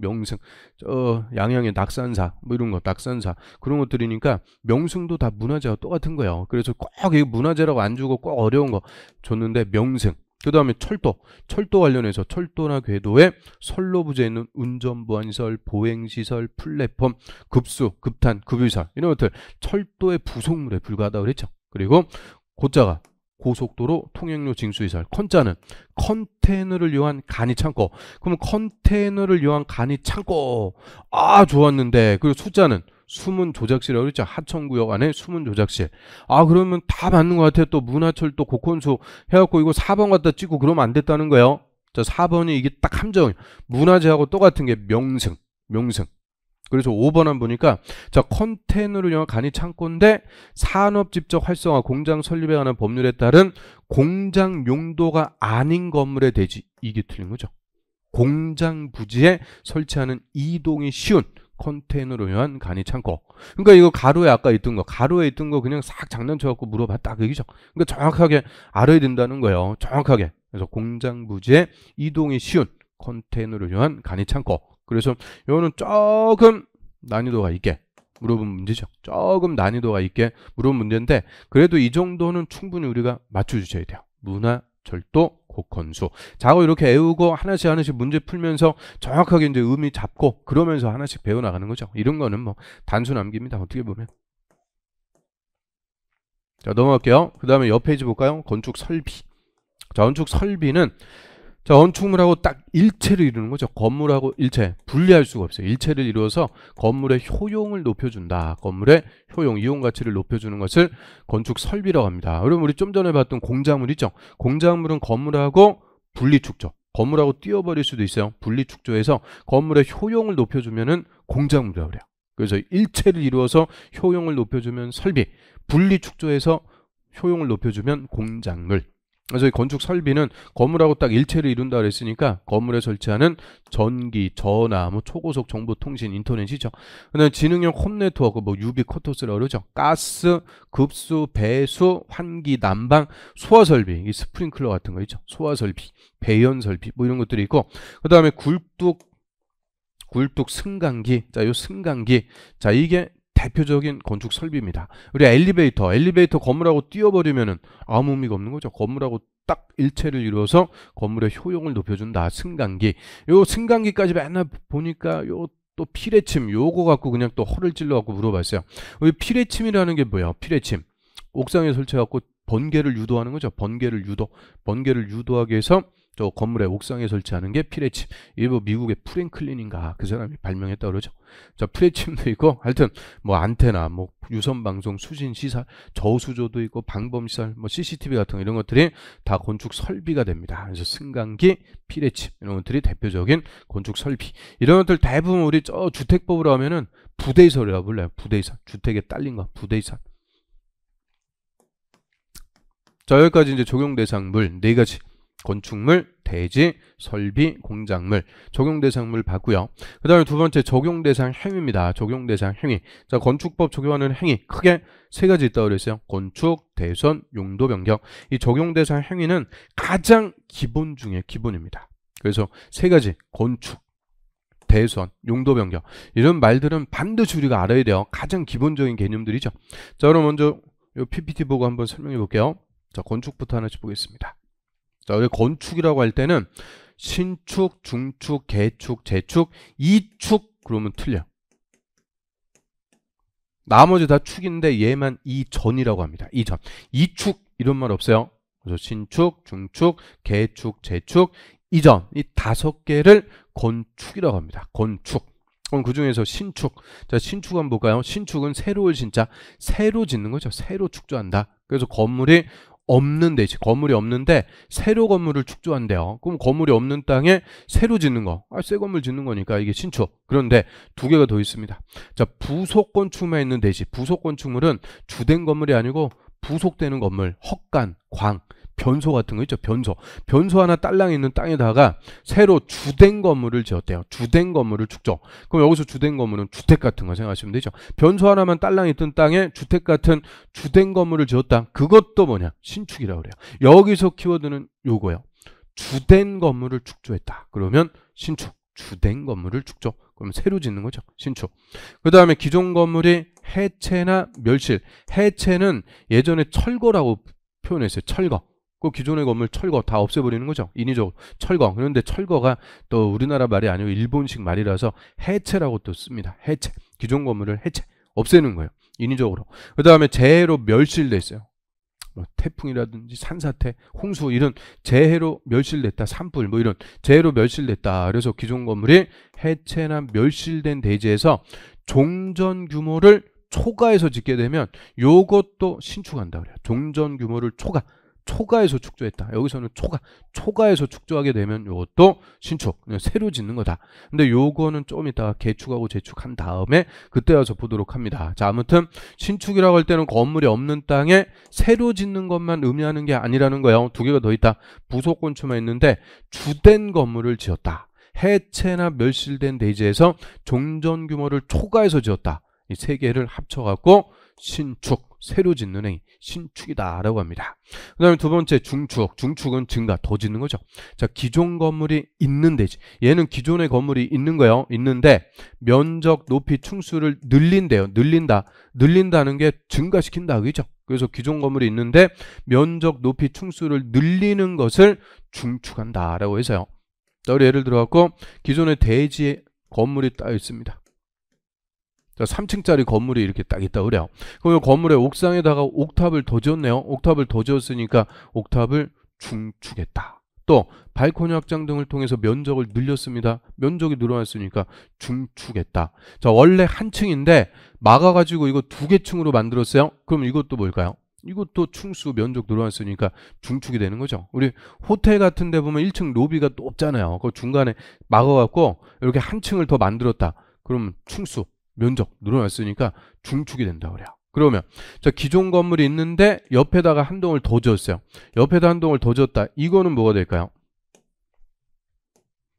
양양의 낙산사, 뭐 이런 거, 낙산사. 그런 것들이니까 명승도 다 문화재와 똑같은 거예요. 그래서 꼭 이 문화재라고 안 주고 꼭 어려운 거 줬는데 명승. 그 다음에 철도 관련해서 철도나 궤도에 선로 부재에 있는 운전보안시설, 보행시설, 플랫폼, 급수, 급탄, 급유시설 이런 것들 철도의 부속물에 불과하다고 그랬죠. 그리고 고자가 고속도로, 통행료, 징수시설. 컨자는 컨테이너를 이용한 간이 창고. 그러면 컨테이너를 이용한 간이 창고. 좋았는데. 그리고 숫자는 수문 조작실이라고 그랬죠. 하천구역 안에 수문 조작실. 그러면 다 맞는 것 같아요. 또 문화철도 고건수 해갖고 이거 4번 갖다 찍고 그러면 안 됐다는 거예요. 자, 4번이 이게 딱 함정이에요. 문화재하고 똑같은 게 명승. 그래서 5번 한 보니까 자, 컨테이너를 이용한 간이 창고인데 산업 집적 활성화 공장 설립에 관한 법률에 따른 공장 용도가 아닌 건물의 대지. 이게 틀린 거죠. 공장 부지에 설치하는 이동이 쉬운 컨테이너로 이용한 간이 창고. 그러니까 이거 가로에 아까 있던 거 그냥 싹 장난쳐갖고 물어봤다 그 얘기죠. 그러니까 정확하게 알아야 된다는 거예요. 정확하게. 그래서 공장 부지에 이동이 쉬운 컨테이너로 이용한 간이 창고. 그래서 이거는 조금 난이도가 있게 물어본 문제죠. 조금 난이도가 있게 물어본 문제인데 그래도 이 정도는 충분히 우리가 맞춰주셔야 돼요. 문화, 철도, 고건수. 자고 이렇게 외우고 하나씩 문제 풀면서 정확하게 이제 의미 잡고 그러면서 하나씩 배워나가는 거죠. 이런 거는 뭐 단순 암기입니다. 어떻게 보면. 자, 넘어갈게요. 그 다음에 옆 페이지 볼까요? 건축 설비. 자, 건축 설비는 자, 건축물하고 딱 일체를 이루는 거죠. 건물하고 일체 분리할 수가 없어요. 일체를 이루어서 건물의 효용을 높여준다. 건물의 효용, 이용 가치를 높여주는 것을 건축 설비라고 합니다. 그럼 우리 좀 전에 봤던 공작물 있죠. 공작물은 건물하고 분리축조, 건물하고 띄워버릴 수도 있어요. 분리축조해서 건물의 효용을 높여주면은 공작물이라고 그래요. 그래서 일체를 이루어서 효용을 높여주면 설비, 분리축조해서 효용을 높여주면 공작물. 그래서 이 건축 설비는 건물하고 딱 일체를 이룬다 그랬으니까 건물에 설치하는 전기, 전화, 뭐 초고속 정보통신, 인터넷이죠. 그다음에 지능형 홈 네트워크, 뭐 유비쿼터스라고 그러죠. 가스, 급수, 배수, 환기, 난방, 소화 설비, 이 스프링클러 같은 거 있죠. 소화 설비, 배연 설비, 뭐 이런 것들이 있고, 그다음에 굴뚝 승강기. 자, 요 승강기. 자, 이게 대표적인 건축 설비입니다. 우리 엘리베이터 건물하고 띄워버리면은 아무 의미가 없는 거죠. 건물하고 딱 일체를 이루어서 건물의 효용을 높여준다. 승강기. 요 승강기까지 맨날 보니까 요 또 피레침 요거 갖고 그냥 또 허를 찔러 갖고 물어봤어요. 왜 피레침이라는 게 뭐예요? 피레침. 옥상에 설치해갖고 번개를 유도하는 거죠. 번개를 유도하기 위해서 저 건물의 옥상에 설치하는 게 피레침. 이게 뭐 미국의 프랭클린인가 그 사람이 발명했다고 그러죠. 자, 피레침도 있고 하여튼 뭐 안테나, 뭐 유선 방송, 수신 시설, 저수조도 있고 방범 시설, 뭐 CCTV 같은 거 이런 것들이 다 건축 설비가 됩니다. 그래서 승강기, 피레침 이런 것들이 대표적인 건축 설비. 이런 것들 대부분 우리 저 주택법으로 하면은 부대이설이라고 불러요. 부대이설. 주택에 딸린 거 부대이설. 자, 여기까지 이제 적용 대상물 4가지. 건축물, 대지, 설비, 공작물, 적용 대상물 봤고요. 그 다음에 두 번째 적용 대상 행위입니다. 적용 대상 행위. 자, 건축법 적용하는 행위 크게 3가지 있다고 그랬어요. 건축, 대선, 용도 변경. 이 적용 대상 행위는 가장 기본 중에 기본입니다. 그래서 3가지 건축, 대선, 용도 변경. 이런 말들은 반드시 우리가 알아야 돼요. 가장 기본적인 개념들이죠. 자, 그럼 먼저 이 PPT 보고 한번 설명해 볼게요. 자, 건축부터 하나씩 보겠습니다. 자, 우리 건축이라고 할 때는 신축, 중축, 개축, 재축, 이축 그러면 틀려. 나머지 다 축인데 얘만 이전이라고 합니다. 이전. 이축 이런 말 없어요. 그래서 신축, 중축, 개축, 재축, 이전. 이 5개를 건축이라고 합니다. 건축. 그럼 그 중에서 신축. 자, 신축 한번 볼까요? 신축은 새로울 신자. 새로 짓는 거죠. 새로 축조한다. 그래서 건물이 없는데, 건물이 없는데 새로 건물을 축조한대요. 그럼 건물이 없는 땅에 새로 짓는 거, 새 건물 짓는 거니까 이게 신축. 그런데 2개가 더 있습니다. 자, 부속 건축만 있는 대지. 부속 건축물은 주된 건물이 아니고 부속되는 건물, 헛간, 광, 변소 같은 거 있죠. 변소 하나 딸랑 있는 땅에다가 새로 주된 건물을 지었대요. 주된 건물을 축조. 그럼 여기서 주된 건물은 주택 같은 거 생각하시면 되죠. 변소 하나만 딸랑 있던 땅에 주택 같은 주된 건물을 지었다. 그것도 뭐냐? 신축이라고 그래요. 여기서 키워드는 요거예요. 주된 건물을 축조했다. 그러면 신축. 주된 건물을 축조. 그럼 새로 짓는 거죠. 신축. 그 다음에 기존 건물이 해체나 멸실. 해체는 예전에 철거라고 표현했어요. 철거. 그 기존의 건물 철거 다 없애버리는 거죠. 인위적으로 철거. 그런데 철거가 또 우리나라 말이 아니고 일본식 말이라서 해체라고 또 씁니다. 해체. 기존 건물을 해체. 없애는 거예요. 인위적으로. 그 다음에 재해로 멸실됐어요. 뭐 태풍이라든지 산사태, 홍수 이런 재해로 멸실됐다. 산불 뭐 이런 재해로 멸실됐다. 그래서 기존 건물이 해체나 멸실된 대지에서 종전 규모를 초과해서 짓게 되면 요것도 신축한다 그래요. 종전 규모를 초과해서 축조했다. 여기서는 초과해서 축조하게 되면 요것도 신축, 새로 짓는 거다. 근데 요거는 좀 이따가 개축하고 재축한 다음에 그때 와서 보도록 합니다. 자, 아무튼 신축이라고 할 때는 건물이 없는 땅에 새로 짓는 것만 의미하는 게 아니라는 거예요. 2개가 더 있다. 부속 건축만 있는데 주된 건물을 지었다. 해체나 멸실된 대지에서 종전 규모를 초과해서 지었다. 이 3개를 합쳐갖고 신축, 새로 짓는 행위, 신축이다라고 합니다. 그 다음에 2번째 중축. 중축은 증가, 더 짓는 거죠. 자, 기존 건물이 있는 데지. 얘는 기존의 건물이 있는 거예요. 있는데 면적, 높이, 충수를 늘린대요. 늘린다는 게 증가시킨다. 그죠? 그래서 기존 건물이 있는데 면적, 높이, 충수를 늘리는 것을 중축한다라고 해서요. 자, 우리 예를 들어갖고 기존의 대지에 건물이 딱 있습니다. 자, 3층짜리 건물이 이렇게 딱 있다 그래요. 그럼 건물의 옥상에다가 옥탑을 더 지었네요. 옥탑을 더 지었으니까 옥탑을 중축했다. 또 발코니 확장 등을 통해서 면적을 늘렸습니다. 면적이 늘어났으니까 중축했다. 자, 원래 한 층인데 막아가지고 이거 2개 층으로 만들었어요. 그럼 이것도 뭘까요? 이것도 충수 면적 늘어났으니까 중축이 되는 거죠. 우리 호텔 같은 데 보면 1층 로비가 높잖아요. 그 중간에 막아갖고 이렇게 한 층을 더 만들었다. 그러면 충수 면적 늘어났으니까 중축이 된다 그래요. 그러면 자, 기존 건물이 있는데 옆에다가 한 동을 더 지었어요. 옆에다 한 동을 더 지었다. 이거는 뭐가 될까요?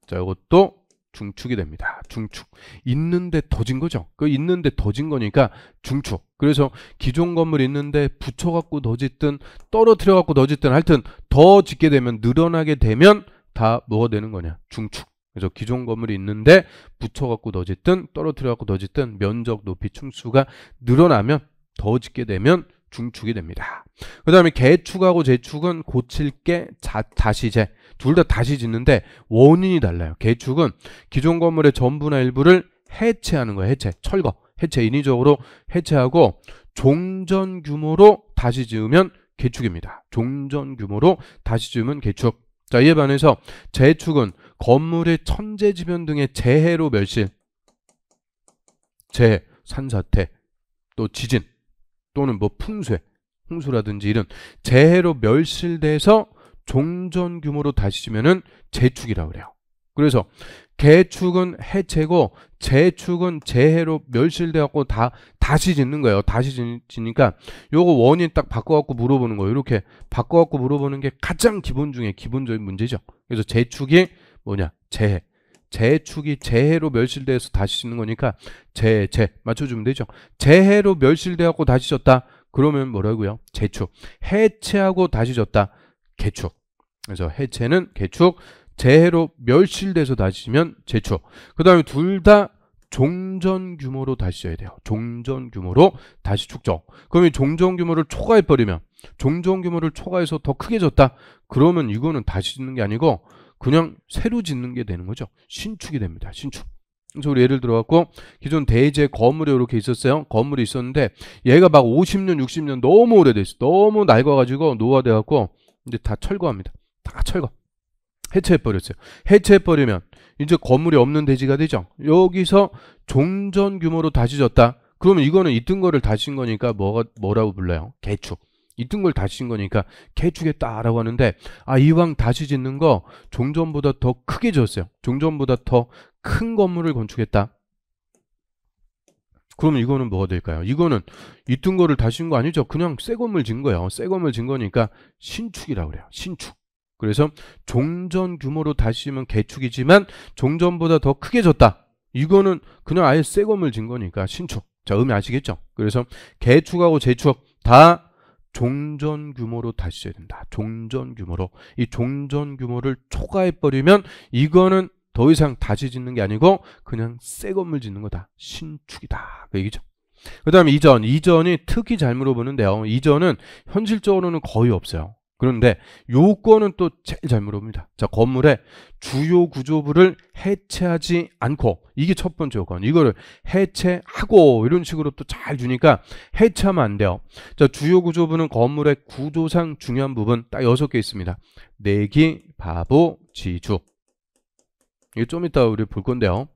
자, 이것도 중축이 됩니다. 중축. 있는데 더 진 거죠. 그 있는데 더 진 거니까 중축. 그래서 기존 건물 있는데 붙여갖고 더 짓든 떨어뜨려갖고 더 짓든 하여튼 더 짓게 되면 늘어나게 되면 다 뭐가 되는 거냐? 중축. 그래서 기존 건물이 있는데 붙여갖고 더 짓든 떨어뜨려갖고 더 짓든 면적, 높이, 충수가 늘어나면 더 짓게 되면 중축이 됩니다. 그 다음에 개축하고 재축은 고칠 게 다시 재. 둘 다 다시 짓는데 원인이 달라요. 개축은 기존 건물의 전부나 일부를 해체하는 거예요. 해체, 철거, 해체, 인위적으로 해체하고 종전 규모로 다시 지으면 개축입니다. 종전 규모로 다시 지으면 개축. 자, 이에 반해서 재축은 건물의 천재지변 등의 재해로 멸실, 재해, 산사태, 또 지진 또는 뭐 풍쇠, 홍수라든지 이런 재해로 멸실돼서 종전 규모로 다시 지면은 재축이라고 그래요. 그래서 개축은 해체고 재축은 재해로 멸실돼 갖고 다시 짓는 거예요. 다시 짓니까 요거 원인 딱 바꿔 갖고 물어보는 거예요. 이렇게 바꿔 갖고 물어보는 게 가장 기본 중에 기본적인 문제죠. 그래서 재축이 뭐냐? 재해. 재축이 재해로 멸실돼서 다시 짓는 거니까 재해 맞춰주면 되죠. 재해로 멸실돼 갖고 다시 졌다. 그러면 뭐라고요? 재축. 해체하고 다시 졌다. 개축. 그래서 해체는 개축, 재해로 멸실돼서 다시 지면 재축. 그 다음에 둘 다 종전 규모로 다시 져야 돼요. 종전 규모로 다시 축적. 그러면 종전 규모를 초과해버리면, 종전 규모를 초과해서 더 크게 졌다. 그러면 이거는 다시 짓는 게 아니고 그냥 새로 짓는 게 되는 거죠. 신축이 됩니다. 신축. 그래서 우리 예를 들어갖고 기존 대지에 건물이 이렇게 있었어요. 건물이 있었는데 얘가 막 50년, 60년 너무 오래됐어. 너무 낡아가지고 노화돼갖고 이제 다 철거합니다. 다 철거. 해체해버렸어요. 해체해버리면 이제 건물이 없는 대지가 되죠. 여기서 종전 규모로 다시 졌다. 그러면 이거는 있던 거를 다시 진 거니까 뭐라고 불러요? 개축. 있던 걸 다시 진 거니까 개축했다라고 하는데, 이왕 다시 짓는 거 종전보다 더 크게 졌어요. 종전보다 더 큰 건물을 건축했다. 그러면 이거는 뭐가 될까요? 이거는 있던 거를 다시 진 거 아니죠. 그냥 새 건물 진 거예요. 새 건물 진 거니까 신축이라고 그래요. 신축. 그래서 종전 규모로 다시 지면 개축이지만 종전보다 더 크게 졌다. 이거는 그냥 아예 새 건물 진 거니까 신축. 자, 의미 아시겠죠? 그래서 개축하고 재축 다 종전 규모로 다시 져야 된다. 종전 규모로. 이 종전 규모를 초과해버리면 이거는 더 이상 다시 짓는 게 아니고 그냥 새 건물 짓는 거다. 신축이다. 그 얘기죠. 그 다음에 이전. 이전이 특히 잘 물어보는데요. 이전은 현실적으로는 거의 없어요. 그런데 요거는 또 제일 잘 물어봅니다. 자, 건물의 주요 구조부를 해체하지 않고, 이게 첫 번째 요건. 이거를 해체하고 이런 식으로 또 잘 주니까 해체하면 안 돼요. 자, 주요 구조부는 건물의 구조상 중요한 부분 딱 6개 있습니다. 내기, 바보, 지주. 이거 좀 이따 우리 볼 건데요.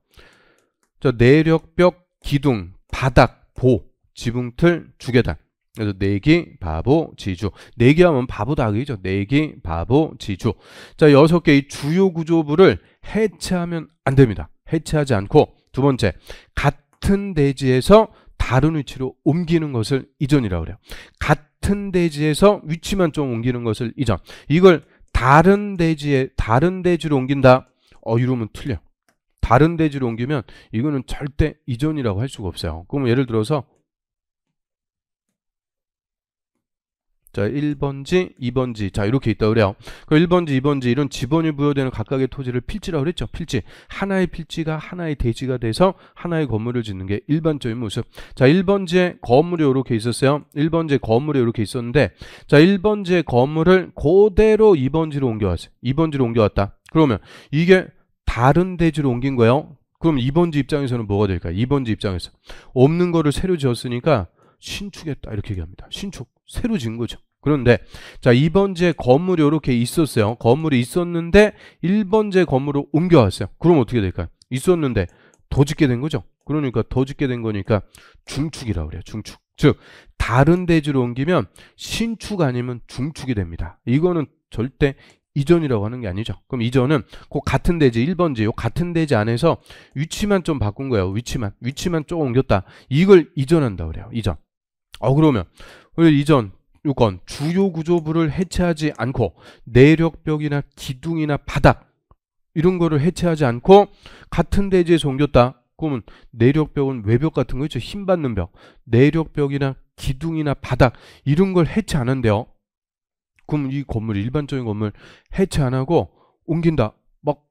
자, 내력벽, 기둥, 바닥, 보, 지붕틀, 주계단. 그래서 내기, 바보, 지주. 내기 하면 바보다그이죠. 내기, 바보, 지주. 자, 6개의 주요 구조부를 해체하면 안 됩니다. 해체하지 않고, 두 번째, 같은 대지에서 다른 위치로 옮기는 것을 이전이라고 그래요. 같은 대지에서 위치만 좀 옮기는 것을 이전. 이걸 다른 대지로 옮긴다. 이러면 틀려. 다른 대지로 옮기면 이거는 절대 이전이라고 할 수가 없어요. 그럼 예를 들어서 자, 1번지, 2번지. 자, 이렇게 있다 그래요. 그 1번지, 2번지 이런 지번이 부여되는 각각의 토지를 필지라고 그랬죠. 필지. 하나의 필지가 하나의 대지가 돼서 하나의 건물을 짓는 게 일반적인 모습. 자, 1번지에 건물이 이렇게 있었어요. 1번지에 건물이 이렇게 있었는데, 자, 1번지의 건물을 그대로 2번지로 옮겨왔어요. 2번지로 옮겨왔다. 그러면 이게 다른 대지로 옮긴 거예요. 그럼 2번지 입장에서는 뭐가 될까요? 2번지 입장에서 없는 거를 새로 지었으니까 신축했다 이렇게 얘기합니다. 신축. 새로 지은 거죠. 그런데 자, 2번지에 건물이 이렇게 있었어요. 건물이 있었는데 1번지에 건물을 옮겨왔어요. 그럼 어떻게 될까요? 있었는데 더 짓게 된 거죠. 그러니까 더 짓게 된 거니까 중축이라고 그래요. 중축. 즉 다른 대지로 옮기면 신축 아니면 중축이 됩니다. 이거는 절대 이전이라고 하는 게 아니죠. 그럼 이전은 그 같은 대지 1번지 요 같은 대지 안에서 위치만 좀 바꾼 거예요. 위치만 조금 옮겼다. 이걸 이전한다 그래요. 이전. 그러면 이전 요건 주요 구조부를 해체하지 않고 내력벽이나 기둥이나 바닥 이런 거를 해체하지 않고 같은 대지에서 옮겼다. 그러면 내력벽은 외벽 같은 거 있죠. 힘 받는 벽. 내력벽이나 기둥이나 바닥 이런 걸 해체 안 한대요. 그럼 이 건물 일반적인 건물 해체 안 하고 옮긴다. 막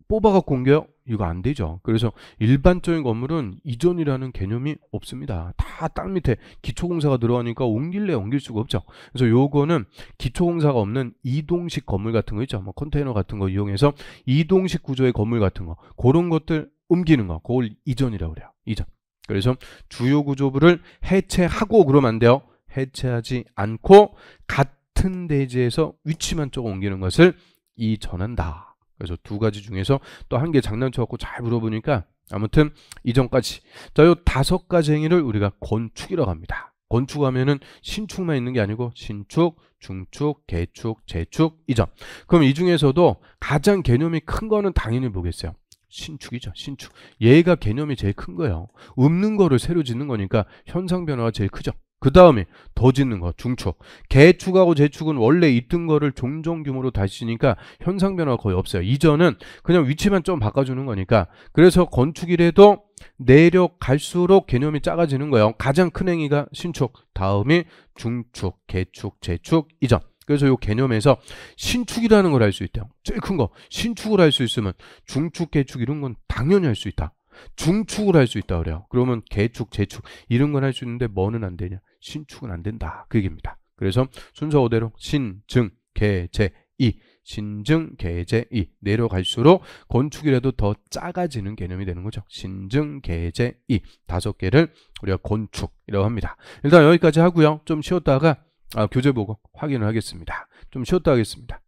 뽑아갖고 옮겨요? 이거 안 되죠. 그래서 일반적인 건물은 이전이라는 개념이 없습니다. 다 땅 밑에 기초공사가 들어가니까 옮길래 옮길 수가 없죠. 그래서 요거는 기초공사가 없는 이동식 건물 같은 거 있죠. 뭐 컨테이너 같은 거 이용해서 이동식 구조의 건물 같은 거 그런 것들 옮기는 거 그걸 이전이라고 그래요. 이전. 그래서 주요 구조부를 해체하고 그러면 안 돼요. 해체하지 않고 같은 대지에서 위치만 조금 옮기는 것을 이전한다. 그래서 두 가지 중에서 또 한 개 장난쳐갖고 잘 물어보니까 아무튼 이전까지. 자, 요 5가지 행위를 우리가 건축이라고 합니다. 건축하면은 신축만 있는 게 아니고 신축, 중축, 개축, 재축, 이전. 그럼 이 중에서도 가장 개념이 큰 거는 당연히 뭐겠어요? 신축이죠. 신축. 얘가 개념이 제일 큰 거예요. 없는 거를 새로 짓는 거니까 현상 변화가 제일 크죠. 그 다음에 더 짓는 거 중축. 개축하고 재축은 원래 있던 거를 종전 규모로 다시 지니까 현상 변화가 거의 없어요. 이전은 그냥 위치만 좀 바꿔주는 거니까. 그래서 건축이라도 내려 갈수록 개념이 작아지는 거예요. 가장 큰 행위가 신축, 다음이 중축, 개축, 재축, 이전. 그래서 이 개념에서 신축이라는 걸 할 수 있대요. 제일 큰 거. 신축을 할 수 있으면 중축, 개축 이런 건 당연히 할 수 있다. 중축을 할 수 있다 그래요. 그러면 개축, 재축 이런 건 할 수 있는데 뭐는 안 되냐? 신축은 안 된다. 그 얘기입니다. 그래서 순서 그대로 신, 증, 개, 재, 이. 신증, 계제, 이 내려갈수록 건축이라도 더 작아지는 개념이 되는 거죠. 신증, 계제, 이 5개를 우리가 건축이라고 합니다. 일단 여기까지 하고요. 좀 쉬었다가 교재 보고 확인을 하겠습니다. 좀 쉬었다 하겠습니다.